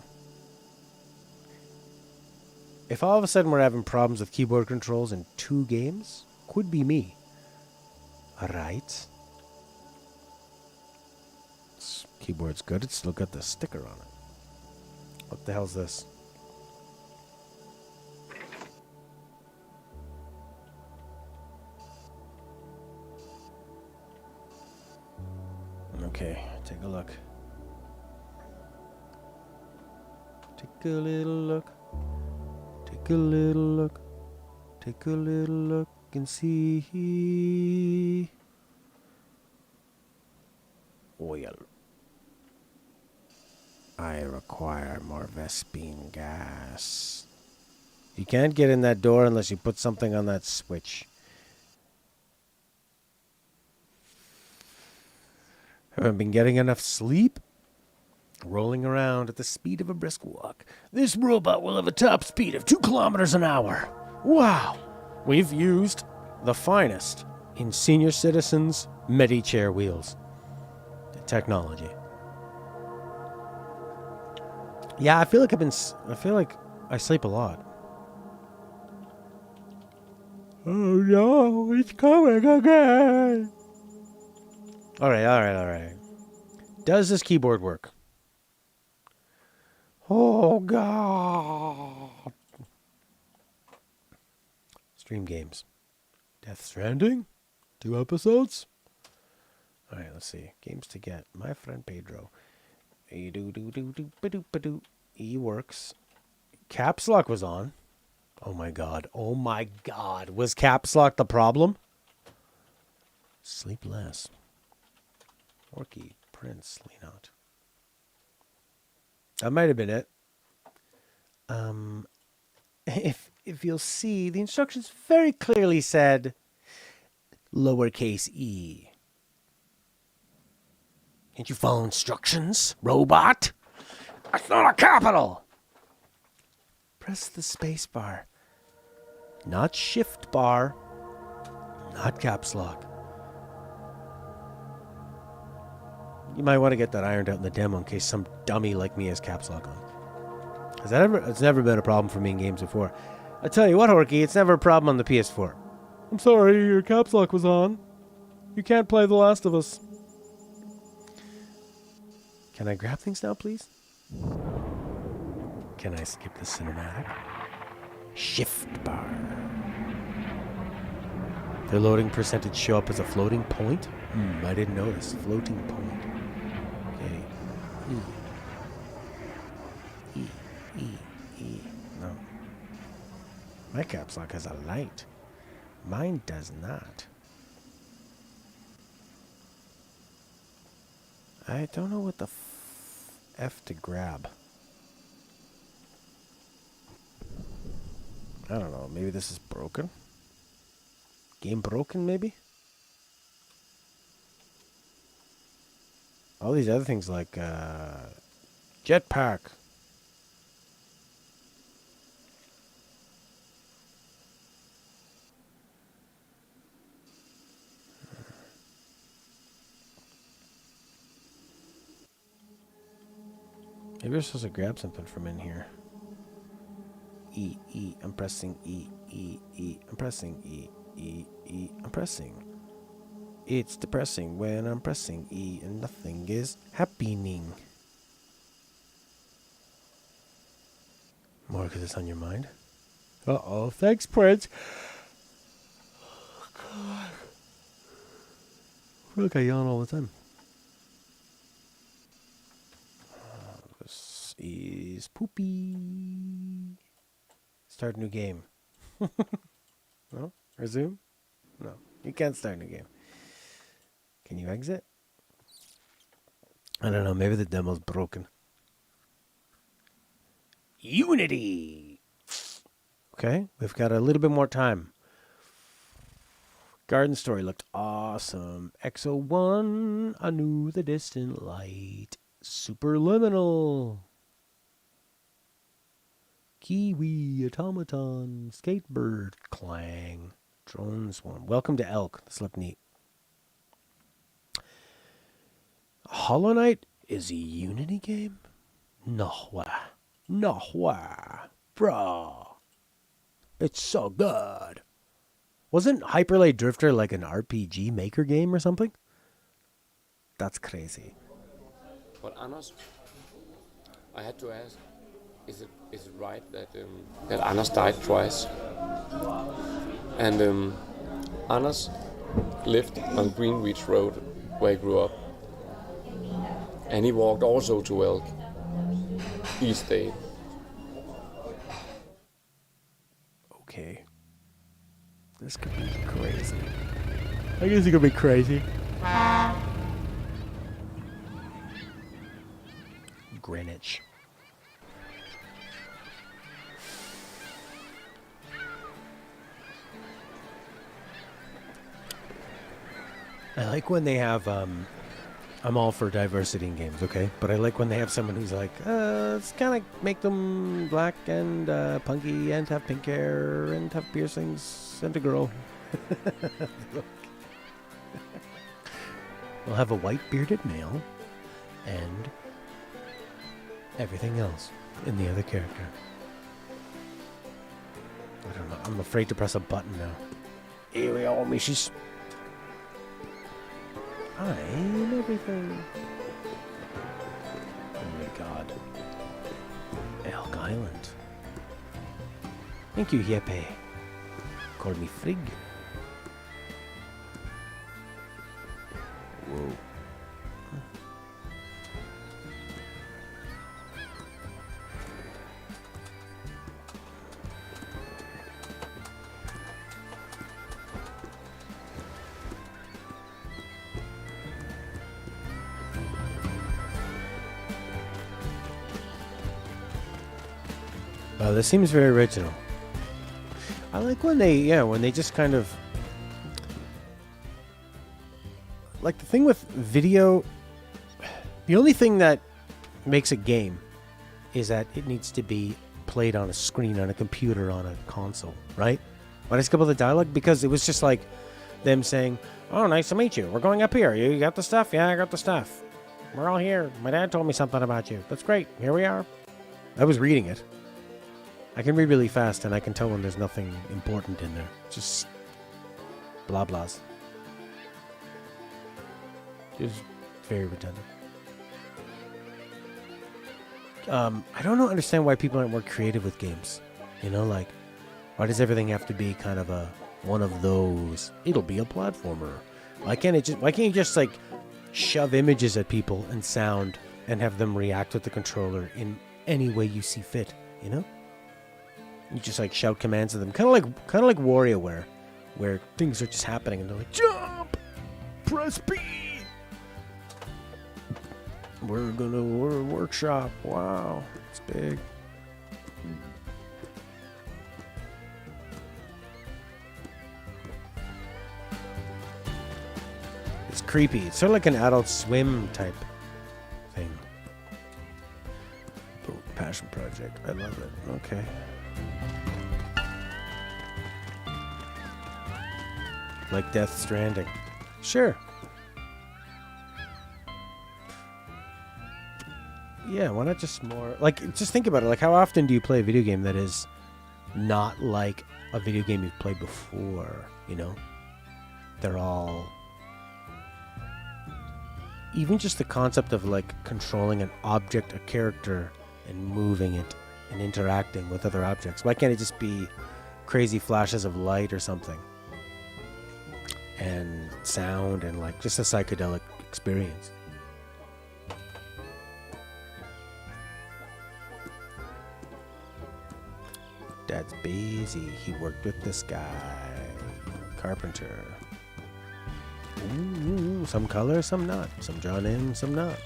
If all of a sudden we're having problems with keyboard controls in 2 games, could be me. Alright. This keyboard's good. It's still got the sticker on it. What the hell's this? Okay, take a look. Take a little look. Take a little look. Take a little look and see. Oil. I require more Vespine gas. You can't get in that door unless you put something on that switch. Haven't been getting enough sleep? Rolling around at the speed of a brisk walk. This robot will have a top speed of 2 kilometers an hour. Wow! We've used the finest in senior citizens' Medi-chair wheels. Technology. Yeah, I feel like I sleep a lot. Oh no, it's coming again. Alright. Does this keyboard work? Oh, God. Stream games. Death Stranding? 2 episodes? Alright, let's see. Games to get. My friend Pedro. E works. Caps Lock was on. Oh my god. Was Caps Lock the problem? Sleep less. Orky, Prince, lean out. That might have been it. If you'll see, the instructions very clearly said lowercase e. Can't you follow instructions, robot? That's not a capital! Press the space bar. Not shift bar. Not caps lock. You might want to get that ironed out in the demo in case some dummy like me has caps lock on. It's never been a problem for me in games before. I tell you what, Horky, it's never a problem on the PS4. I'm sorry, your caps lock was on. You can't play The Last of Us. Can I grab things now, please? Can I skip the cinematic? Shift bar. The loading percentage show up as a floating point? I didn't notice. Floating point. Okay. E. No. My caps lock has a light. Mine does not. I don't know what the F to grab. I don't know. Maybe this is broken? Game broken, maybe? All these other things like jetpack. Maybe we're supposed to grab something from in here. E. I'm pressing E. I'm pressing E. I'm pressing. It's depressing when I'm pressing E and nothing is happening. More because it's on your mind? Uh-oh. Thanks, Prince. Oh, God. I feel like I yawn all the time. This is poopy. Start a new game. No? Resume? No. You can't start a new game. Can you exit? I don't know. Maybe the demo's broken. Unity! Okay. We've got a little bit more time. Garden Story looked awesome. XO1. I knew the distant light. Superliminal. Kiwi, automaton, skatebird, clang, drone swarm. Welcome to Elk. This looked neat. Hollow Knight is a Unity game? No way. No way. Bro. It's so good. Wasn't Hyperlight Drifter like an RPG maker game or something? That's crazy.
But Anders, I had to ask, is it right that that Anders died twice? And Anders lived on Greenwich Road, where he grew up, and he walked also to Elk each day.
Okay. This could be crazy. I guess it could be crazy. Greenwich. I like when they have, I'm all for diversity in games, okay? But I like when they have someone who's like, let's kind of make them black and punky and have pink hair and have piercings and a girl. We'll have a white bearded male and everything else in the other character. I don't know. I'm afraid to press a button now. Here we go, Mishies. I'm everything. Oh my god. Elk Island. Thank you, Yeppe. Call me Frigg. Whoa. Oh, this seems very original. I like when they just kind of... Like the thing with video... The only thing that makes a game is that it needs to be played on a screen, on a computer, on a console, right? Why did I skip all the dialogue? Because it was just like them saying, oh, nice to meet you. We're going up here. You got the stuff? Yeah, I got the stuff. We're all here. My dad told me something about you. That's great. Here we are. I was reading it. I can read really fast, and I can tell when there's nothing important in there. Just blah blahs. Just very redundant. I don't understand why people aren't more creative with games. You know, like, why does everything have to be kind of a one of those? It'll be a platformer. Why can't you just like shove images at people and sound and have them react with the controller in any way you see fit? You know, you just like shout commands at them, kind of like WarioWare, where things are just happening and they're like, jump, press B. We're gonna workshop. Wow, it's big. It's creepy. It's sort of like an Adult Swim type thing. Passion project. I love it. Okay. Like Death Stranding. Sure. Yeah, why not just more... Like, just think about it. Like, how often do you play a video game that is not like a video game you've played before, you know? They're all... Even just the concept of, like, controlling an object, a character, and moving it, and interacting with other objects. Why can't it just be crazy flashes of light or something? And sound, and, like, just a psychedelic experience. Dad's busy. He worked with this guy. Carpenter. Ooh, some color, some not. Some drawn in, some not.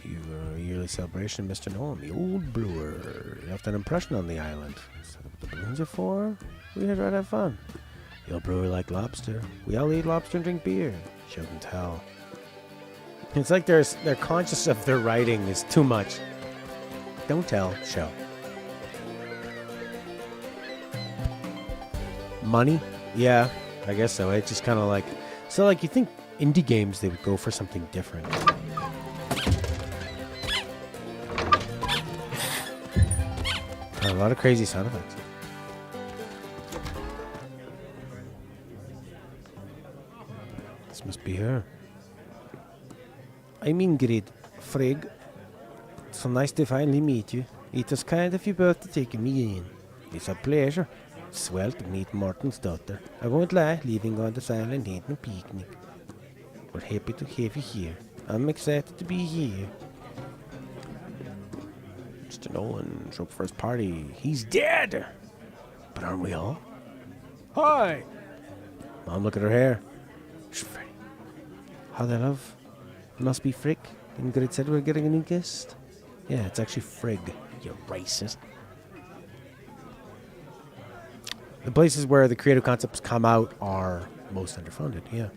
Your yearly celebration, Mr. Nolan, the old brewer, left an impression on the island. Is that what the balloons are for? We had to have fun. The old brewer liked lobster. We all eat lobster and drink beer. Show and tell. It's like they're conscious of their writing is too much. Don't tell, show. Money? Yeah, I guess so. It's just kind of like... So, like, you think indie games, they would go for something different. A lot of crazy sound effects. This must be her. I'm Ingrid. Frigg. So nice to finally meet you. It was kind of you both to take me in. It's a pleasure. Swell to meet Martin's daughter. I won't lie, leaving on this island ain't no picnic. We're happy to have you here. I'm excited to be here. Mr. Nolan, show up for his party. He's dead! But aren't we all? Hi! Mom, look at her hair. How they love? It must be Frick. Ingrid said we're getting a new guest. Yeah, it's actually Frigg, you racist. The places where the creative concepts come out are most underfunded, yeah.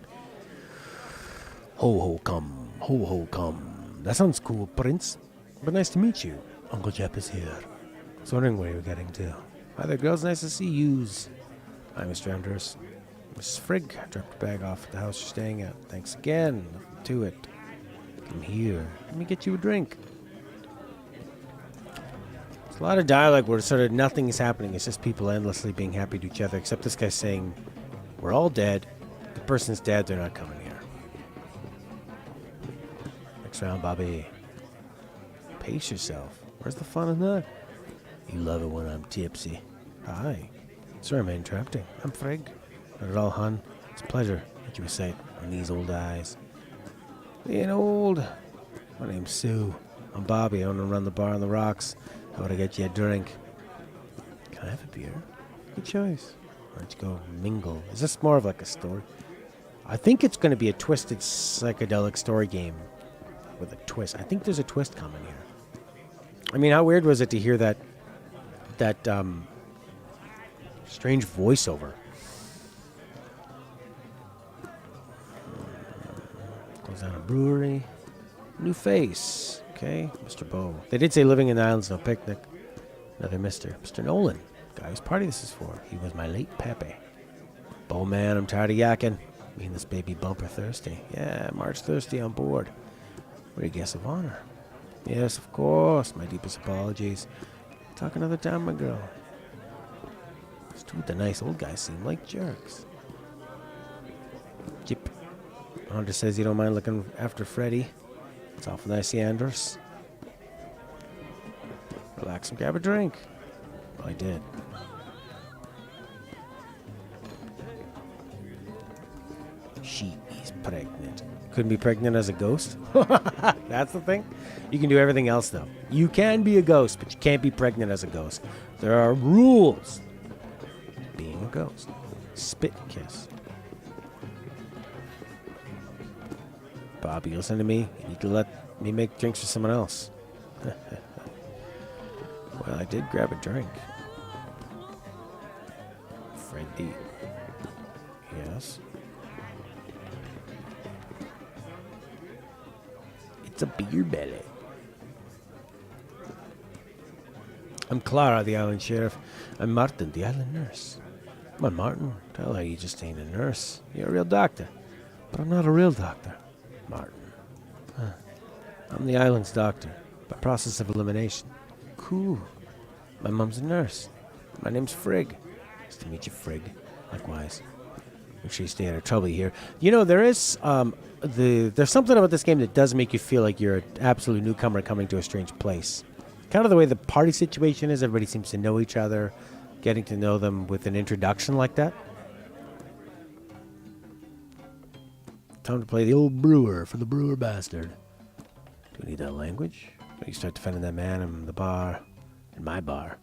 Ho ho come, ho ho come. That sounds cool, Prince. But nice to meet you. Uncle Jep is here. I was wondering where you're getting to. Hi there, girls. Nice to see yous. Hi, Mr. Anders. Mrs. Frigg dropped your bag off at the house you're staying at. Thanks again. Nothing to it. Come here. Let me get you a drink. There's a lot of dialogue where sort of nothing is happening. It's just people endlessly being happy to each other, except this guy saying, we're all dead. The person's dead. They're not coming here. Next round, Bobby. Pace yourself. Where's the fun in that? You love it when I'm tipsy. Hi. Sorry I'm interrupting. I'm Frigg. Not at all, hon. It's a pleasure that you recite on these old eyes. Being old. My name's Sue. I'm Bobby. I want to run the bar on the rocks. How would I get you a drink? Can I have a beer? Good choice. Why don't you go mingle? Is this more of like a story? I think it's going to be a twisted psychedelic story game with a twist. I think there's a twist coming here. I mean, how weird was it to hear that Strange voiceover. Goes down a brewery. New face. Okay, Mr. Bow. They did say living in the islands, no picnic. Another Mr. Mr. Nolan. Guy whose party this is for. He was my late Pepe. Bow man, I'm tired of yakking. Me and this baby bumper thirsty. Yeah, March thirsty on board. What a guest of honor. Yes, of course. My deepest apologies. Talk another time, my girl. These two with the nice old guys seem like jerks. Jip. Hunter says you don't mind looking after Freddy. It's awful nice, Anders. Relax and grab a drink. Well, I did. She is pregnant. Couldn't be pregnant as a ghost? That's the thing? You can do everything else, though. You can be a ghost, but you can't be pregnant as a ghost. There are rules. Being a ghost. Spit kiss. Bobby, listen to me. You need to let me make drinks for someone else. Well, I did grab a drink. Freddy. Yes. It's a beer belly. I'm Clara, the island sheriff. I'm Martin, the island nurse. Come on, Martin. Tell her you just ain't a nurse. You're a real doctor. But I'm not a real doctor, Martin. Huh. I'm the island's doctor, by process of elimination. Cool. My mom's a nurse. My name's Frigg. Nice to meet you, Frigg. Likewise. Make sure you stay out of trouble here. You know, there is there's something about this game that does make you feel like you're an absolute newcomer coming to a strange place. Kind of the way the party situation is. Everybody seems to know each other. Getting to know them with an introduction like that. Time to play the old brewer for the brewer bastard. Do we need that language? You start defending that man in the bar. In my bar.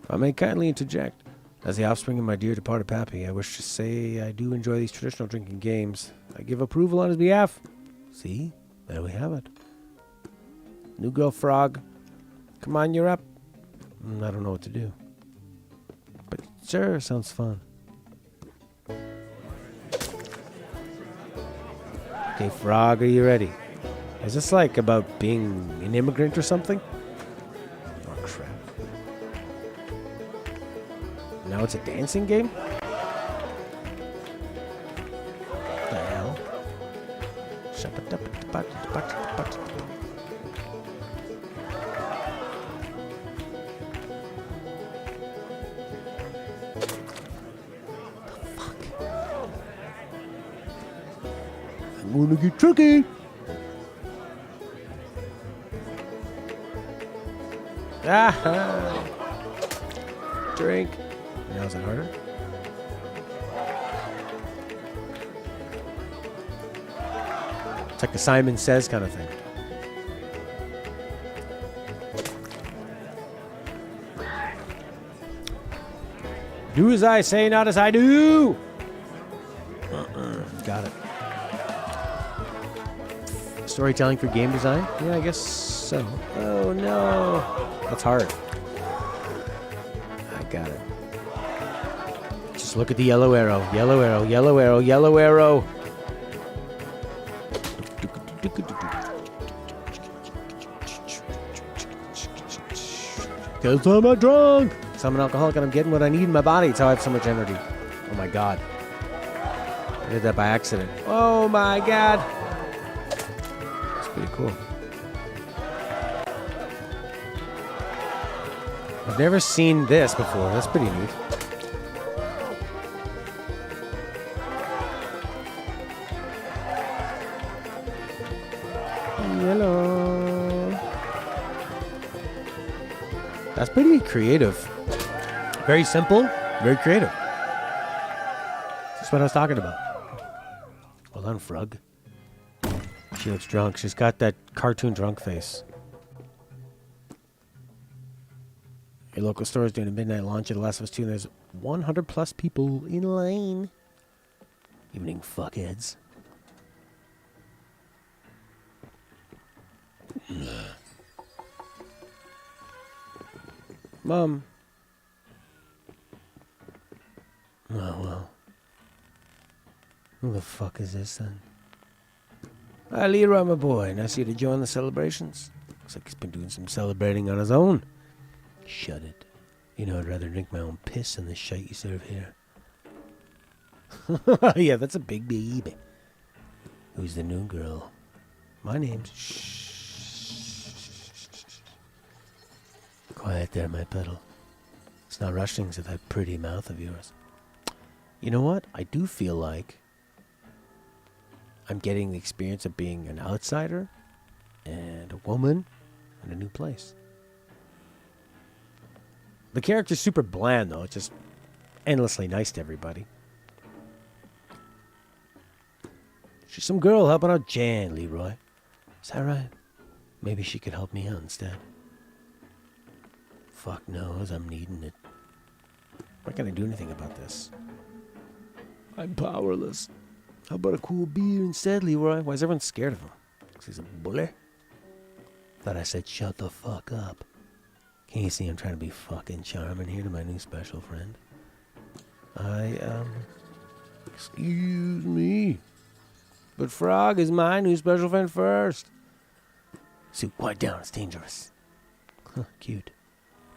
If I may kindly interject. As the offspring of my dear departed pappy, I wish to say I do enjoy these traditional drinking games. I give approval on his behalf. See? There we have it. New girl frog. Come on, you're up. I don't know what to do. But sure, sounds fun. Okay, frog, are you ready? Is this like about being an immigrant or something? Oh, crap. Now it's a dancing game? What the hell? The fuck? I'm gonna get tricky! Ah! Drink. Now is it harder? It's like the Simon Says kind of thing. Do as I say, not as I do! Got it. Storytelling for game design? Yeah, I guess so. Oh no! That's hard. I got it. Just look at the yellow arrow. Yellow arrow, yellow arrow, yellow arrow. Because I'm a drunk. So I'm an alcoholic and I'm getting what I need in my body. It's how I have so much energy. Oh my god. I did that by accident. Oh my god. That's pretty cool. I've never seen this before. That's pretty neat. Hello. That's pretty creative. Very simple, very creative. That's what I was talking about. Well done, Frog. She looks drunk. She's got that cartoon drunk face. Your local store is doing a midnight launch of The Last of Us 2, and there's 100 plus people in line. Evening, fuckheads. Mom. the fuck is this then? Ah, Leroy, my boy. Nice of you to join the celebrations. Looks like he's been doing some celebrating on his own. Shut it. You know, I'd rather drink my own piss than the shite you serve here. Yeah, that's a big baby. Who's the new girl? My name's... Shh. Quiet there, my petal. It's not rushing to that pretty mouth of yours. You know what? I do feel like I'm getting the experience of being an outsider and a woman in a new place. The character's super bland, though. It's just endlessly nice to everybody. She's some girl helping out Jan, Leroy. Is that right? Maybe she could help me out instead. Fuck knows, I'm needing it. What can I do anything about this? I'm powerless. How about a cool beer instead, Leroy? Why is everyone scared of him? Because he's a bully? Thought I said shut the fuck up. Can't you see I'm trying to be fucking charming here to my new special friend? Excuse me. But Frog is my new special friend first. Sue, quiet down. It's dangerous. Huh, cute.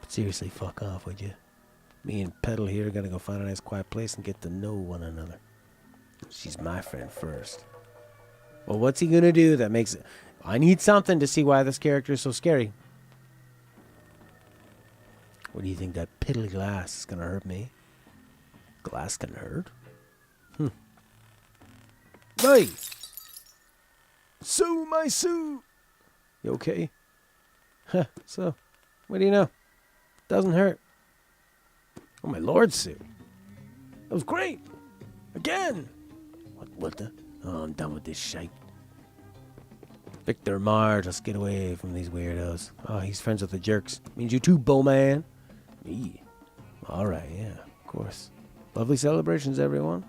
But seriously, fuck off, would you? Me and Petal here are gonna go find a nice quiet place and get to know one another. She's my friend first. Well, what's he gonna do that makes it... I need something to see why this character is so scary. What do you think, that piddly glass is gonna hurt me? Glass can hurt? Hey! Sue, my Sue! You okay? Huh, so, what do you know? Doesn't hurt. Oh, my lord, Sue. That was great! Again! What the? Oh, I'm done with this shite. Victor Marge, let's get away from these weirdos. Oh, he's friends with the jerks. Means you too, Bowman. Me. Alright, yeah, of course. Lovely celebrations, everyone.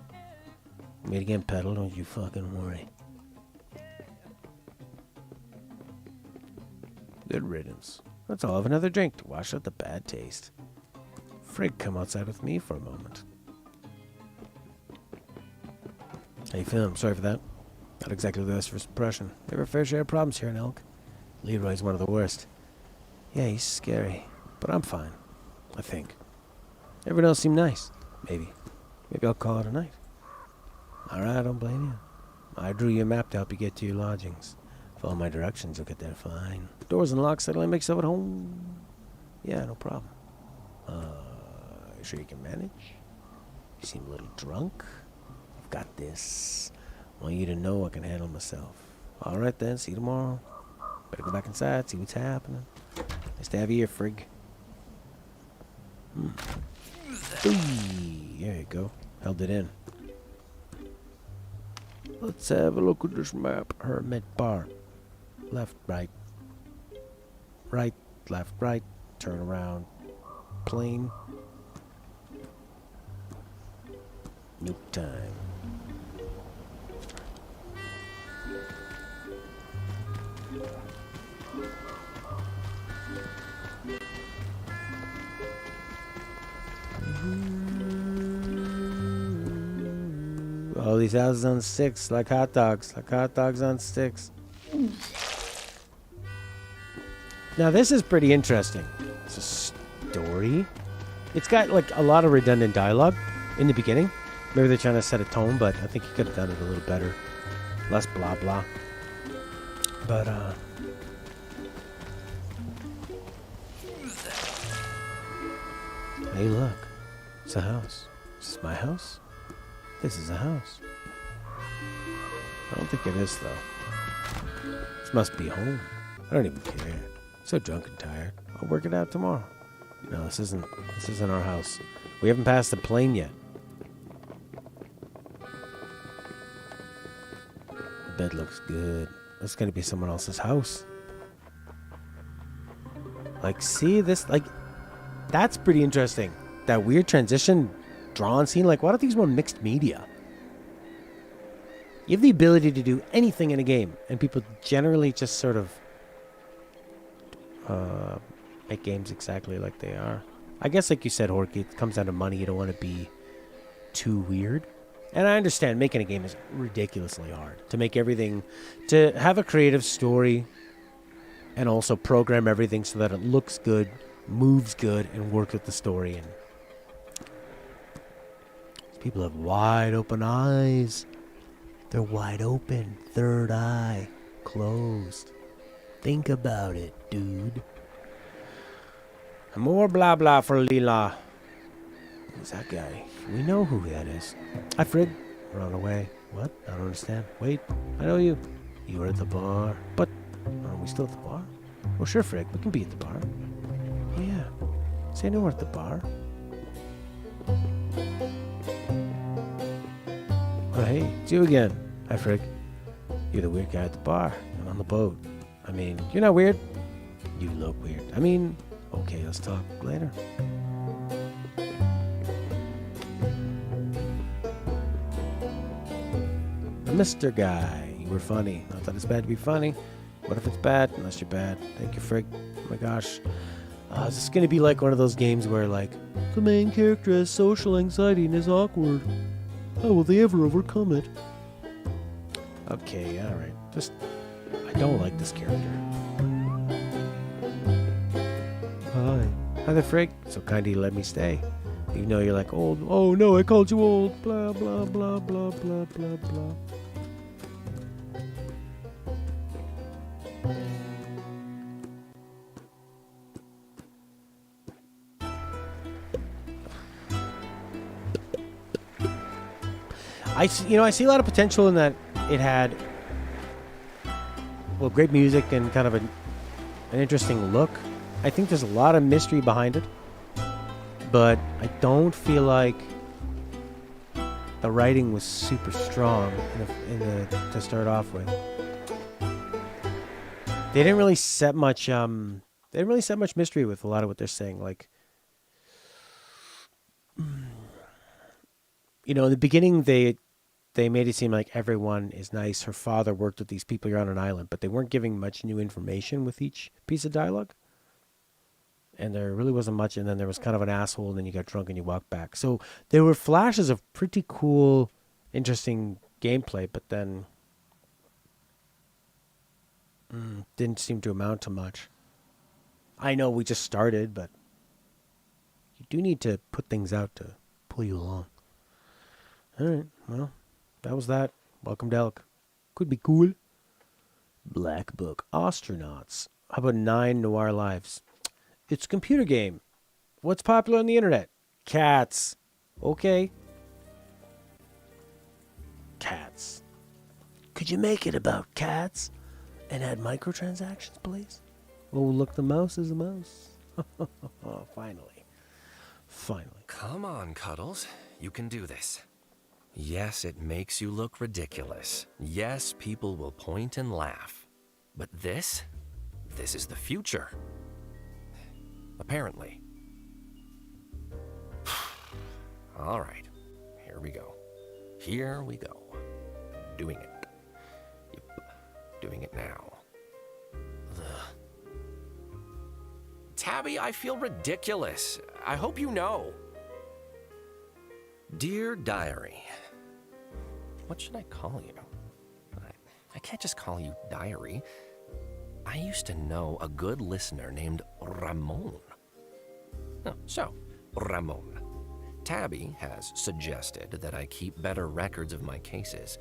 Meet again, Petal, don't you fucking worry. Good riddance. Let's all have another drink to wash out the bad taste. Frig, come outside with me for a moment. How you feeling? I'm sorry for that. Not exactly the best first impression. We have a fair share of problems here in Elk. Leroy's one of the worst. Yeah, he's scary. But I'm fine. I think. Everyone else seemed nice. Maybe. Maybe I'll call it a night. Alright, I don't blame you. I drew you a map to help you get to your lodgings. Follow my directions, you'll get there fine. Doors unlocked, settle in, make yourself at home. Yeah, no problem. You sure you can manage? You seem a little drunk. I've got this. I want you to know I can handle myself. Alright then, see you tomorrow. Better go back inside, see what's happening. Nice to have you here, Frig. There you go. Held it in. Let's have a look at this map. Hermit Bar. Left, right. Right, left, right. Turn around. Plane. Nuke time. All these houses on sticks, like hot dogs on sticks. Now this is pretty interesting. It's a story. It's got like a lot of redundant dialogue in the beginning. Maybe they're trying to set a tone, but I think you could have done it a little better. Less blah blah. But hey look. It's a house. Is this my house? This is a house. I don't think it is, though. This must be home. I don't even care. I'm so drunk and tired. I'll work it out tomorrow. No, this isn't our house. We haven't passed the plane yet. The bed looks good. That's gonna be someone else's house. Like, see this? Like, that's pretty interesting. That weird transition drawn scene. Like, why don't these more mixed media? You have the ability to do anything in a game, and people generally just sort of make games exactly like they are. I guess, like you said, Horkhead, it comes down to money. You don't want to be too weird. And I understand making a game is ridiculously hard. To make everything, to have a creative story and also program everything so that it looks good, moves good, and works with the story. And people have wide open eyes. They're wide open. Third eye closed. Think about it, dude. More blah blah for Leela. Who's that guy? We know who that is. Hi, Frig. Run away. What? I don't understand. Wait, I know you. You were at the bar. But, are we still at the bar? Well, sure, Frig. We can be at the bar. Oh, yeah. Say no, we're at the bar. Oh, hey, it's you again. Hi, Frig. You're the weird guy at the bar and on the boat. I mean, you're not weird. You look weird. I mean, okay, let's talk later. Mr. Guy, you were funny. Not that it's bad to be funny. What if it's bad? Unless you're bad. Thank you, Frig. Oh my gosh. Is this going to be like one of those games where, like, the main character has social anxiety and is awkward? How will they ever overcome it? Okay, alright. Just, I don't like this character. Hi. Hi there, Frig. So kind of you let me stay. Even though you're like old. Oh no, I called you old. Blah, blah, blah, blah, blah, blah, blah. I see a lot of potential in that it had, well, great music and kind of an interesting look. I think there's a lot of mystery behind it, but I don't feel like the writing was super strong to start off with. They didn't really set much mystery with a lot of what they're saying. Like, in the beginning, they made it seem like everyone is nice. Her father worked with these people. You're on an island, but they weren't giving much new information with each piece of dialogue. And there really wasn't much. And then there was kind of an asshole, and then you got drunk and you walked back. So there were flashes of pretty cool, interesting gameplay, but then didn't seem to amount to much. I know we just started, but you do need to put things out to pull you along. All right, well, that was that. Welcome to Elk. Could be cool. Black Book Astronauts. How about 9 Noir Lives? It's a computer game. What's popular on the internet? Cats. Okay. Cats. Could you make it about cats and add microtransactions, please? Oh, look, the mouse is a mouse. Finally.
Come on, Cuddles. You can do this. Yes, it makes you look ridiculous. Yes, people will point and laugh. But this is the future. Apparently. All right, here we go. Doing it. Yep, doing it now. Ugh. Tabby, I feel ridiculous. I hope you know. Dear Diary. What should I call you? I can't just call you Diary. I used to know a good listener named Ramon. Oh, so, Ramon. Tabby has suggested that I keep better records of my cases.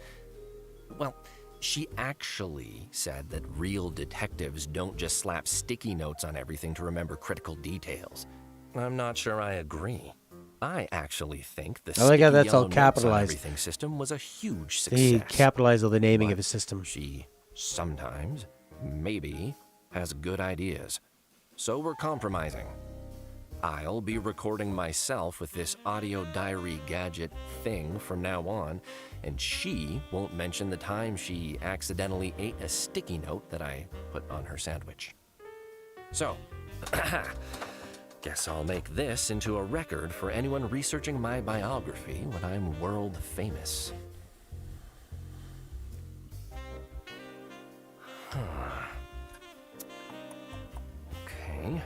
Well, she actually said that real detectives don't just slap sticky notes on everything to remember critical details. I'm not sure I agree. I actually think the
I like how that's
sticky
all
yellow notes on
capitalized.
everything system was a huge success.
They capitalize on the naming
But
of a system.
She sometimes, maybe, has good ideas. So we're compromising. I'll be recording myself with this audio diary gadget thing from now on, and she won't mention the time she accidentally ate a sticky note that I put on her sandwich. So, guess I'll make this into a record for anyone researching my biography when I'm world famous. Okay.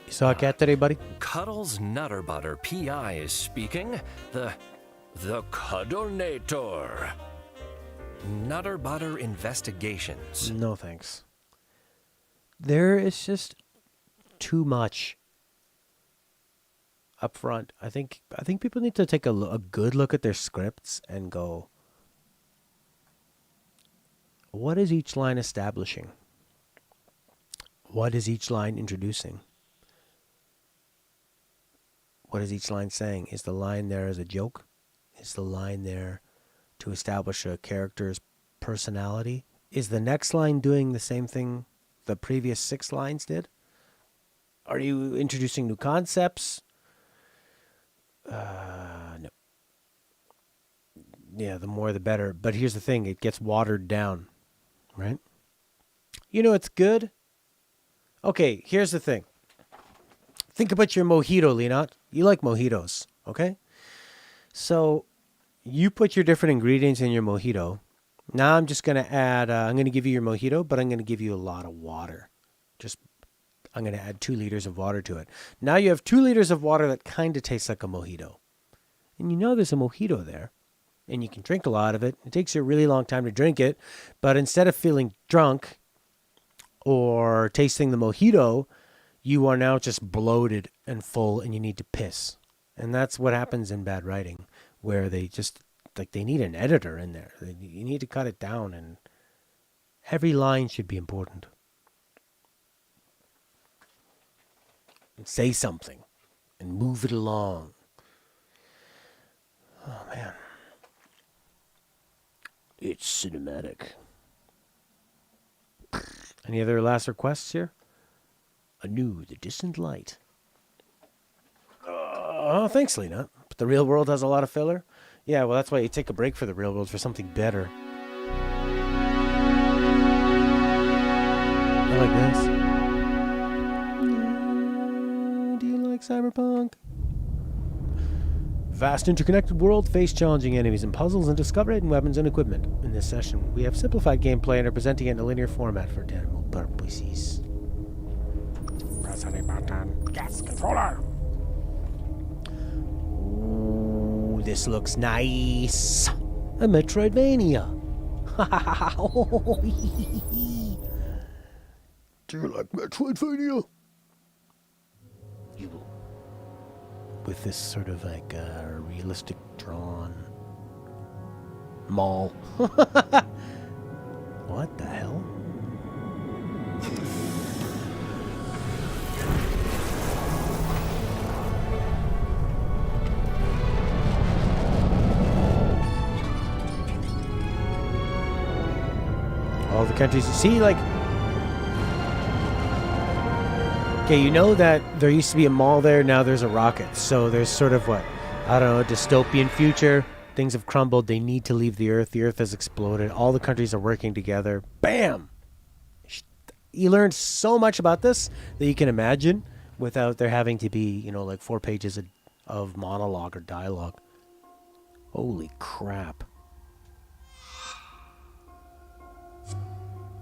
You saw a cat today, buddy?
Cuddles Nutter Butter, PI, is speaking. The Cuddlenator. Nutter Butter Investigations.
No thanks. There is just too much up front. I think people need to take a good look at their scripts and go, what is each line establishing? What is each line introducing? What is each line saying? Is the line there as a joke? Is the line there to establish a character's personality? Is the next line doing the same thing the previous 6 lines did? Are you introducing new concepts? No. Yeah, the more the better. But here's the thing, it gets watered down, right? You know it's good? Okay, here's the thing. Think about your mojito, Leonot. You like mojitos, okay? So you put your different ingredients in your mojito. Now I'm just going to add, I'm going to give you your mojito, but I'm going to give you a lot of water. I'm going to add 2 liters of water to it. Now you have 2 liters of water that kind of tastes like a mojito. And you know there's a mojito there. And you can drink a lot of it. It takes you a really long time to drink it. But instead of feeling drunk or tasting the mojito, you are now just bloated and full and you need to piss. And that's what happens in bad writing, where they just, like, they need an editor in there. You need to cut it down, and every line should be important. And say something and move it along. Oh, man. It's cinematic. Any other last requests here? Anew, the distant light. Oh, thanks, Lena. But the real world has a lot of filler. Yeah, well, that's why you take a break for the real world for something better. I like this. Do you like Cyberpunk? Vast interconnected world, face challenging enemies and puzzles, and discover hidden weapons and equipment. In this session, we have simplified gameplay and are presenting it in a linear format for demo purposes. Press any button. Yes, controller! Ooh, this looks nice. A Metroidvania. Do you like Metroidvania? You will. With this sort of like realistic drawn mall. What the hell? All the countries you see, like, okay, you know that there used to be a mall there, now there's a rocket. So there's sort of what, I don't know, a dystopian future. Things have crumbled. They need to leave the Earth. The Earth has exploded. All the countries are working together. Bam! You learn so much about this that you can imagine without there having to be, you know, like 4 pages of monologue or dialogue. Holy crap.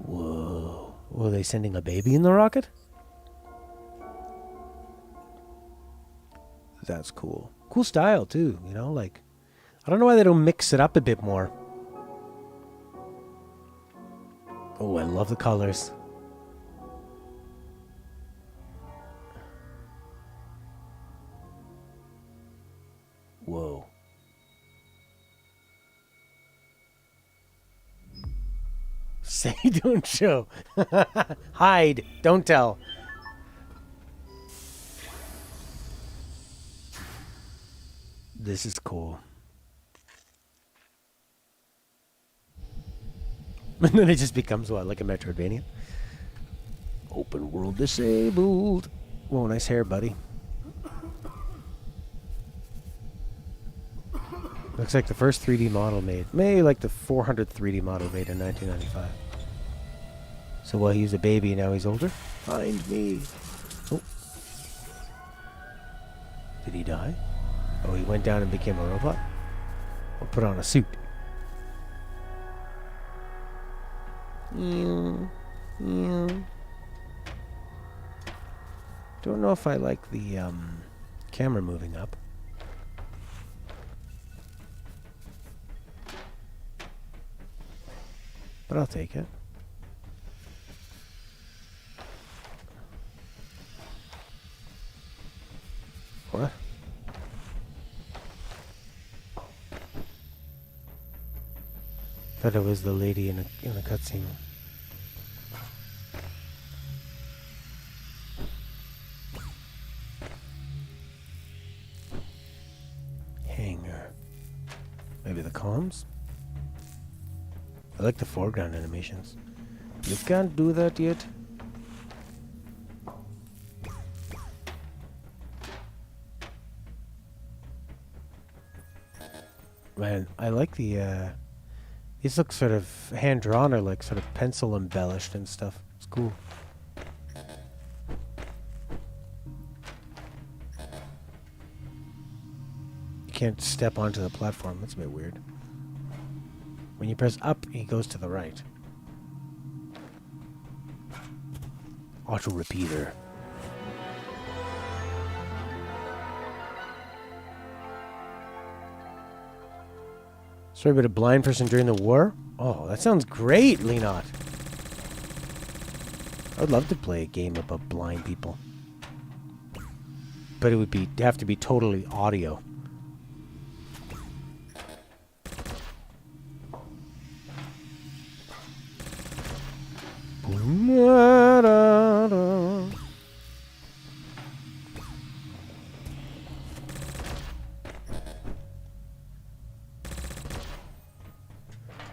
Whoa. Were they sending a baby in the rocket? That's cool. Cool style, too, you know, like, I don't know why they don't mix it up a bit more. Oh, I love the colors. Whoa. Say, don't show. Hide, don't tell. This is cool. And then it just becomes what, like a Metroidvania? Open world disabled. Whoa, nice hair, buddy. Looks like the first 3D model made. Maybe like the 400th 3D model made in 1995. So while he was a baby, now he's older. Find me. Oh. Did he die? Oh, he went down and became a robot? Or put on a suit? Don't know if I like the camera moving up. but I'll take it. What? Thought it was the lady in the cutscene. Hanger. Maybe the comms? I like the foreground animations. You can't do that yet. Man, I like the, these look sort of hand-drawn or like sort of pencil embellished and stuff. It's cool. You can't step onto the platform. That's a bit weird. When you press up, he goes to the right. Auto repeater. Story about a blind person during the war? Oh, that sounds great, Leonot. I would love to play a game about blind people. But it would have to be totally audio.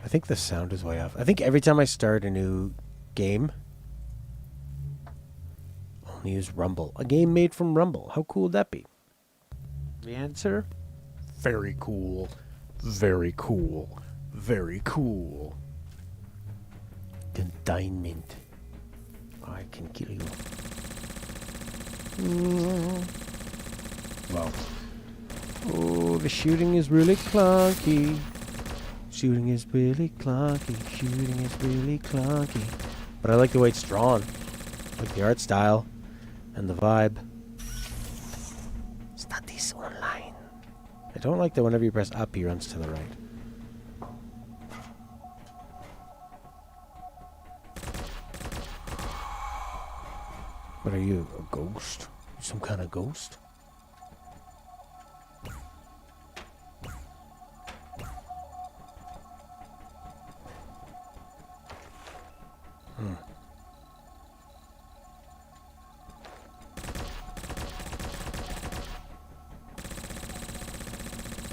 I think the sound is way off. I think every time I start a new game, I'll only use Rumble. A game made from Rumble. How cool would that be? The answer? Very cool. Very cool. Very cool. Containment. I can kill you. Wow. Oh, the shooting is really clunky. Shooting is really clunky. Shooting is really clunky. But I like the way it's drawn. I like the art style and the vibe. Studies online. I don't like that whenever you press up, he runs to the right. What are you, a ghost? Some kind of ghost?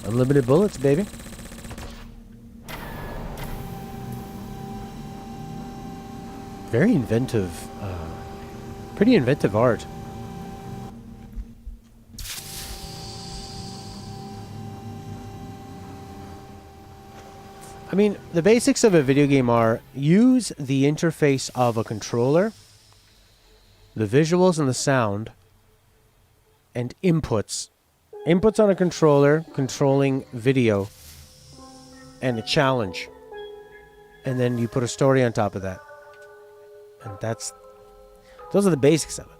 Unlimited bullets, baby. Very inventive, pretty inventive art. I mean, the basics of a video game are use the interface of a controller, the visuals and the sound, and inputs. Inputs on a controller, controlling video, and a challenge. And then you put a story on top of that. And those are the basics of it.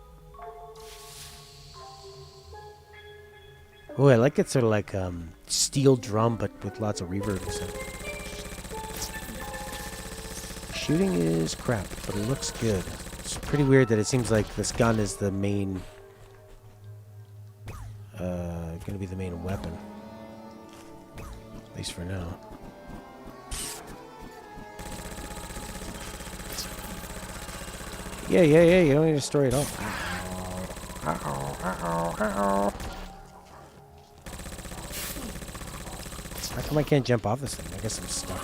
Oh, I like it sort of like steel drum, but with lots of reverb and stuff. Shooting is crap, but it looks good. It's pretty weird that it seems like this gun is the main... gonna be the main weapon. At least for now. Yeah, you don't need to store it all. How come I can't jump off this thing? I guess I'm stuck.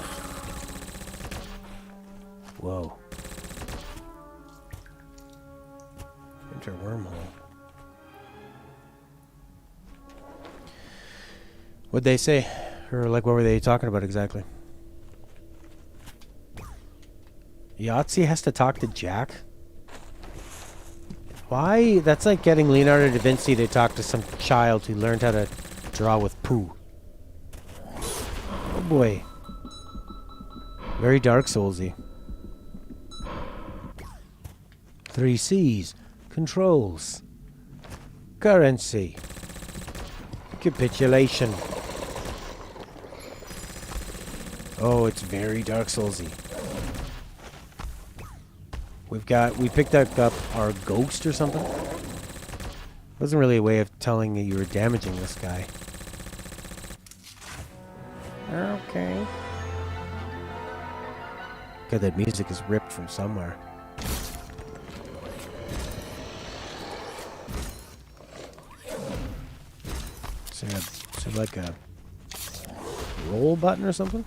Whoa. Enter wormhole. What'd they say? Or like what were they talking about exactly? Yahtzee has to talk to Jack? Why? That's like getting Leonardo da Vinci to talk to some child who learned how to draw with poo. Oh boy. Very Dark Soulsy. 3 C's. Controls. Currency. Capitulation. Oh, it's very Dark Soulsy. We picked up our ghost or something. Wasn't really a way of telling you were damaging this guy. Okay. God, that music is ripped from somewhere. Is it like a roll button or something?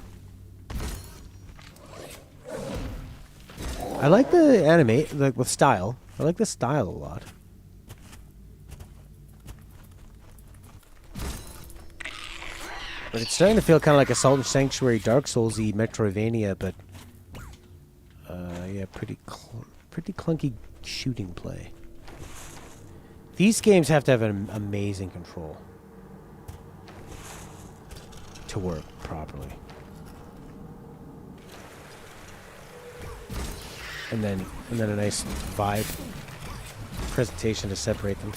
I like the like with style. I like the style a lot. But it's starting to feel kind of like Assault and Sanctuary, Dark Souls-y, Metroidvania, but yeah, pretty clunky shooting play. These games have to have an amazing control to work properly. And then a nice vibe presentation to separate them.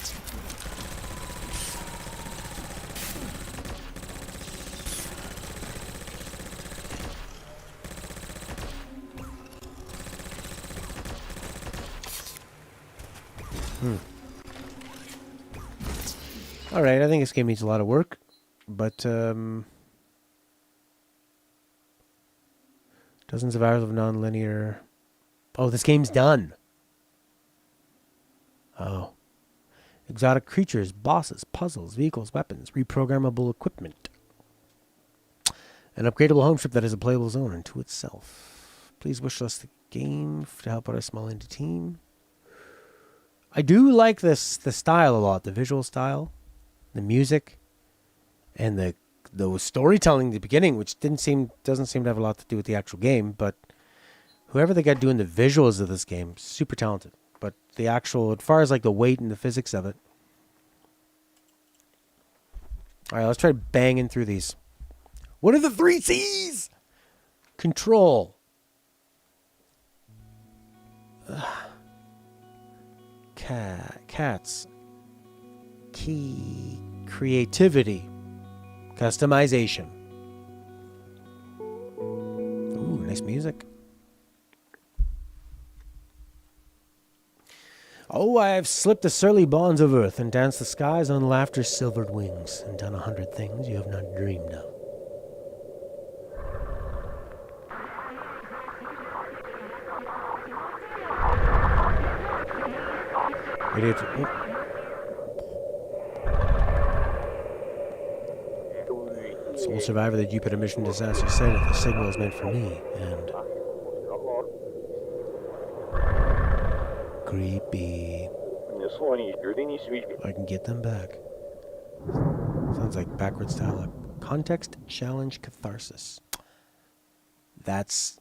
All right, I think this game needs a lot of work, but dozens of hours of non-linear. Oh, this game's done. Oh. Exotic creatures, bosses, puzzles, vehicles, weapons, reprogrammable equipment. An upgradable home strip that is a playable zone unto itself. Please wishlist the game to help out a small indie team. I do like the style a lot, the visual style, the music, and the storytelling at the beginning, which doesn't seem to have a lot to do with the actual game, but whoever they got doing the visuals of this game, super talented. But the actual, as far as like the weight and the physics of it. All right, let's try banging through these. What are the 3 C's? Control. Cats. Key. Creativity. Customization. Ooh, nice music. Oh, I have slipped the surly bonds of earth and danced the skies on laughter's silvered wings and done 100 things you have not dreamed of. Sole survivor of the Jupiter mission disaster said the signal is meant for me, and creepy. I can get them back. Sounds like backwards dialogue. Context, challenge, catharsis. That's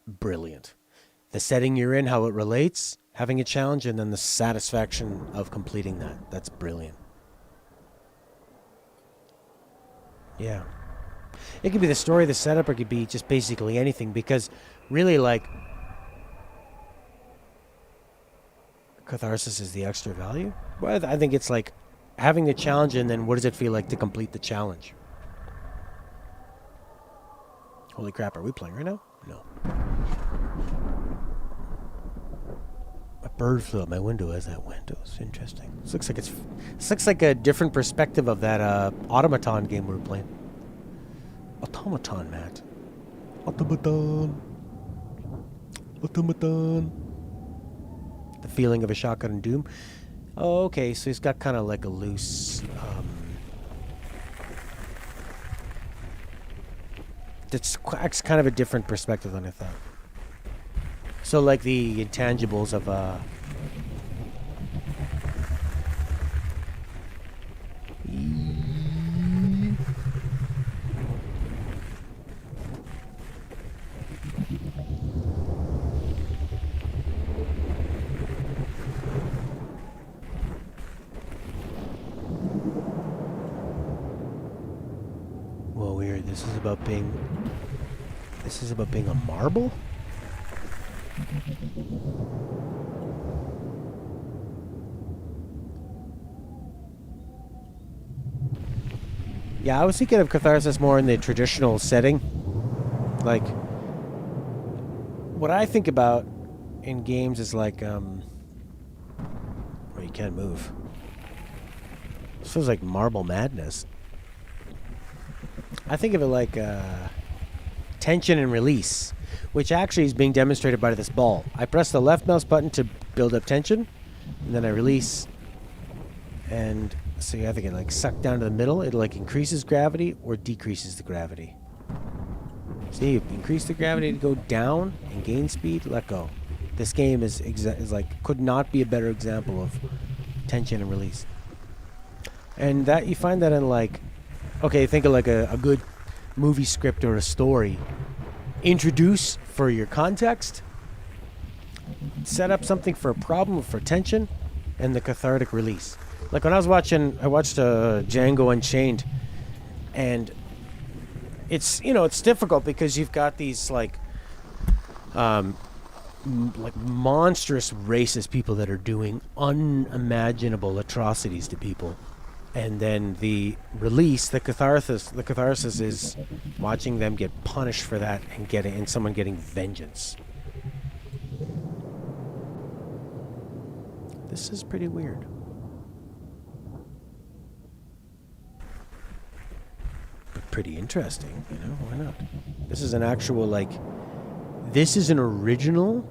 brilliant. The setting you're in, how it relates, having a challenge, and then the satisfaction of completing that. That's brilliant. Yeah. It could be the story, the setup, or it could be just basically anything, because really, like, catharsis is the extra value. Well, I think it's like having the challenge, and then what does it feel like to complete the challenge? Holy crap, are we playing right now? No. A bird flew out my window as that went. It was interesting. This looks like a different perspective of that automaton game we were playing. Automaton, Matt. Automaton. Automaton. The feeling of a shotgun in Doom. Oh, okay, so he's got kind of like a loose... That's kind of a different perspective than I thought. So like the intangibles of Well, weird. This is about being a marble? Yeah, I was thinking of catharsis more in the traditional setting. Like, what I think about in games is like, well, you can't move. This feels like Marble Madness. I think of it like tension and release, which actually is being demonstrated by this ball. I press the left mouse button to build up tension, and then I release. And so you have to get like sucked down to the middle. It like increases gravity or decreases the gravity. See, you increase the gravity to go down and gain speed, let go. This game is like, could not be a better example of tension and release. And that you find that in like, okay, think of like a good movie script or a story. Introduce for your context, set up something for a problem, for tension, and the cathartic release. Like when I watched Django Unchained, and it's, you know, it's difficult because you've got these like monstrous racist people that are doing unimaginable atrocities to people. And then the release, the catharsis is watching them get punished for that and someone getting vengeance. This is pretty weird. But pretty interesting, you know, why not? This is an actual, like, this is an original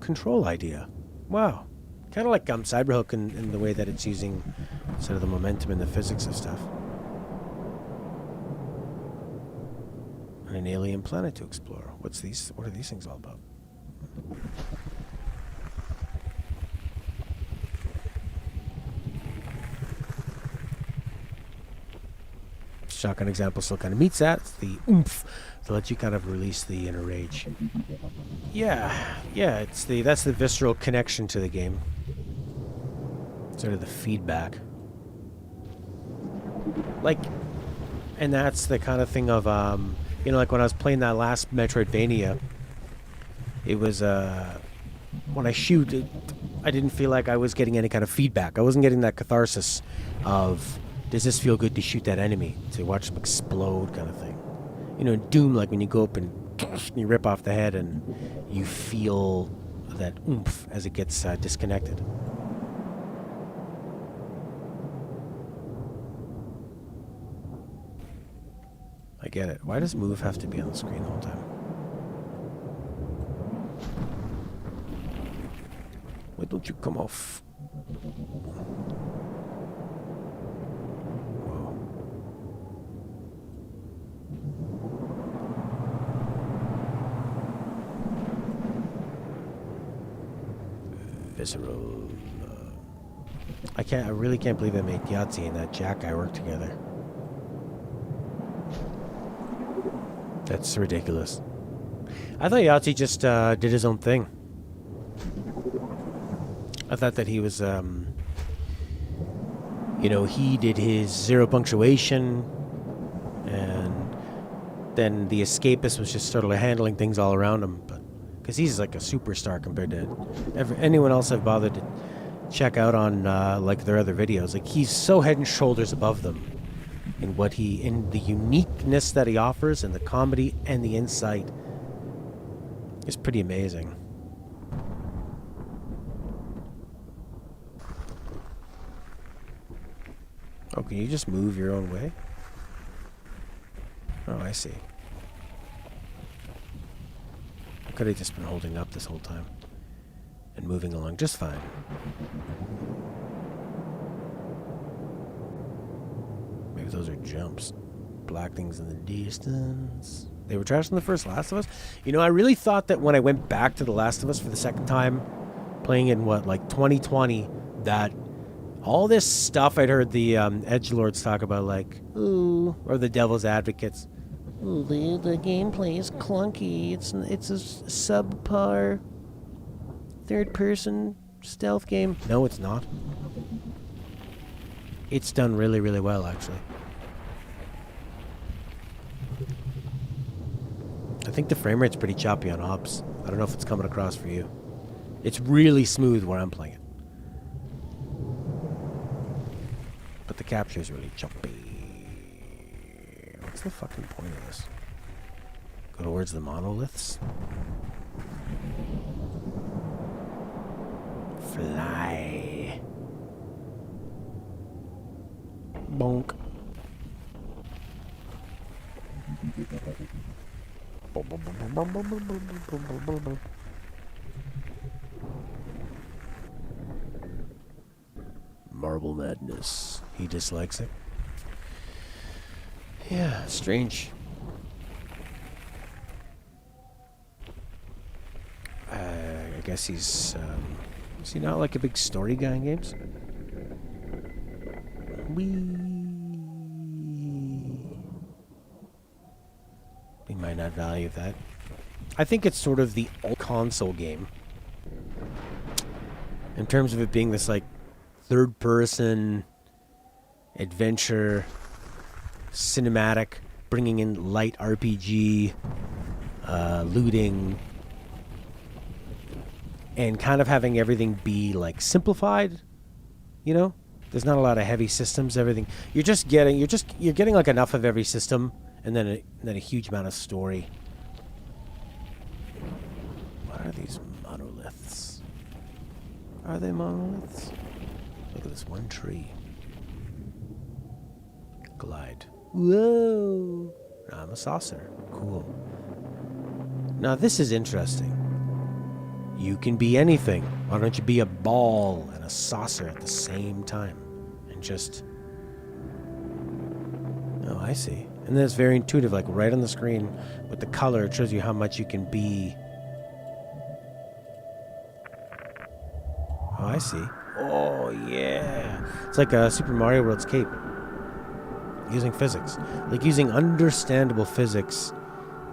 control idea. Wow. Kind of like Cyberpunk in the way that it's using sort of the momentum and the physics of stuff. And an alien planet to explore. What are these things all about? Shotgun example still kind of meets that. It's the oomph to let you kind of release the inner rage. Yeah, that's the visceral connection to the game. Sort of the feedback. Like, and that's the kind of thing of, you know, like when I was playing that last Metroidvania, it was, when I shoot, I didn't feel like I was getting any kind of feedback. I wasn't getting that catharsis of, does this feel good to shoot that enemy, to watch them explode kind of thing. You know, in Doom, like when you go up and you rip off the head and you feel that oomph as it gets disconnected. I get it. Why does move have to be on the screen the whole time? Why don't you come off? Whoa. Visceral. I really can't believe they made Yahtzee and that Jack guy work together. That's ridiculous. I thought Yahtzee just did his own thing. I thought that he was, you know, he did his zero punctuation, and then the escapist was just sort of handling things all around him. But because he's like a superstar compared to anyone else I've bothered to check out on like their other videos. Like he's so head and shoulders above them. In the uniqueness that he offers, and the comedy and the insight is pretty amazing. Oh, can you just move your own way? Oh, I see. I could have just been holding up this whole time and moving along just fine. Maybe those are jumps. Black things in the distance. They were trashing the first Last of Us. You know, I really thought that when I went back to The Last of Us for the second time, playing in what, like 2020, that all this stuff I'd heard the edgelords talk about, like, ooh, or the devil's advocates. Ooh, the gameplay is clunky. It's a subpar third-person stealth game. No, it's not. It's done really, really well, actually. I think the frame rate's pretty choppy on Ops. I don't know if it's coming across for you. It's really smooth where I'm playing it. But the capture is really choppy. What's the fucking point of this? Go towards the monoliths? fly. Bonk. Marble madness. He dislikes it. Yeah, strange. I guess he's, is he not like a big story guy in games? We might not value that. I think it's sort of the console game. In terms of it being this, like, third-person adventure, cinematic, bringing in light RPG, looting, and kind of having everything be like simplified, you know? There's not a lot of heavy systems. Everything you're getting like enough of every system, and then a huge amount of story. What are these monoliths? Are they monoliths? Look at this one tree. Glide. Whoa! I'm a saucer. Cool. Now this is interesting. You can be anything. Why don't you be a ball and a saucer at the same time? And just... Oh, I see. And then it's very intuitive, like right on the screen with the color, it shows you how much you can be. Oh, I see. Oh, yeah. It's like a Super Mario World's cape. Using physics. Like using understandable physics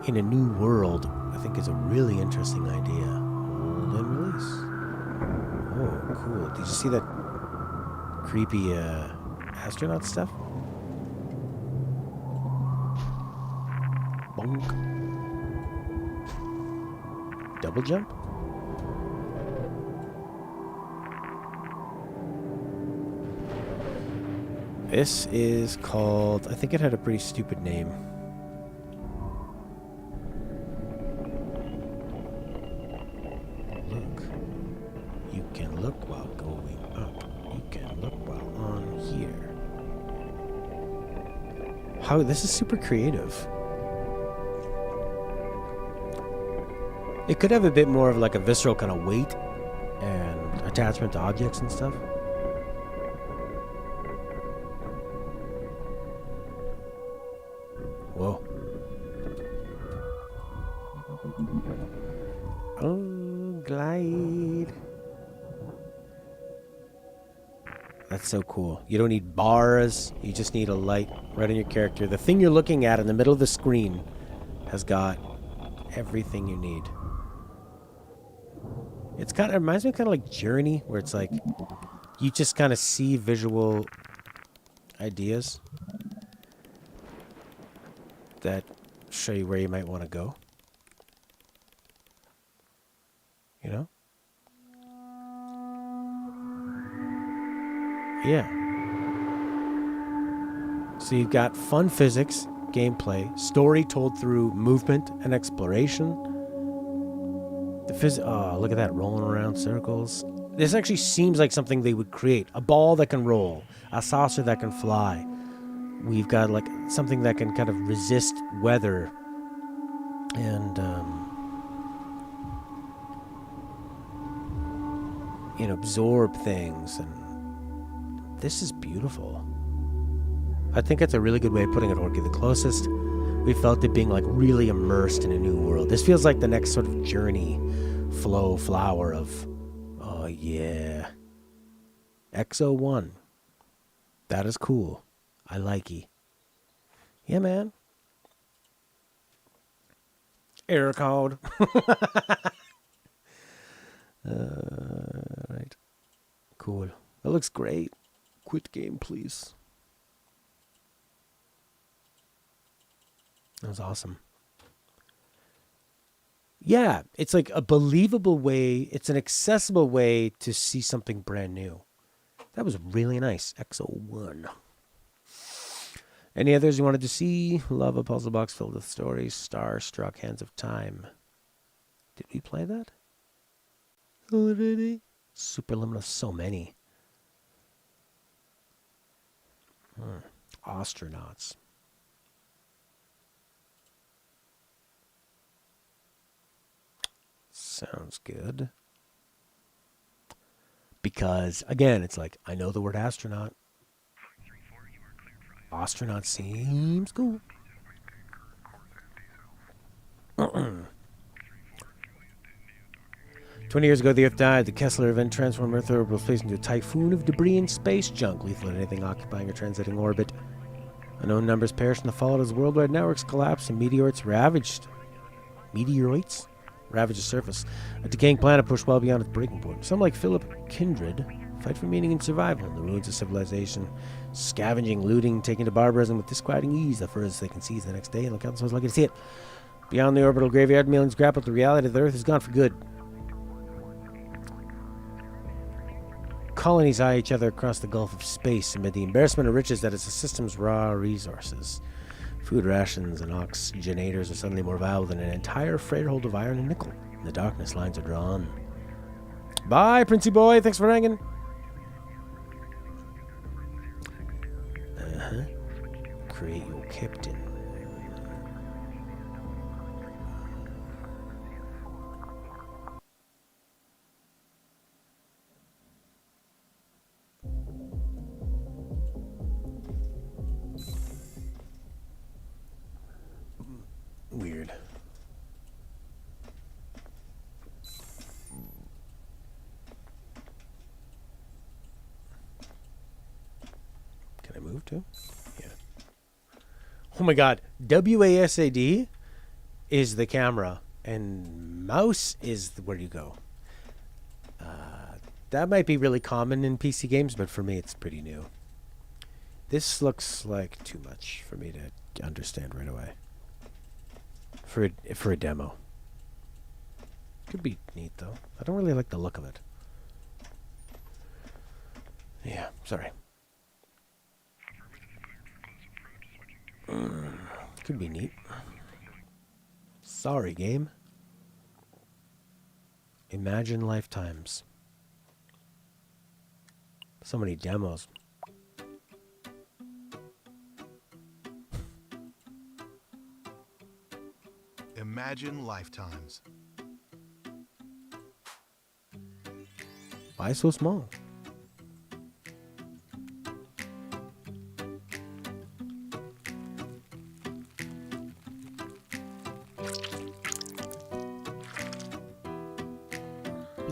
in a new world, I think is a really interesting idea. Hold and release. Oh, cool. Did you see that creepy astronaut stuff? Bonk. Double jump? This is called... I think it had a pretty stupid name. Look. You can look while going up. You can look while on here. How... This is super creative. It could have a bit more of like a visceral kind of weight and attachment to objects and stuff. Whoa. Oh, glide. That's so cool. You don't need bars. You just need a light right on your character. The thing you're looking at in the middle of the screen has got everything you need. It's kind of, it reminds me kind of like Journey, where it's like you just kind of see visual ideas that show you where you might want to go. You know? Yeah. So you've got fun physics, gameplay, story told through movement and exploration. Oh, look at that, rolling around circles. This actually seems like something they would create. A ball that can roll, a saucer that can fly. We've got like something that can kind of resist weather and absorb things, and this is beautiful. I think that's a really good way of putting it, Horky. The closest we felt it being like really immersed in a new world. This feels like the next sort of journey, flower of, oh yeah, XO1. That is cool. I likey. Yeah, man. Error code. Right. Cool. That looks great. Quit game, please. That was awesome. Yeah, it's like a believable way. It's an accessible way to see something brand new. That was really nice. XO1. Any others you wanted to see? Love a puzzle box filled with stories. Starstruck, Hands of Time. Did we play that already? Superliminal, so many. Astronauts. Sounds good. Because, again, it's like, I know the word astronaut. Astronaut seems cool. 20 years ago, the Earth died. The Kessler event transformed Earth orbit was placed into a typhoon of debris and space junk, lethal to anything occupying or transiting orbit. Unknown numbers perished in the fallout as worldwide networks collapsed and meteoroids ravaged the surface. A decaying planet pushed well beyond its breaking point. Some, like Philip Kindred, fight for meaning and survival in the ruins of civilization, scavenging, looting, taking to barbarism with disquieting ease. The furthest they can see is the next day, and look out, someone's lucky to see it. Beyond the orbital graveyard, millions grapple with the reality that the Earth is gone for good. Colonies eye each other across the gulf of space amid the embarrassment of riches that is the system's raw resources. Food rations and oxygenators are suddenly more valuable than an entire freight hold of iron and nickel. In the darkness, lines are drawn. Bye, Princey boy. Thanks for hanging. Create your captain. Weird. Can I move too? Yeah. Oh my god. WASD is the camera and mouse is where you go. That might be really common in PC games, but for me it's pretty new. This looks like too much for me to understand right away. For a demo. Could be neat though. I don't really like the look of it. Yeah, sorry. Could be neat. Sorry, game. Imagine lifetimes. So many demos.
Imagine lifetimes.
Why so small?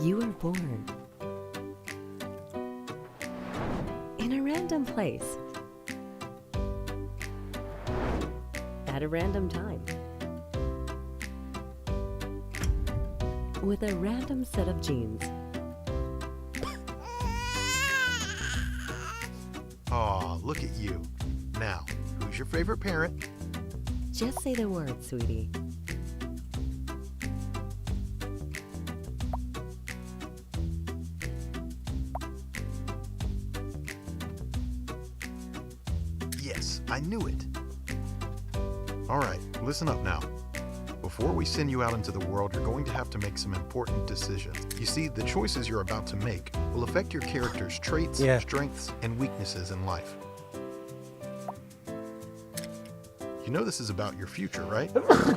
You were born in a random place at a random time with a random set of genes.
Aw, look at you. Now, who's your favorite parent?
Just say the word, sweetie.
Yes, I knew it. All right, listen up now. Before we send you out into the world, you're going to have to make some important decisions. You see, the choices you're about to make will affect your character's traits, strengths, and weaknesses in life. You know this is about your future, right?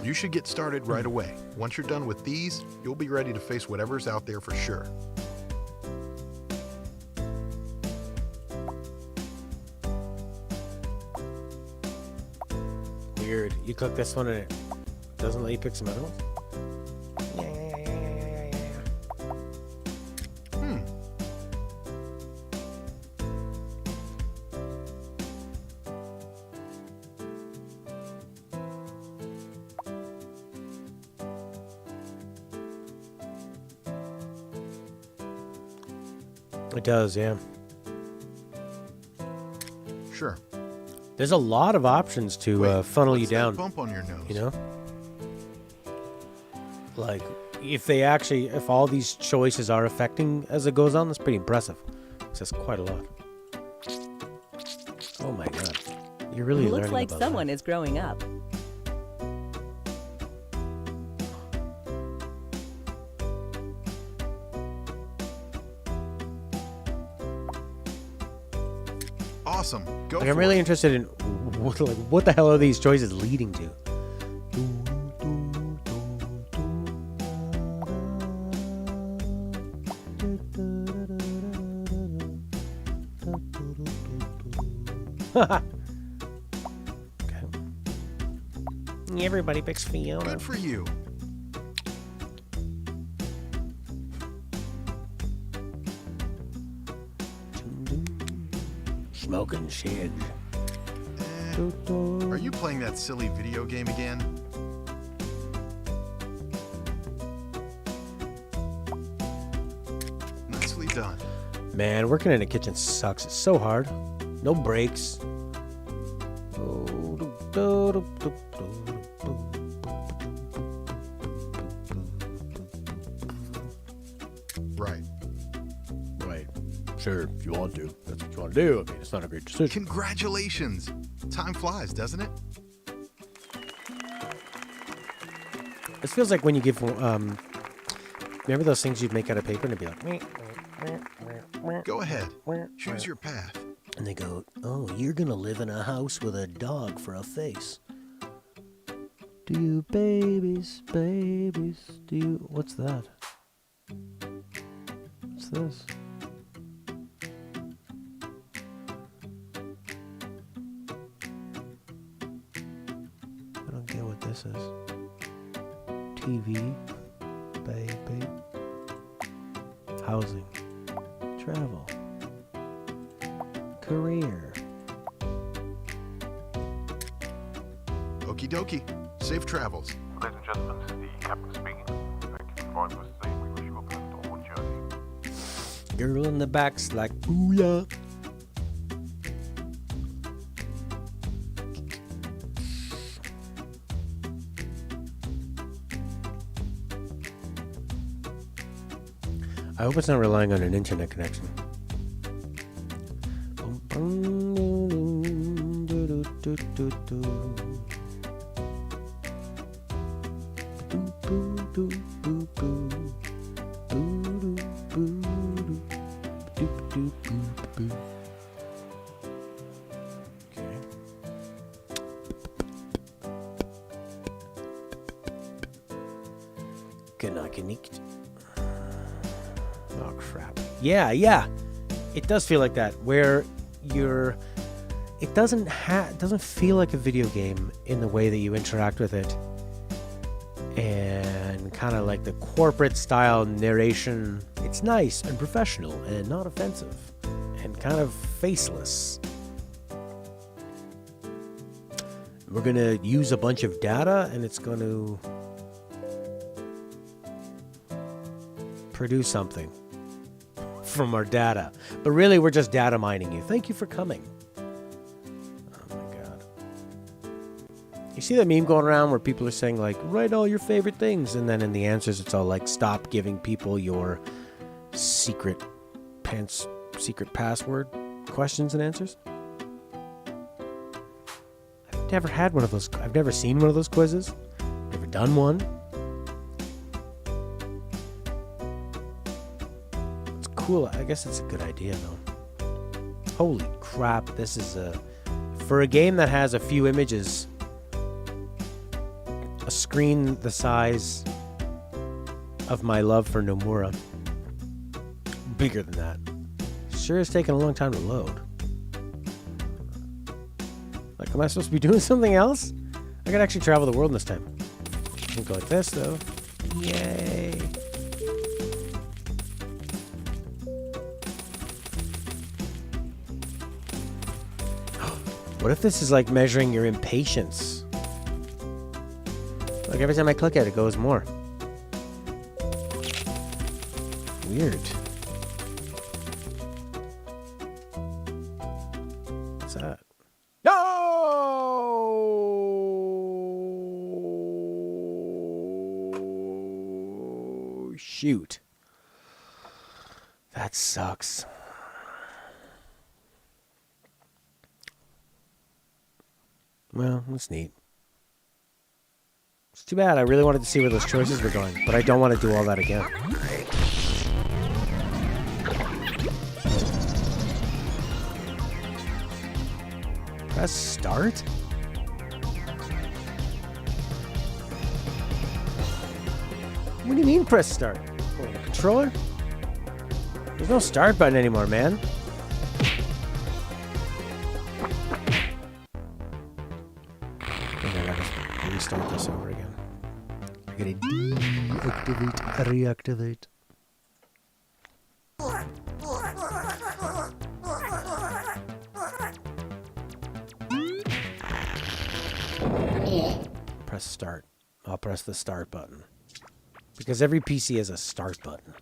You should get started right away. Once you're done with these, you'll be ready to face whatever's out there for sure.
Weird. You click this one and it doesn't let you pick some other ones? It does, yeah.
Sure.
There's a lot of options to funnel you down.
Bump on your nose.
You know? Like, if all these choices are affecting as it goes on, that's pretty impressive. That's quite a lot. Oh my god. You're really learning
Looks like
about
someone is growing up.
Awesome. Go
Like,
for
I'm really
it.
interested in what the hell are these choices leading to? Okay. Everybody picks Fiona.
Good for you.
Smoking shit.
Are you playing that silly video game again? Nicely done.
Man, working in a kitchen sucks. It's so hard. No breaks.
Right.
Right. Sure, if you want to. That's what you want to do. I mean, it's not a great decision.
Congratulations. Time flies, doesn't it?
This feels like when you give, remember those things you'd make out of paper and it'd be like,
Go ahead. Choose your path.
and they go, oh, you're gonna live in a house with a dog for a face. Do you babies, do you, what's that? What's this? I don't get what this is. TV, baby, housing, travel, career.
Okie dokie. Safe travels.
Ladies and gentlemen, this is the captain speaking. Thank you for flying with us today. We wish you a pleasant onward journey.
Girl in the back's like, ooh yeah. I hope it's not relying on an internet connection. Oh crap. Yeah. It does feel like that, where it doesn't feel like a video game in the way that you interact with it. And kind of like the corporate style narration, it's nice and professional and not offensive and kind of faceless. We're going to use a bunch of data and it's going to produce something from our data. But really, we're just data mining you. Thank you for coming. Oh my god. You see that meme going around where people are saying, like, write all your favorite things, and then in the answers it's all like, stop giving people your secret password questions and answers? I've never had one of those. I've never seen one of those quizzes. Never done one. Cool. I guess it's a good idea, though. Holy crap, this is for a game that has a few images, a screen the size of my love for Nomura, bigger than that. Sure has taken a long time to load. Like, am I supposed to be doing something else? I could actually travel the world this time. I can go like this, though. Yay. What if this is like measuring your impatience? Like every time I click it, it goes more. Weird. What's that? No! Shoot. That sucks. Well, that's neat. It's too bad. I really wanted to see where those choices were going, but I don't want to do all that again. Press start? What do you mean press start? What, the controller? There's no start button anymore, man. I think I gotta restart this over again. I gotta deactivate, reactivate. Press start. I'll press the start button. Because every PC has a start button.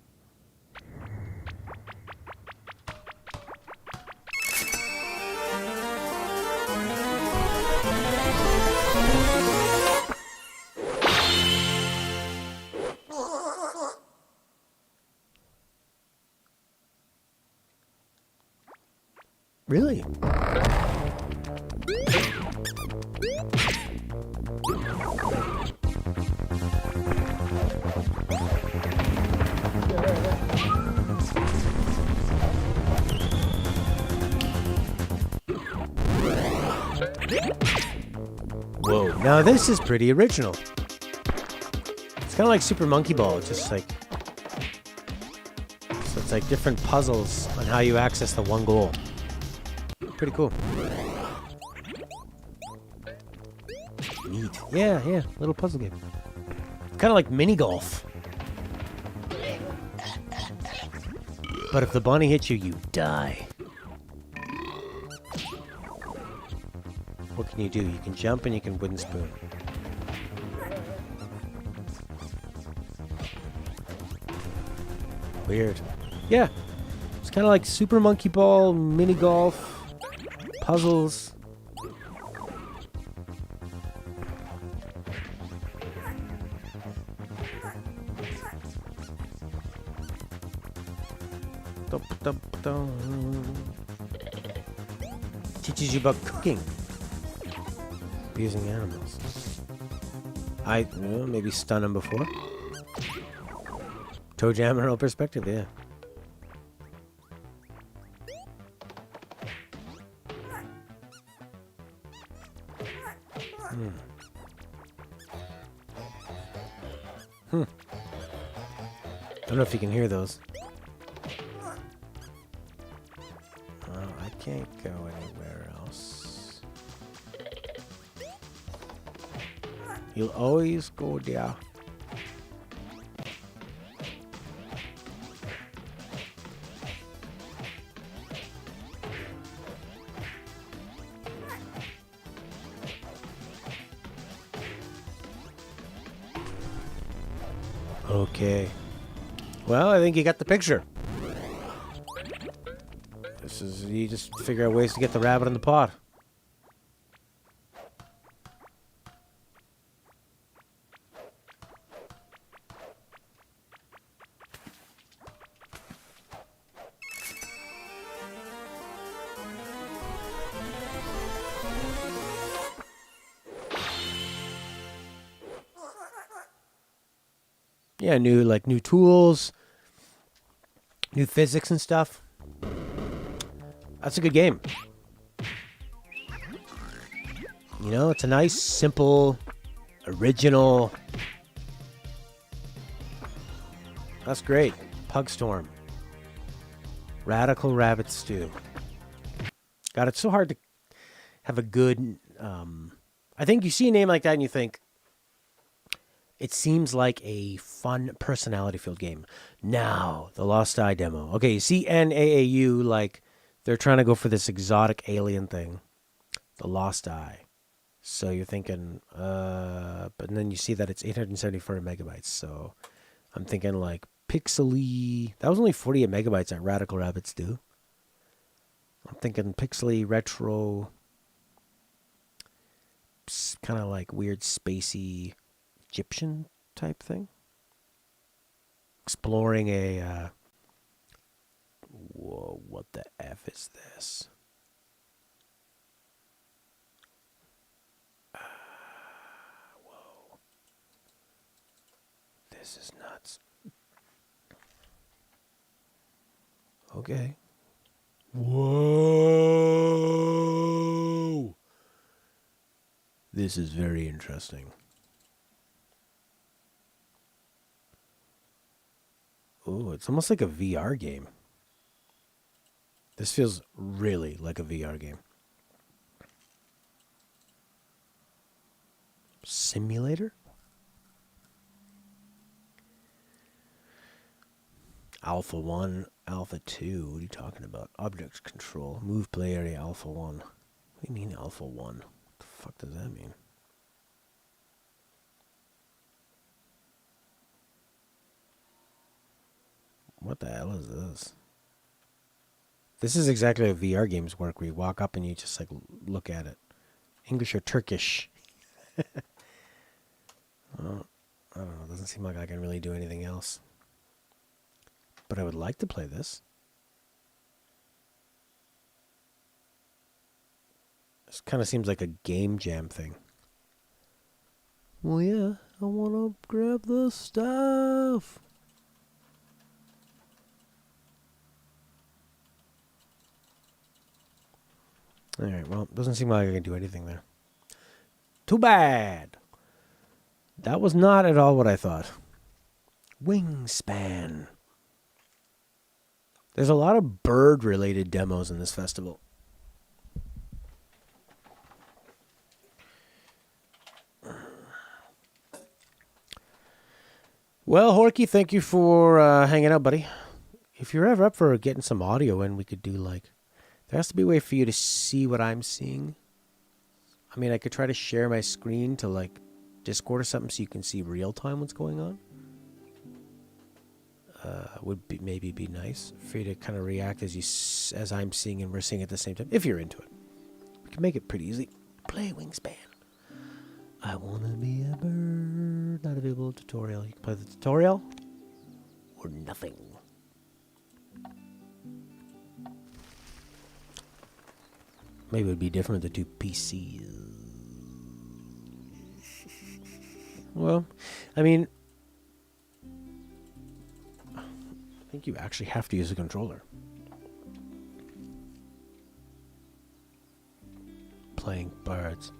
Really? Whoa. Now this is pretty original. It's kind of like Super Monkey Ball. It's just like... So it's like different puzzles on how you access the one goal. Pretty cool. Neat. Yeah, yeah. Little puzzle game. Kind of like mini golf. But if the bunny hits you, you die. What can you do? You can jump and you can wooden spoon. Weird. Yeah. It's kind of like Super Monkey Ball, mini golf. Puzzles. Teaches you about cooking. Using animals. Maybe stun them before. Toe jam and perspective, yeah. I don't know if you can hear those. I can't go anywhere else. You'll always go there. Okay. Well, I think you got the picture. This is, you just figure out ways to get the rabbit in the pot. Yeah, new tools, new physics and stuff. That's a good game. You know, it's a nice, simple, original. That's great. Pugstorm. Radical Rabbit Stew. God, it's so hard to have a good... I think you see a name like that and you think, it seems like a fun personality-filled game. Now, the Lost Eye demo. Okay, you see NAAU, like, they're trying to go for this exotic alien thing. The Lost Eye. So you're thinking, but then you see that it's 874 megabytes. So I'm thinking, like, pixely. That was only 48 megabytes at Radical Rabbits do. I'm thinking pixely, retro, kind of like weird, spacey, Egyptian type thing. Exploring a whoa, what the F is this? Whoa. This is nuts. Okay. Whoa. This is very interesting. Oh, it's almost like a VR game. This feels really like a VR game. Simulator? Alpha 1, Alpha 2. What are you talking about? Object control. Move play area Alpha 1. What do you mean Alpha 1? What the fuck does that mean? What the hell is this? This is exactly how VR games work, where you walk up and you just like look at it. English or Turkish? Well, I don't know. It doesn't seem like I can really do anything else. But I would like to play this. This kind of seems like a game jam thing. Well, yeah, I want to grab the stuff. Alright, well, it doesn't seem like I can do anything there. Too bad! That was not at all what I thought. Wingspan. There's a lot of bird-related demos in this festival. Well, Horky, thank you for hanging out, buddy. If you're ever up for getting some audio in, we could do like... There has to be a way for you to see what I'm seeing. I mean, I could try to share my screen to like Discord or something so you can see real time what's going on. Would be, maybe be nice for you to kind of react as I'm seeing and we're seeing at the same time. If you're into it, we can make it pretty easy. Play Wingspan. I wanna be a bird. Not available tutorial. You can play the tutorial or nothing. Maybe it would be different with the two PCs. Well, I mean, I think you actually have to use a controller. Playing birds.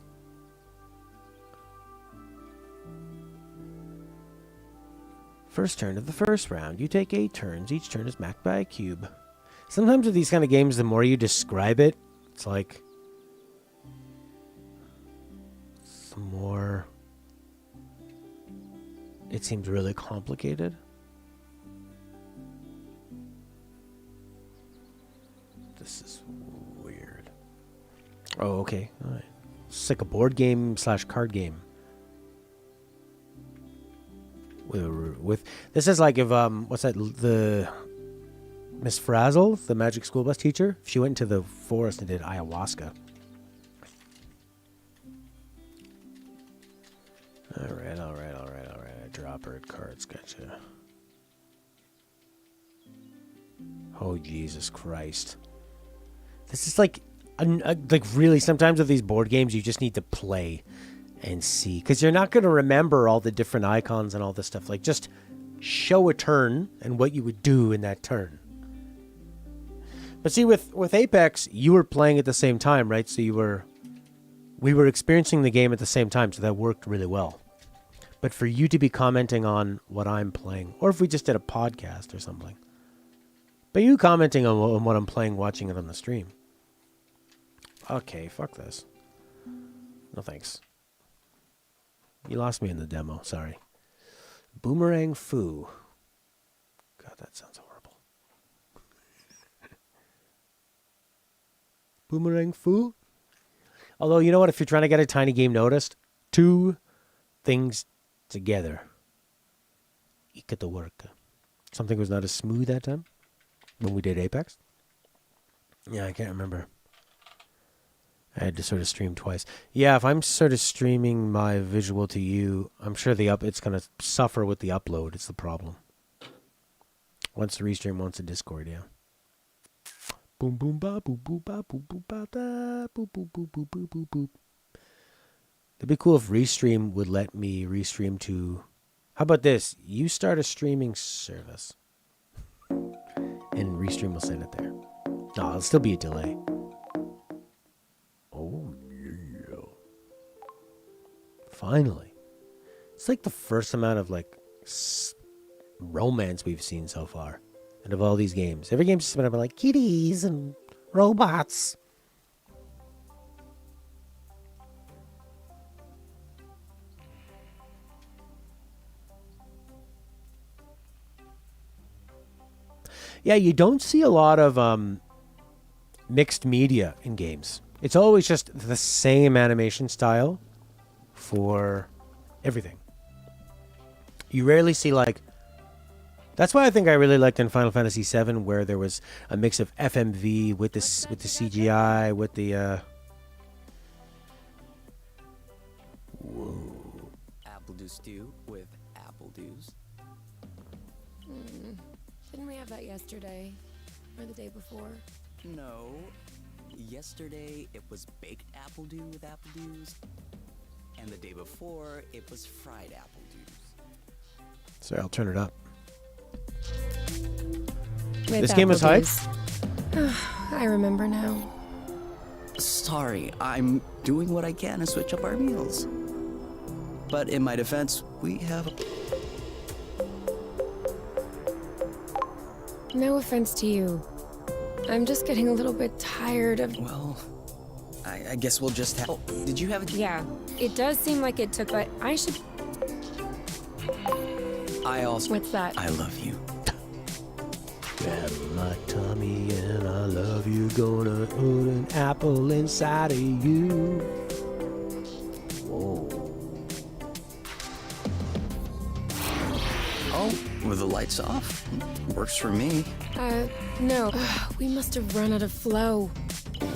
First turn of the first round. You take 8 turns. Each turn is marked by a cube. Sometimes with these kind of games, the more you describe it, it's like the more it seems really complicated. This is weird. Oh, okay. All right. It's like a board game / card game. With this is like if what's that, the Miss Frazzle, the Magic School Bus teacher, if she went into the forest and did ayahuasca. All right. I drop her at cards. Gotcha. Oh, Jesus Christ. This is like really, sometimes with these board games, you just need to play and see. Because you're not going to remember all the different icons and all this stuff. Like, just show a turn and what you would do in that turn. But see, with Apex, you were playing at the same time, right? So we were experiencing the game at the same time, so that worked really well. But for you to be commenting on what I'm playing, or if we just did a podcast or something, but you commenting on what I'm playing, watching it on the stream. Okay, fuck this. No thanks. You lost me in the demo, sorry. Boomerang Foo. God, that sounds horrible. Boomerang Foo? Although, you know what? If you're trying to get a tiny game noticed, 2 things together. Get the work. Something was not as smooth that time when we did Apex. Yeah, I can't remember. I had to sort of stream twice. Yeah, if I'm sort of streaming my visual to you, I'm sure it's going to suffer with the upload. It's the problem. Once the restream, once the Discord, yeah. Boom, boom, ba, boom, boom, ba, boom, boom, ba, da, boom, boom, boom, boom, boom, boom, boom. It'd be cool if Restream would let me restream to... How about this? You start a streaming service. And Restream will send it there. No, it'll still be a delay. Oh, yeah. Finally. It's like the first amount of like romance we've seen so far. And of all these games. Every game's just been about like kitties and robots. Yeah, you don't see a lot of mixed media in games. It's always just the same animation style for everything. You rarely see like... That's why I think I really liked in Final Fantasy VII, where there was a mix of FMV with the CGI, with the... Whoa.
Apple dew stew with apple dews.
Didn't we have that yesterday? Or the day before?
No. Yesterday it was baked apple dew with apple dews. And the day before it was fried apple dews.
Sorry, I'll turn it up.
With
This game was hype?
I remember now.
Sorry, I'm doing what I can to switch up our meals. But in my defense, we have...
No offense to you. I'm just getting a little bit tired of...
Well, I guess we'll just have... Oh, did you have a...
Yeah, it does seem like it took, but I should...
I also...
What's that?
I love you.
Grab my tummy and I love you. Gonna put an apple inside of you. Whoa.
Oh, with the lights off? Works for me.
No. We must have run out of flow.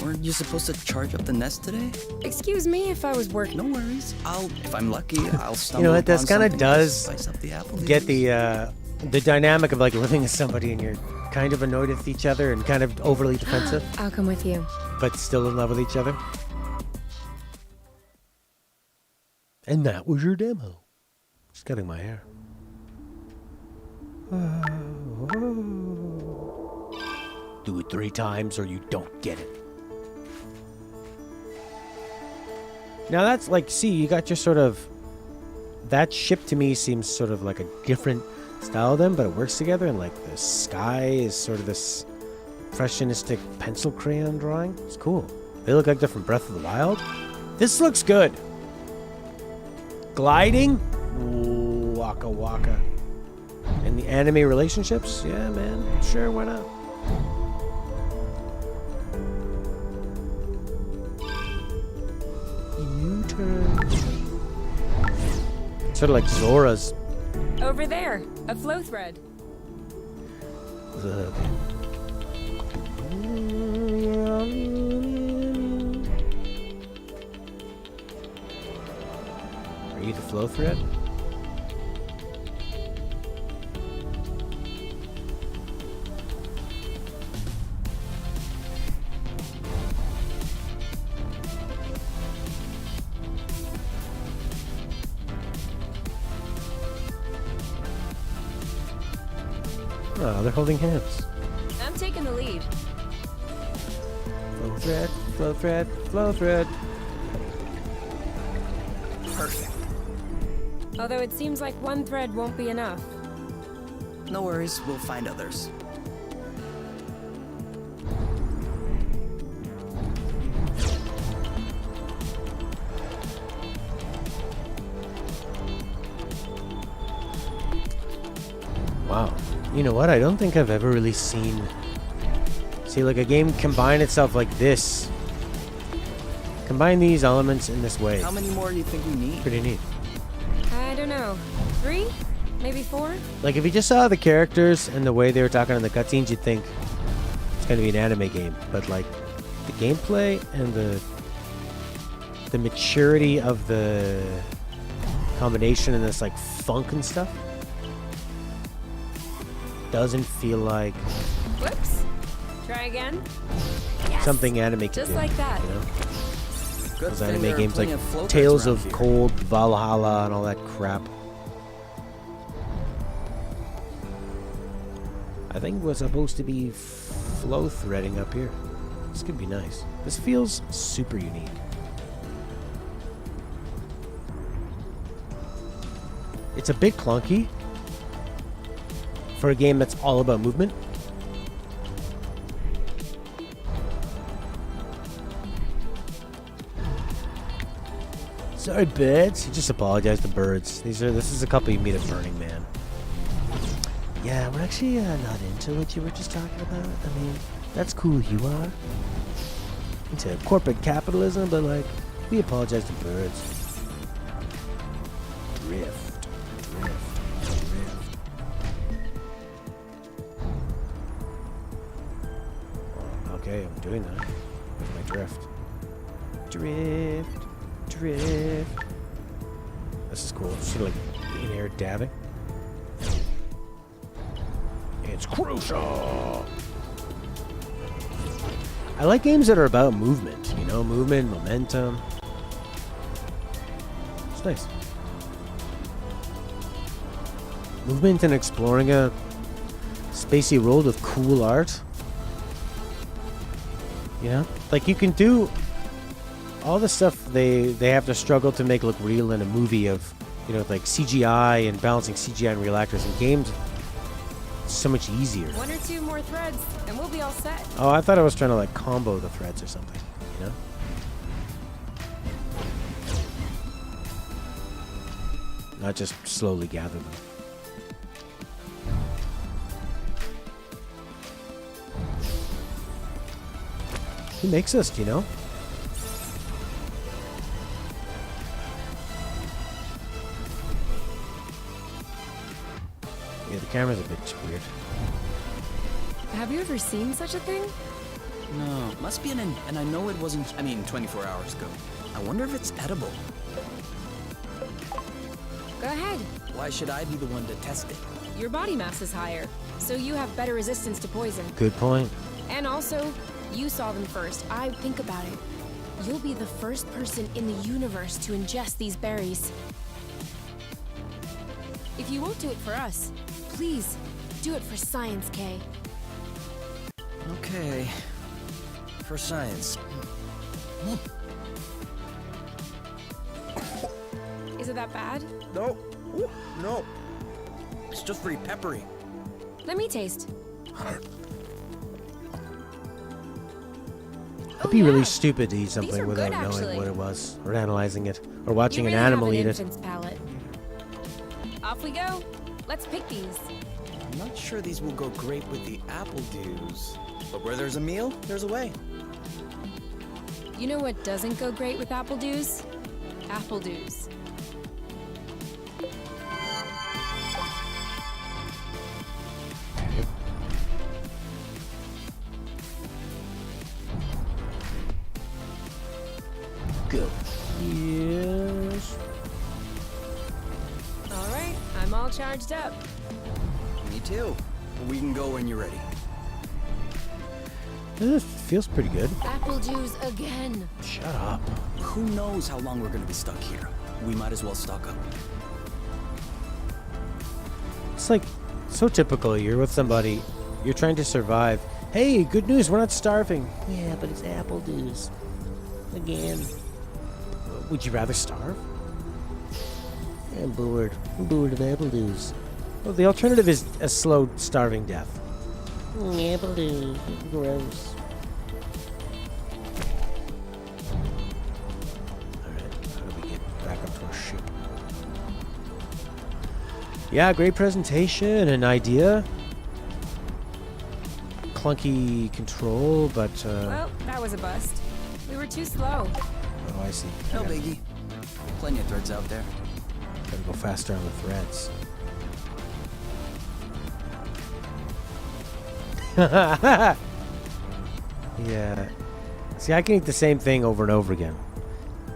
Weren't you supposed to charge up the nest today?
Excuse me if I was working.
No worries. If I'm lucky, I'll stumble
You know what? This
upon
kind of
something to
does
spice up the apple
get
dews.
the dynamic of like living with somebody and you're kind of annoyed with each other and kind of overly defensive,
I'll come with you.
but still in love with each other. And that was your demo. Just cutting my hair. Do it 3 times or you don't get it. Now that's like, see, you got your sort of... That ship to me seems sort of like a different style of them, but it works together, and like the sky is sort of this impressionistic pencil crayon drawing. It's cool. They look like they're from Breath of the Wild. This looks good. Gliding? Ooh, waka waka. And the anime relationships? Yeah, man. Sure, why not? U-turn. Sort of like Zora's.
Over there, a flow thread.
Are you the flow thread? Oh, they're holding hands.
I'm taking the lead.
Flow thread, flow thread, flow thread.
Perfect.
Although it seems like one thread won't be enough.
No worries, we'll find others.
Wow. You know what? I don't think I've ever really seen... See, like a game combine itself like this. Combine these elements in this way.
How many more do you think we need?
Pretty neat.
I don't know. 3? Maybe 4?
Like, if you just saw the characters and the way they were talking in the cutscenes, you'd think it's going to be an anime game. But, like, the gameplay and the maturity of the combination and this, like, funk and stuff doesn't feel like
Whoops. Try again. Yes.
something anime can
Just
do.
like that.
You know?
Good
Those
thing
anime
there are
games like
plenty of flow
Tales
threads
of
around
Cold, Valhalla, and all that crap. I think we're supposed to be flow threading up here. This could be nice. This feels super unique. It's a bit clunky for a game that's all about movement. Sorry, birds. You just apologize to birds. This is a couple you meet at Burning Man. Yeah, we're actually not into what you were just talking about. I mean, that's cool. You are into corporate capitalism, but like, we apologize to birds. Drift. Okay, I'm doing that. Where's my drift? Drift. This is cool. Just like in-air dabbing. It's crucial. I like games that are about movement. You know, movement, momentum. It's nice. Movement and exploring a spacey world with cool art. You know, like you can do all the stuff they have to struggle to make look real in a movie of, you know, like CGI and balancing CGI and real actors in games. It's so much easier.
1 or 2 more threads, and we'll be all set.
Oh, I thought I was trying to like combo the threads or something, you know? Not just slowly gather them. Who makes this, do you know? Yeah, the camera's a bit weird.
Have you ever seen such a thing?
No, must be and I know it wasn't, 24 hours ago. I wonder if it's edible.
Go ahead.
Why should I be the one to test it?
Your body mass is higher, so you have better resistance to poison.
Good point.
And also, you saw them first. Think about it. You'll be the first person in the universe to ingest these berries. If you won't do it for us, please do it for science, Kay.
Okay. For science.
Is it that bad?
No. Ooh, no. It's just very peppery.
Let me taste.
It'd be really stupid to eat
These
something
are
without
good,
knowing
actually.
what it was, or analyzing it, or watching
You
an
really
animal
have
eat
an
it.
infant's palate. Off we go. Let's pick these.
I'm not sure these will go great with the apple dews. But where there's a meal, there's a way.
You know what doesn't go great with apple dews? Apple dews.
Go. Yes.
All right, I'm all charged up.
Me too. We can go when you're ready.
This feels pretty good.
Apple dews again.
Shut up.
Who knows how long we're gonna be stuck here? We might as well stock up.
It's like so typical. You're with somebody, you're trying to survive. Hey, good news, we're not starving.
Yeah, but it's apple dews. Again.
Would you rather starve?
I'm bored. I'm bored of apple dews.
Well, the alternative is a slow, starving death.
Apple dews. Gross.
Alright, how do we get back up to our ship? Yeah, great presentation and idea. Clunky control, but
Well, that was a bust. We were too slow.
oh, I see.
No biggie. Plenty of threads out there.
Gotta go faster on the threads. Yeah. See, I can eat the same thing over and over again.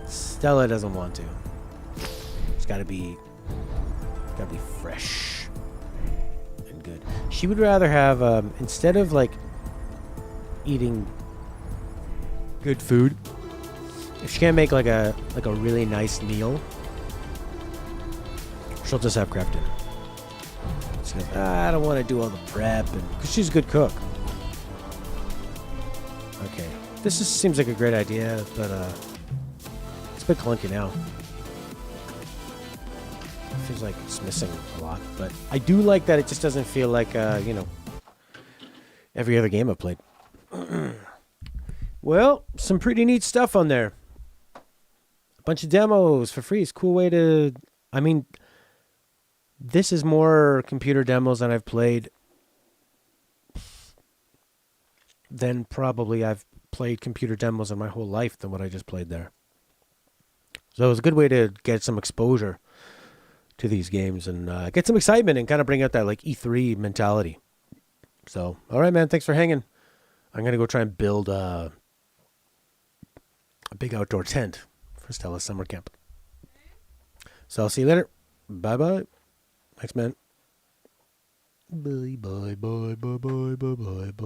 Stella doesn't want to. It's gotta be fresh and good. She would rather have, instead of like eating good food, if she can't make like a really nice meal, she'll just have craft dinner. She goes, I don't want to do all the prep, because she's a good cook. Okay, this just seems like a great idea, but it's a bit clunky now. feels like it's missing a lot. But I do like that it just doesn't feel like, every other game I've played. Well, some pretty neat stuff on there. A bunch of demos for free. It's a cool way to... I mean, this is more computer demos than I've played than probably I've played computer demos in my whole life than what I just played there. So it was a good way to get some exposure to these games and get some excitement and kind of bring out that like E3 mentality. So, all right, man, thanks for hanging. I'm going to go try and build a big outdoor tent for Stella's summer camp. So I'll see you later. Bye-bye. Thanks, man. Bye, bye, bye, bye, bye, bye, bye, bye.